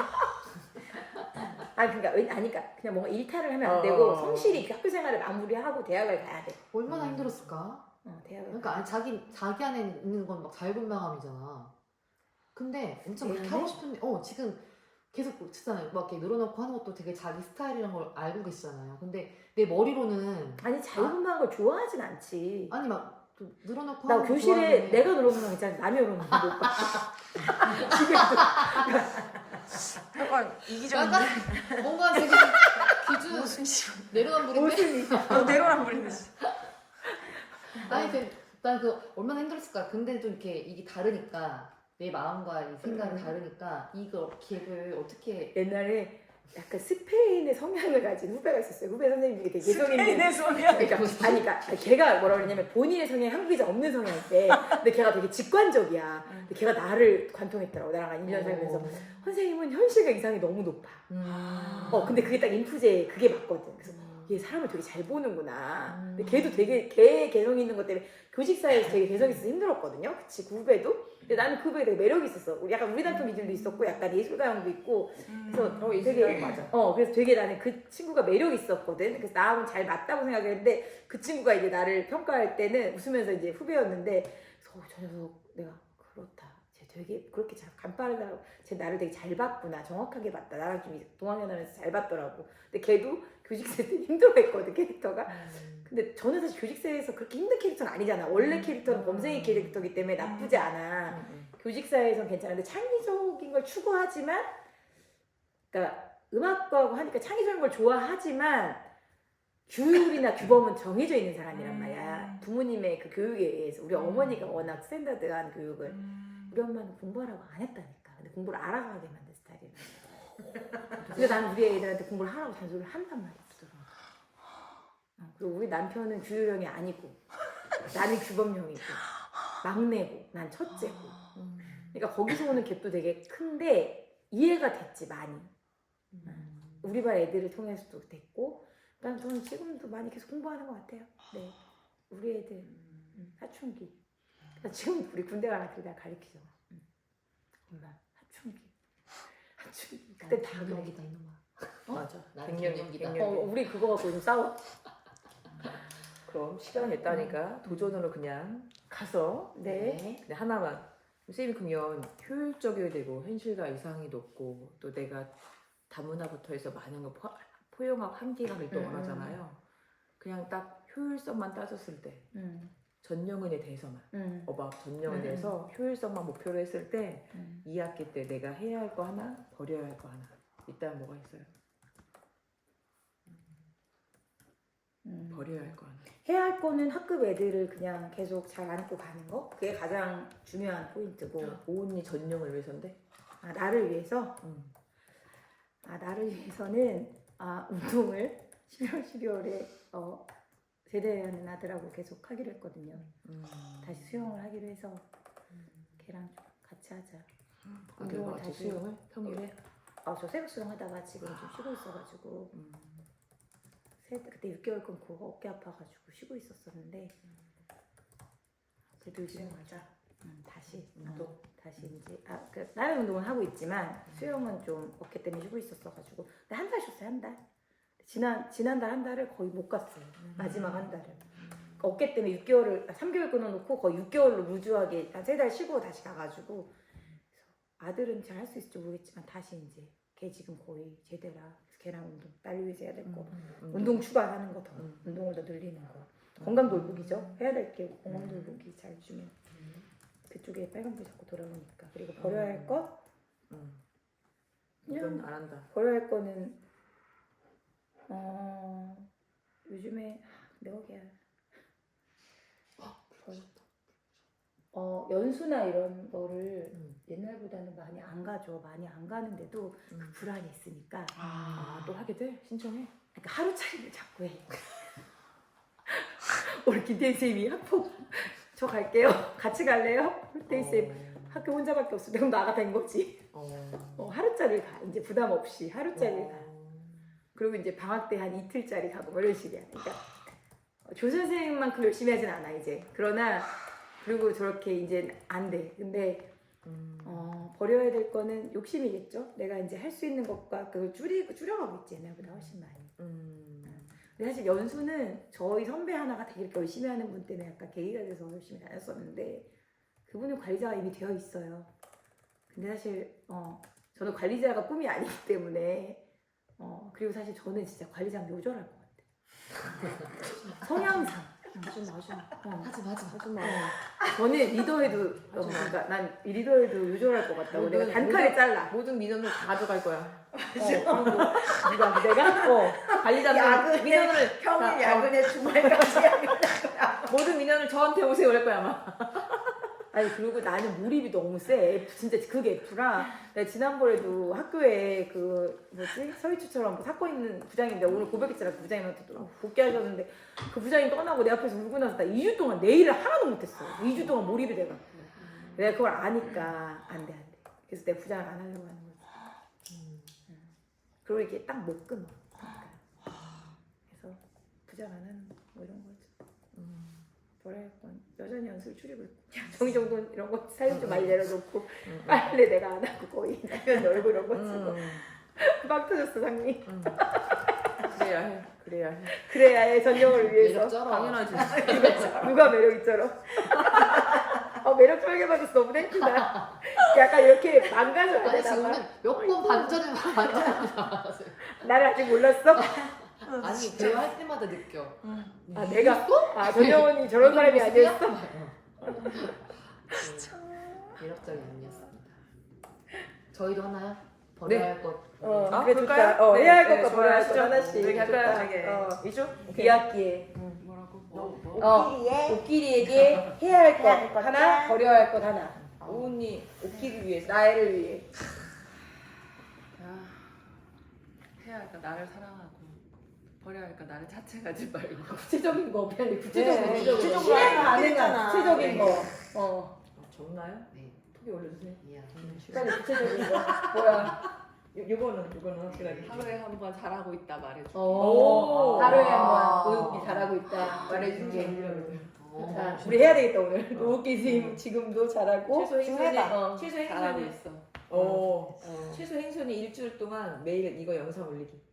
그러니까 그냥 뭔가 일탈을 하면 안 되고 성실히 그 학교 생활을 마무리하고 대학을 가야 돼. 얼마나 힘들었을까? 대학을. 그러니까 자기 안에 있는 건 막 자유분방함이잖아. 근데 엄청 그렇게 미안해? 하고 싶은데 지금 계속 그렇잖아요. 막 이렇게 늘어놓고 하는 것도 되게 자기 스타일이란 걸 알고 계시잖아요. 근데 내 머리로는 아니 자유분방한 걸 좋아하진 않지. 아니 막 좀 늘어놓고 나 하는 거 교실에 좋아하는데 내가 늘어놓는 거 있잖아. 남이 늘어놓는 거 못 봐. 약간 이기적인데. 약간 뭔가 지금 기준 무슨 씨. 내로남불인데 내로남불인데. 아니 난 얼마나 힘들었을까. 근데 좀 이렇게 이게 다르니까 내 마음과 이 생각이 다르니까 이거 기획을 어떻게 옛날에 약간 스페인의 성향을 가진 후배가 있었어요. 후배 선생님이 되게 개성 있는. 스페인의 성향. 그러니까 걔가 뭐라 그러냐면 본인의 성향이 한국이지 없는 성향인데 근데 걔가 되게 직관적이야. 근데 걔가 나를 관통했더라고. 나랑 한 1년 살면서 선생님은 현실과 이상이 너무 높아. 근데 그게 딱 인프제 그게 맞거든. 그래서 얘 사람을 되게 잘 보는구나. 근데 걔도 되게 걔 개성 있는 것 때문에 교직사에서 되게 개성 있어서 힘들었거든요. 그치 그 후배도. 근데 나는 그 후배에 되게 매력이 있었어. 약간 우리 남편 기질도 있었고 약간 예술가형도 있고. 그래서 되게 맞아. 그래서 되게 나는 그 친구가 매력 있었거든. 그래서 나하고는 잘 맞다고 생각했는데 그 친구가 이제 나를 평가할 때는 웃으면서 이제 후배였는데 그래서 저 녀석 내가 그렇다. 쟤 되게 그렇게 잘 간파하려고 쟤 나를 되게 잘 봤구나. 정확하게 봤다. 나랑 좀 동학연하면서 잘 봤더라고. 근데 걔도 교직세 때 힘들어했거든 캐릭터가. 근데 저는 사실 교직사에서 그렇게 힘든 캐릭터는 아니잖아. 원래 캐릭터는 범생이 캐릭터이기 때문에 나쁘지 않아. 교직사에서는 괜찮은데 창의적인 걸 추구하지만 그러니까 음악과하고 하니까 창의적인 걸 좋아하지만 규율이나 규범은 정해져 있는 사람이란 말이야. 부모님의 그 교육에 의해서. 우리 어머니가 워낙 스탠다드한 교육을. 우리 엄마는 공부하라고 안 했다니까. 근데 공부를 알아서 하게 만든 스타일이야. 근데 나는 우리 애들한테 공부를 하라고 잔소리를 한단 말이야. 그리고 우리 남편은 규율형이 아니고 나는 규범형이고 막내고 난 첫째고. 그러니까 거기서 오는 갭도 되게 큰데 이해가 됐지 많이. 우리 반 애들을 통해서도 됐고 난 저는 지금도 많이 계속 공부하는 것 같아요. 네, 우리 애들 사춘기. 지금 우리 군대 가는 길 내가 가르치잖아. 엄마 사춘기. 그때 다 그래. 갱년기다 이놈아. 맞아. 나는 갱년기다. 우리 그거 갖고 좀 싸워. 그럼 시간 됐다니까 도전으로 그냥 가서 네. 근데 하나만 쌤이 그러면 효율적이어야 되고 현실과 이상이 높고 또 내가 다문화부터 해서 많은 걸 포용하고 함께가 또 원하잖아요. 그냥 딱 효율성만 따졌을 때 전영은에 대해서만 어박 전영은에 대해서 효율성만 목표로 했을 때 2학기 때 내가 해야 할 거 하나 버려야 할 거 하나 일단 뭐가 있어요? 버려야 할 거 하나. 해야 할 거는 학급 애들을 그냥 계속 잘 안고 가는 거. 그게 가장 중요한 포인트고. 오은이 전영을 위해서인데? 나를 위해서? 나를 위해서는 운동을 11월 12월에 제대하는 아들하고 계속 하기로 했거든요. 다시 수영을 하기로 해서 걔랑 같이 같이 하자. 어디 운동을 뭐 다시 수영을 평일에. 저 새벽 수영 하다가 지금 좀 쉬고 있어가지고 그때 6개월 끊고 어깨 아파가지고 쉬고 있었었는데 그래도 요즘 다시 또 다시 이제 그 다른 운동은 하고 있지만 수영은 좀 어깨 때문에 쉬고 있었어가지고 근데 한 달 쉬었어요. 한 달. 지난달 한 달을 거의 못 갔어요. 마지막 한 달을. 어깨 때문에 3개월 끊어놓고 거의 6개월로 루즈하게 한 3달 쉬고 다시 가가지고 그래서 아들은 잘 할 수 있을지 모르겠지만 다시 이제 걔 지금 거의 제대라 그래서 걔랑 운동 딸 위해서 해야 될 거 운동 추가하는 거 더 운동을 더 늘리는 거 건강 돌보기죠. 해야 될 게 건강 돌보기 잘 주면 그쪽에 빨간불 자꾸 돌아오니까 그리고 버려야 할 거 이건 안 한다. 버려야 할 거는 요즘에 내가 연수나 이런 거를 옛날보다는 많이 안 가죠. 많이 안 가는데도 그 불안이 있으니까 또 하게 돼? 신청해? 그러니까 하루짜리를 자꾸 해. 우리 김태희 쌤이 학폭 저 갈게요. 같이 갈래요? 김태희 쌤 학교 혼자밖에 없어. 그럼 나가 된 거지. 하루짜리 가. 이제 부담 없이 하루짜리 가. 그리고 이제 방학 때 한 이틀짜리 가고 뭐 이런 식이야. 그러니까 조 선생님만큼 열심히 하진 않아 이제. 그러나 그리고 저렇게 이제 안 돼. 근데 버려야 될 거는 욕심이겠죠. 내가 이제 할 수 있는 것과 그걸 줄여가고 있지 옛날보다 훨씬 많이. 근데 사실 연수는 저희 선배 하나가 되게 이렇게 열심히 하는 분 때문에 약간 계기가 돼서 열심히 다녔었는데 그분은 관리자가 이미 되어 있어요. 근데 사실 저는 관리자가 꿈이 아니기 때문에 그리고 사실 저는 진짜 관리자는 요절할 것 같아. 성향상. 하지 마. 저는 리더에도 그러니까 난 리더에도 요절할 것 같다고. 내가 단칼에 잘라. 모든 민원을 다 가져갈 거야. 내가 관리자는 민원을 평일 야근에 주말까지 야근. 모든 민원을 저한테 오세요 그럴 거야 아마. 아니 그리고 나는 몰입이 너무 세. 진짜 그게 F라. 내가 지난번에도 학교에 그 서희추처럼 사건 있는 부장인데 오늘 고백했잖아. 그 부장님한테 또 복귀하셨는데 그 부장님 떠나고 내 앞에서 울고 나서 나 2주 동안 내일을 하나도 못했어. 2주 동안 몰입이 돼가. 내가 그걸 아니까 안 돼. 그래서 내가 부장을 안 하려고 하는 거지. 그리고 이렇게 딱 못 끊어. 그래서 부장 안 하는 뭐 이런 거죠. 뭐라 할 건 여전히 연습을 줄이고 있고 정의정돈 이런 거 사연 좀 많이 내려놓고 빨래 내가 안 하고 거의 남편 얼굴 이런 거 쓰고 막 터졌어 상님. 그래야 해 전영을 위해서. 당연하지. 누가 매력 있잖아. 매력 설계 받아서 너무 땡큐다. 약간 이렇게 망가져야 아니 되나 지금은 봐. 몇 번 반전을 나를 아직 몰랐어? 아니 대화할 때마다 느껴. 내가 전영원이 저런 사람이 아니었어? 매력적인 언니였습니다. 저희도 하나요? 버려야 할 것. 그래 좋다. 네, 해야 할 네, 것과 버려야 할 것 좋아요. 하나씩. 이렇게 할까요? 좋다. 되게. 이죠? 2학기에 뭐라고? 옷길이에게 해야 할 것 하나, 버려야 할 것 하나. 오은이 옷기를 위해서. 나를 위해. 해야 할까 나를 사랑하고 버려야 할까 나를 자책하지 말고. 구체적인 거 빨리 네, 구체적으로 실행 가능한 구체적인 거. 좋나요? 네. 톡에 올려주세요. 이야. 빨리 구체적인 거. 뭐야? 이거는 확실하게. 하루에 한 번 잘하고 있다 말해줘. 오. 하루에 한번 노숙기 잘하고 있다 말해줄게. 자, 우리 해야 되겠다 오늘. 노숙기 선생님 지금도 잘하고 최소 행선이 최소 잘하고 행선이 있어. 최소 행선이 일주일 동안 매일 이거 영상 올리기.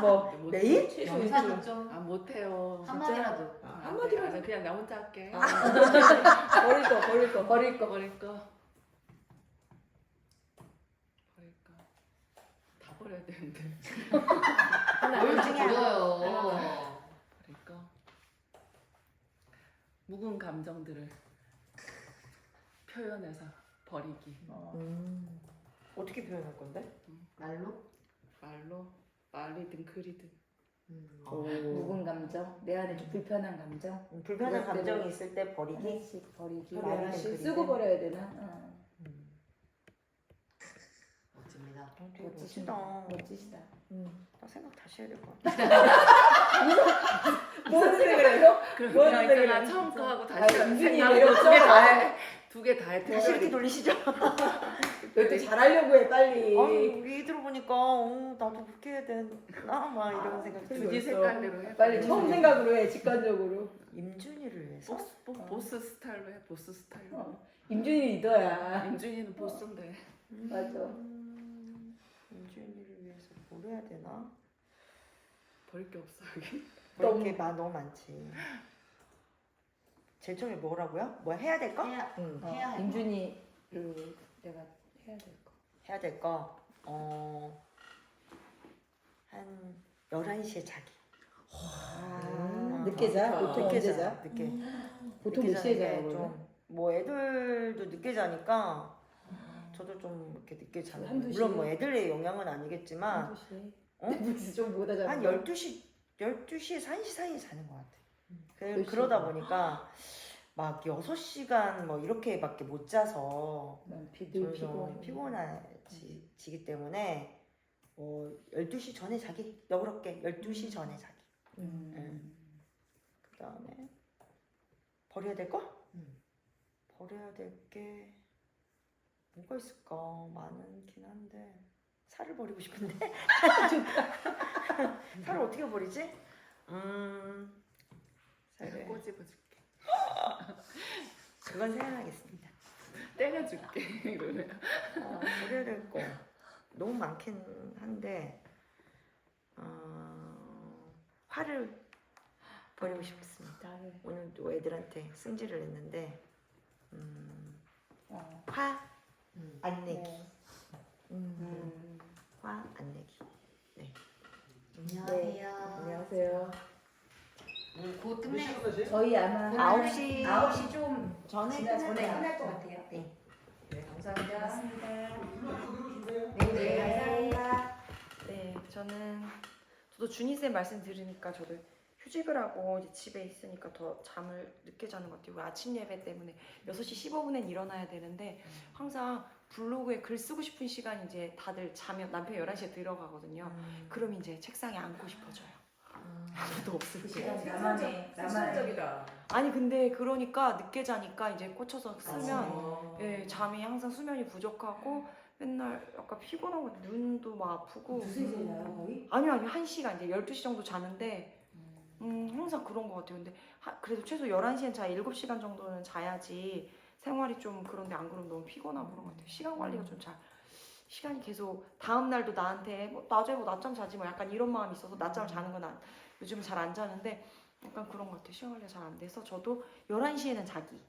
뭐 매일? 최소 영상은 일주일. 좀 못해요. 한마디라도. 한마디로 그냥 나 혼자 할게. 버릴 거. 버릴 거. 다 버려야 되는데. 뭘 버려요. 버릴 거. 묵은 감정들을 표현해서 버리기. 어떻게 표현할 건데? 말로? 말이든 글이든. 묵은 감정, 내 안에 좀 불편한 감정, 불편한 그것들을 감정이 있을 때 버리기. 하나씩 버리기. 하루에 하나씩 하나씩 쓰고 버려야 되나? 멋집니다. 멋지시다. 나 생각 다시 해야 될 것 같아. 무슨 생각을 해요? 그럼 뭐 그냥 하는 있잖아 거야? 처음 거 하고 아, 다시 은근히 생각을 매력적? 두개 다 해. 두 개 다 해. 다시 이렇게 돌리시죠. 너도 잘하려고 해 빨리. 아니 우리 들어보니까 나도 그렇게 해야 되나 막 이런 생각이 되게 들어요. 이 색깔대로 해. 빨리 처음 생각으로 해 직관적으로. 임준이를 위해서? 보스 스타일로 해. 보스 스타일로. 임준이 리더야. 임준이는 보스인데. 맞아. 임준이를 위해서 뭘 해야 되나? 버릴 게 없어 여기. 이렇게 너무 많지. 제일 처음에 뭐라고요? 뭐 해야 될 거? 응. 임준이를 내가 해야 될 거. 해야 될 거? 한 11시에 자기. 늦게 자? 보통 늦게 언제 자. 자? 늦게. 보통 늦게 몇 시에 자는 게 자요? 좀, 뭐 애들도 늦게 자니까 저도 좀 이렇게 늦게 자는 한두 물론 시에? 뭐 애들의 영향은 아니겠지만 2시에. 어? 좀보다 자. 한 12시에서 1시 사이에 자는 것 같아. 몇 시에 그러다 자? 보니까 막 6시간 뭐 이렇게밖에 못 자서 늘 좀 피곤. 피곤해지기 때문에 12시 전에 자기. 너그럽게 12시 전에 자기. 그 다음에 버려야 될 거? 버려야 될 게 뭐가 있을까? 많긴 한데 살을 버리고 싶은데 살을 어떻게 버리지? 살을 꼬집어줄게. 그건 생각하겠습니다. 떼가줄게. 이러면. 버려야 될 거 너무 많긴 한데 화를 버리고 싶습니다. 오늘도 애들한테 승질을 냈는데 화 안 내기. 화 안 내기. 네. 안녕하세요. 곧 끝내. 저희 아마 9시 9시 좀 전에 끝날 것 같아요. 네. 감사합니다. 네. 네, 저도 준희 쌤 말씀 들으니까 저도 휴직을 하고 이제 집에 있으니까 더 잠을 늦게 자는 것 같아요. 아침 예배 때문에 6시 15분엔 일어나야 되는데 항상 블로그에 글 쓰고 싶은 시간 이제 다들 자면 남편 11시에 들어가거든요. 그럼 이제 책상에 앉고 싶어져요. 아무도 없을 때. 실질적이다. 아니 근데 그러니까 늦게 자니까 이제 꽂혀서 쓰면 예, 잠이 항상 수면이 부족하고 맨날 약간 피곤하고 눈도 막 아프고 무슨 시에 자요 거의? 아니요 1시간 이제 12시 정도 자는데 항상 그런 것 같아요. 근데 그래도 최소 11시엔 자 7시간 정도는 자야지 생활이 좀 그런데 안 그러면 너무 피곤하고 그런 것 같아요. 시간 관리가 좀 잘 시간이 계속 다음 날도 나한테 뭐 낮에 뭐 낮잠 자지 뭐 약간 이런 마음이 있어서 낮잠을 자는 건 요즘은 잘 안 자는데 약간 그런 것 같아요. 시간 관리가 잘 안 돼서 저도 11시에는 자기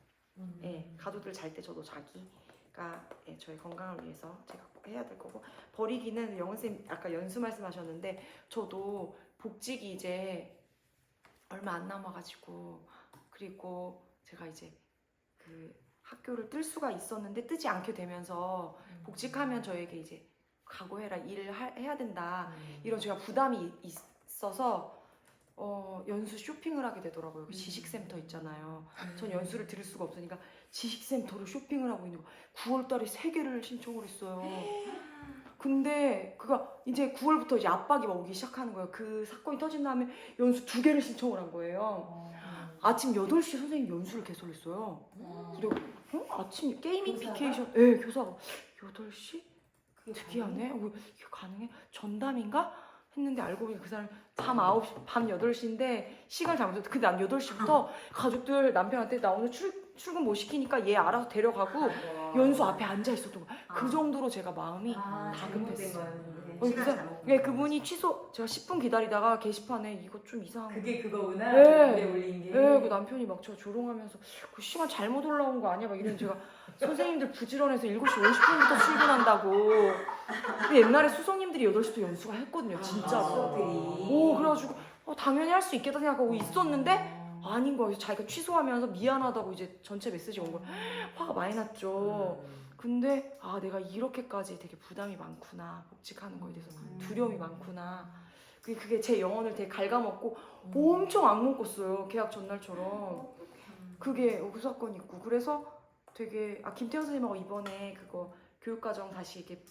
예, 가족들 잘 때 저도 자기가 예, 저희 건강을 위해서 제가 꼭 해야 될 거고 버리기는 영은쌤 아까 연수 말씀하셨는데 저도 복직이 이제 얼마 안 남아가지고 그리고 제가 이제 그 학교를 뜰 수가 있었는데 뜨지 않게 되면서 복직하면 저에게 이제 각오해라 일을 해야 된다 이런 제가 부담이 있어서 연수 쇼핑을 하게 되더라고요. 지식센터 있잖아요. 전 연수를 들을 수가 없으니까 지식센터로 쇼핑을 하고 있는 거 9월달에 3개를 신청을 했어요. 근데 그가 이제 9월부터 이제 압박이 오기 시작하는 거예요. 그 사건이 터진 다음에 연수 2개를 신청을 한 거예요. 아침 8시에 선생님 연수를 개설했어요. 그리고 아침 게이미피케이션 교사가 8시? 특이하네? 이게 가능해? 전담인가? 했는데 알고 보니 그 사람 밤 8시인데 시간을 잘못했어. 근데 난 8시부터 가족들 남편한테 나 오늘 출근 못 시키니까 얘 알아서 데려가고 연수 앞에 앉아 있었던 거야. 그 정도로 제가 마음이 다급했어요. 그분이 제가 10분 기다리다가 게시판에 이거 좀 이상한 그게 그거구나. 네. 글에 올린 게. 그 남편이 막 저 조롱하면서 그 시간 잘못 올라온 거 아니야? 막 이런 제가 선생님들 부지런해서 7시 50분부터 출근한다고. 근데 옛날에 수성님들이 8시부터 연수가 했거든요. 진짜로. 그래가지고 당연히 할 수 있겠다 생각하고 있었는데 아닌 거예요. 자기가 취소하면서 미안하다고 이제 전체 메시지가 온 거예요. 화가 많이 났죠. 근데 내가 이렇게까지 되게 부담이 많구나. 복직하는 거에 대해서 두려움이 많구나. 그게 제 영혼을 되게 갉아먹고 엄청 악몽 꿨어요. 계약 전날처럼. 그게 그 사건이 있고 그래서 되게 김태현 선생님하고 이번에 그거 교육과정 다시 이렇게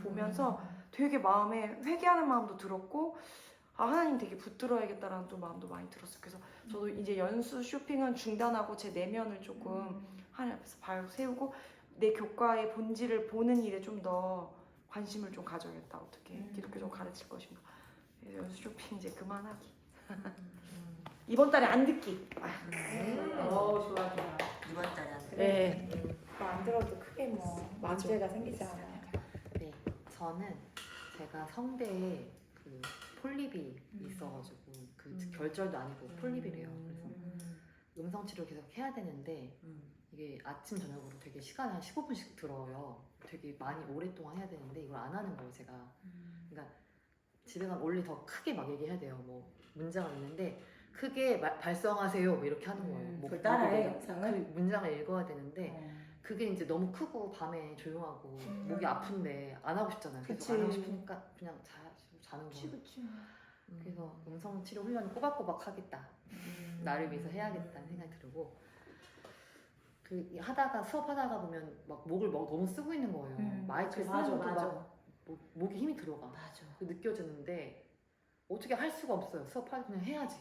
보면서 되게 마음에 회개하는 마음도 들었고 하나님 되게 붙들어야겠다라는 또 마음도 많이 들었어요. 그래서 저도 이제 연수 쇼핑은 중단하고 제 내면을 조금 하늘 앞에서 발 세우고 내 교과의 본질을 보는 일에 좀 더 관심을 좀 가져야겠다. 어떻게 기독교적으로 가르칠 것인가. 그래서 연수 쇼핑 이제 그만하기. 이번 달에 안 듣기. 좋아 좋아. 이번 달에 안 돼. 네. 안 들어도 크게 뭐 문제가 생기지 않아요. 네, 저는 제가 성대에 그 폴립이 있어가지고 그 결절도 아니고 폴립이래요. 그래서 음성 치료 계속 해야 되는데 이게 아침 저녁으로 되게 시간이 한 15분씩 들어요. 되게 많이 오랫동안 해야 되는데 이걸 안 하는 거예요, 제가. 그러니까 집에 가면 원래 더 크게 막 얘기해야 돼요. 뭐 문장을 읽는데 크게 발성하세요, 뭐 이렇게 하는 거예요. 뭐 그걸 따라해, 그 영상을? 문장을 읽어야 되는데 그게 이제 너무 크고 밤에 조용하고 목이 아픈데 안 하고 싶잖아요. 계속 그치. 안 하고 싶으니까 그냥 자는 거예요. 그치. 그래서 음성 치료 훈련을 꼬박꼬박 하겠다. 나를 위해서 해야겠다는 생각이 들고 그 하다가 수업하다가 보면 막 목을 막 너무 쓰고 있는 거예요. 마이크를 쓰는 것도 막 목에 힘이 들어가. 맞아. 그 느껴지는데 어떻게 할 수가 없어요. 수업할 그냥 해야지.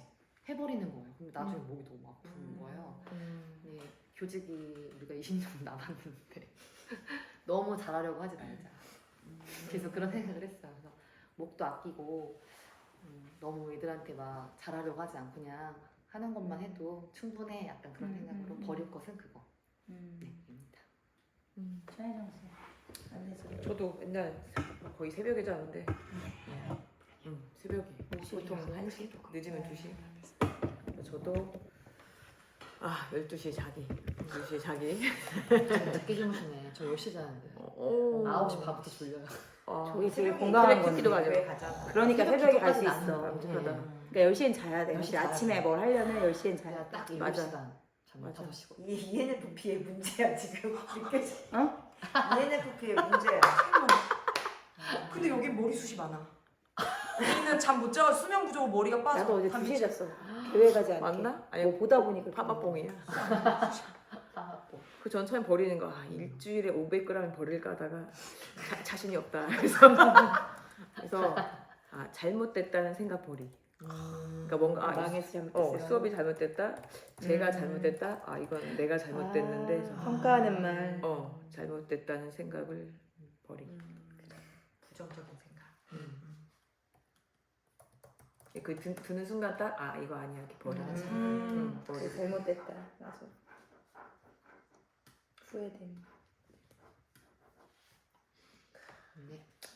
해버리는 거예요. 근데 나중에 목이 너무 아픈 거예요. 네, 교직이 우리가 20년 남았는데 너무 잘하려고 하지 말자. 그래서 그런 생각을 했어요. 그래서 목도 아끼고 너무 애들한테 막 잘하려고 하지 않고 그냥 하는 것만 해도 충분해. 약간 그런 생각으로 버릴 것은 그거. 네, 입니다. 최혜정 씨. 안 되죠. 저도 옛날 거의 새벽에 자는데 새벽에 보통 1시? 늦으면 2시. 저도 12시에 자기 12시에 자기 좀 늦게 주무시네. 저 10시 자는데 9시 반부터 졸려요. 저게 제일 건강한 건데. 기도 가죠. 그러니까 새벽에 갈 수 기도까지는 있어. 안 되고. 그러니까 10시엔 자야 돼. 10시 사실 자야 아침에 돼. 뭘 하려면 10시엔 자야 제가 돼. 딱 맞아. 7시간 잠을 맞아. 5시고. 이 ENFP의 문제야 지금 느껴지. 어? ENFP의 문제야. 근데 여기 머리숱이 많아. 우리는 잠 못 자고 수면 부족으로 머리가 빠져. 나도 어제 다 2시에 미쳐. 잤어. 교회 가지 않게. 맞나? 아니 뭐 보다 보니 그렇게. 파마뽕이야. 뭐. 그 전 처음 버리는 거 일주일에 500g 버릴까 하다가 자신이 없다. 그래서 잘못됐다는 생각 버리. 그러니까 뭔가 망해서 잘못했어요. 수업이 잘못됐다. 제가 잘못됐다. 이건 내가 잘못됐는데 그래서 평가하는 말. 잘못됐다는 생각을 버리. 부정적인 생각. 그 드는 순간 딱 이거 아니야 이렇게 버려. 버리. 그래, 잘못됐다. 맞아. 후회되는.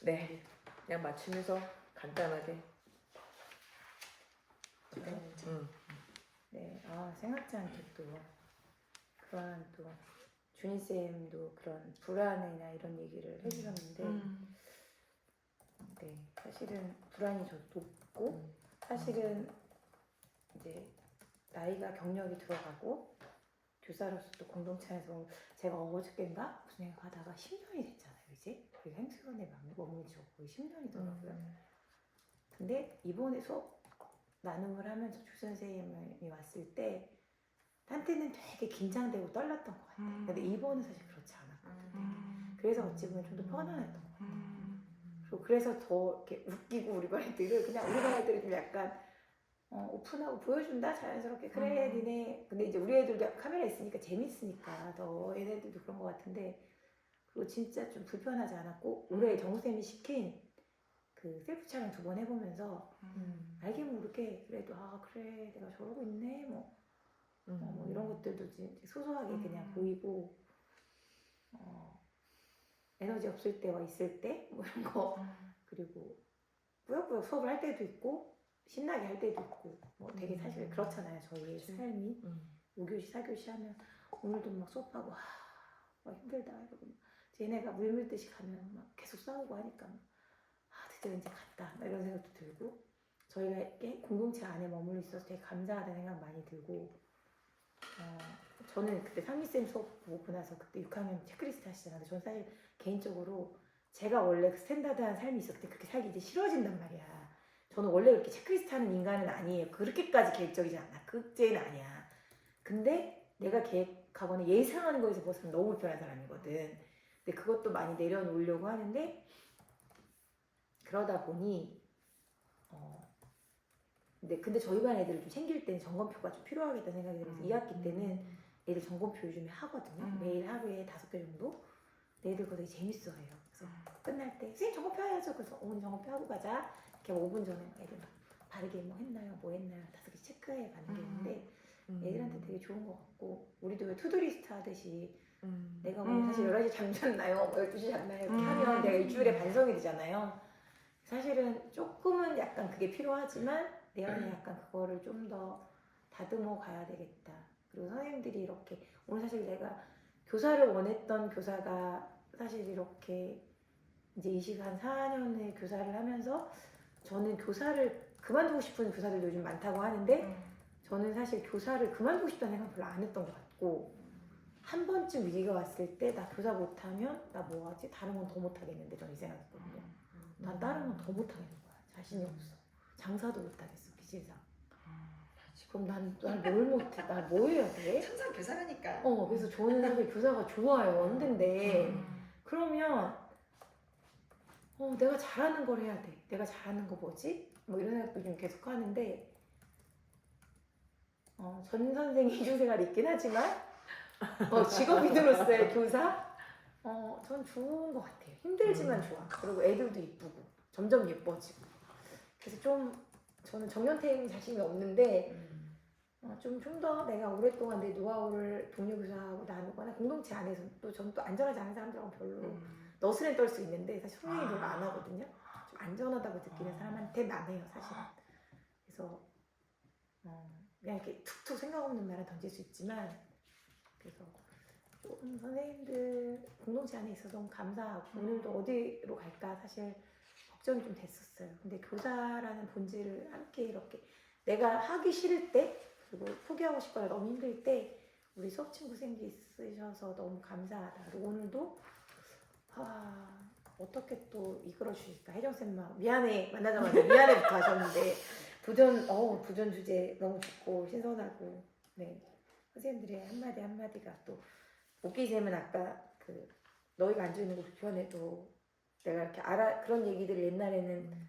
네, 그냥 맞추면서 간단하게. 네, 생각지 않게 또 그런 또 준희 쌤도 그런 불안이나 이런 얘기를 해주셨는데, 네, 사실은 불안이 저 높고, 사실은 이제 나이가 경력이 들어가고 교사로서 또 공동체 안에서 제가 어저께인가 무슨 얘기 하다가 10년이 됐잖아요, 이제. 그리고 행수원에 머문 지 거의 10년이더라고요. 근데 이번에 수업 나눔을 하면서 조 선생님이 왔을 때 한때는 되게 긴장되고 떨렸던 것 같아요. 근데 이번은 사실 그렇지 않았거든요. 그래서 어찌 보면 좀 더 편안했던 것 같아요. 그리고 그래서 더 이렇게 웃기고 우리 반 애들을 그냥 우리 반 애들이 좀 약간 오픈하고 보여준다 자연스럽게 그래 니네. 근데 이제 우리 애들도 카메라 있으니까 재밌으니까 더 얘네들도 그런 것 같은데, 그리고 진짜 좀 불편하지 않았고 올해 정우쌤이 시킨 그 셀프 촬영 2번 해보면서 알게 모르게 그래도 그래 내가 저러고 있네 뭐 이런 것들도 이제 소소하게 그냥 보이고 에너지 없을 때와 있을 때 뭐 이런 거 그리고 꾸역꾸역 수업을 할 때도 있고 신나게 할 때도 있고 뭐 되게 사실 그렇잖아요 저희의 삶이. 5교시 4교시 하면 오늘도 막 수업하고 막 힘들다 이러고 쟤네가 물밀듯이 가면 막 계속 싸우고 하니까 드디어 이제 갔다 이런 생각도 들고, 저희가 이렇게 공동체 안에 머물러 있어서 되게 감사하다는 생각 많이 들고, 저는 그때 상미쌤 수업 보고 나서 그때 6학년 체크리스트 하시잖아요. 저는 사실 개인적으로 제가 원래 그 스탠다드한 삶이 있었을 때 그렇게 살기 이제 싫어진단 말이야. 저는 원래 그렇게 체크리스트 하는 인간은 아니에요. 그렇게까지 계획적이지 않아. 극제는 아니야. 근데 내가 계획하거나 예상하는 거에서 벗으면 너무 불편한 사람이거든. 근데 그것도 많이 내려놓으려고 하는데, 그러다 보니 근데 저희 반 애들을 좀 챙길 때는 점검표가 좀 필요하겠다는 생각이 들어서 2학기 때는 애들 점검표 요즘에 하거든요. 매일 하루에 5개 정도. 애들 그거 되게 재밌어해요. 그래서 끝날 때 선생님 점검표 해야죠. 그래서 어머니 점검표 하고 가자. 이렇게 5분 전에 애들 막 바르게 뭐 했나요? 뭐 했나요? 5개 체크해 가는 게 있는데 애들한테 되게 좋은 것 같고 우리도 왜 투두리스트 하듯이 내가 오늘 사실 11시 잠잤나요? 12시 잤나요? 이렇게 하면 내가 일주일에 반성이 되잖아요. 사실은 조금은 약간 그게 필요하지만 내 안에 약간 그거를 좀 더 다듬어 가야 되겠다. 그리고 선생님들이 이렇게 오늘 사실 내가 교사를 원했던 교사가 사실 이렇게 이제 이 시간 4년의 교사를 하면서 저는 교사를 그만두고 싶은 교사들도 요즘 많다고 하는데 저는 사실 교사를 그만두고 싶다는 생각 별로 안 했던 것 같고 한 번쯤 위기가 왔을 때 나 교사 못하면 나 뭐하지? 다른 건 더 못하겠는데 저는 이 생각했거든요. 난 다른 건 더 못하겠는 거야. 자신이 없어. 장사도 못하겠어. 비실상. 그럼 난 뭘 못해? 난 뭐 해야 돼? 천상 교사라니까. 그래서 저는 사실 교사가 좋아요. 원대인데 그러면 내가 잘하는 걸 해야 돼. 내가 잘하는 거 뭐지? 뭐 이런 생각도 좀 계속 하는데 전 선생이 이중생활이 있긴 하지만 직업인으로서의 교사 전 좋은 것 같아요. 힘들지만 좋아. 그리고 애들도 이쁘고 점점 예뻐지고 그래서 좀 저는 정년퇴임 자신이 없는데 좀 더 내가 오랫동안 내 노하우를 동료 교사하고 나누거나 공동체 안에서 또 저는 또 안전하지 않은 사람들하고 별로 너스레 떨 수 있는데 사실 성향이 별로 안 하거든요. 좀 안전하다고 느끼는 사람한테 나네요 사실은. 그래서 그냥 이렇게 툭툭 생각 없는 말을 던질 수 있지만 그래서 조금 선생님들 공동체 안에 있어서 너무 감사하고 오늘도 어디로 갈까 사실 걱정이 좀 됐었어요. 근데 교사라는 본질을 함께 이렇게 내가 하기 싫을 때 그리고 포기하고 싶거나 너무 힘들 때 우리 수업 친구 생기 있으셔서 너무 감사하다. 그리고 오늘도 어떻게 또 이끌어 주실까 혜정쌤만 미안해 만나자마자 미안해부터 하셨는데 도전 주제 너무 좋고 신선하고 네 선생님들의 한마디 한마디가 또 웃기쌤은 아까 그 너희가 앉아있는 곳 표현해도 내가 이렇게 그런 얘기들을 옛날에는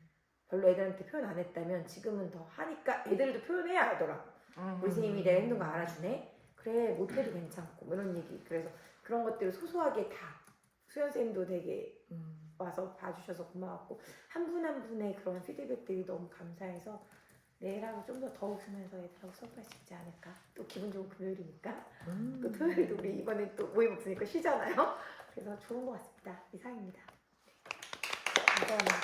별로 애들한테 표현 안 했다면 지금은 더 하니까 애들도 표현해야 하더라. 우리 선생님이 내 행동 거 알아주네. 그래 못해도 괜찮고 이런 얘기. 그래서 그런 것들을 소소하게 다 수연 쌤도 되게 와서 봐주셔서 고마웠고 한 분 한 분의 그런 피드백들이 너무 감사해서 내일하고 좀 더 웃으면서 애들하고 수업할 수 있지 않을까. 또 기분 좋은 금요일이니까 또 토요일도 우리 이번에 또 모임 없으니까 쉬잖아요. 그래서 좋은 것 같습니다. 이상입니다. 감사합니다.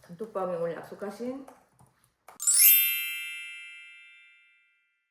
단톡방에 오늘 약속하신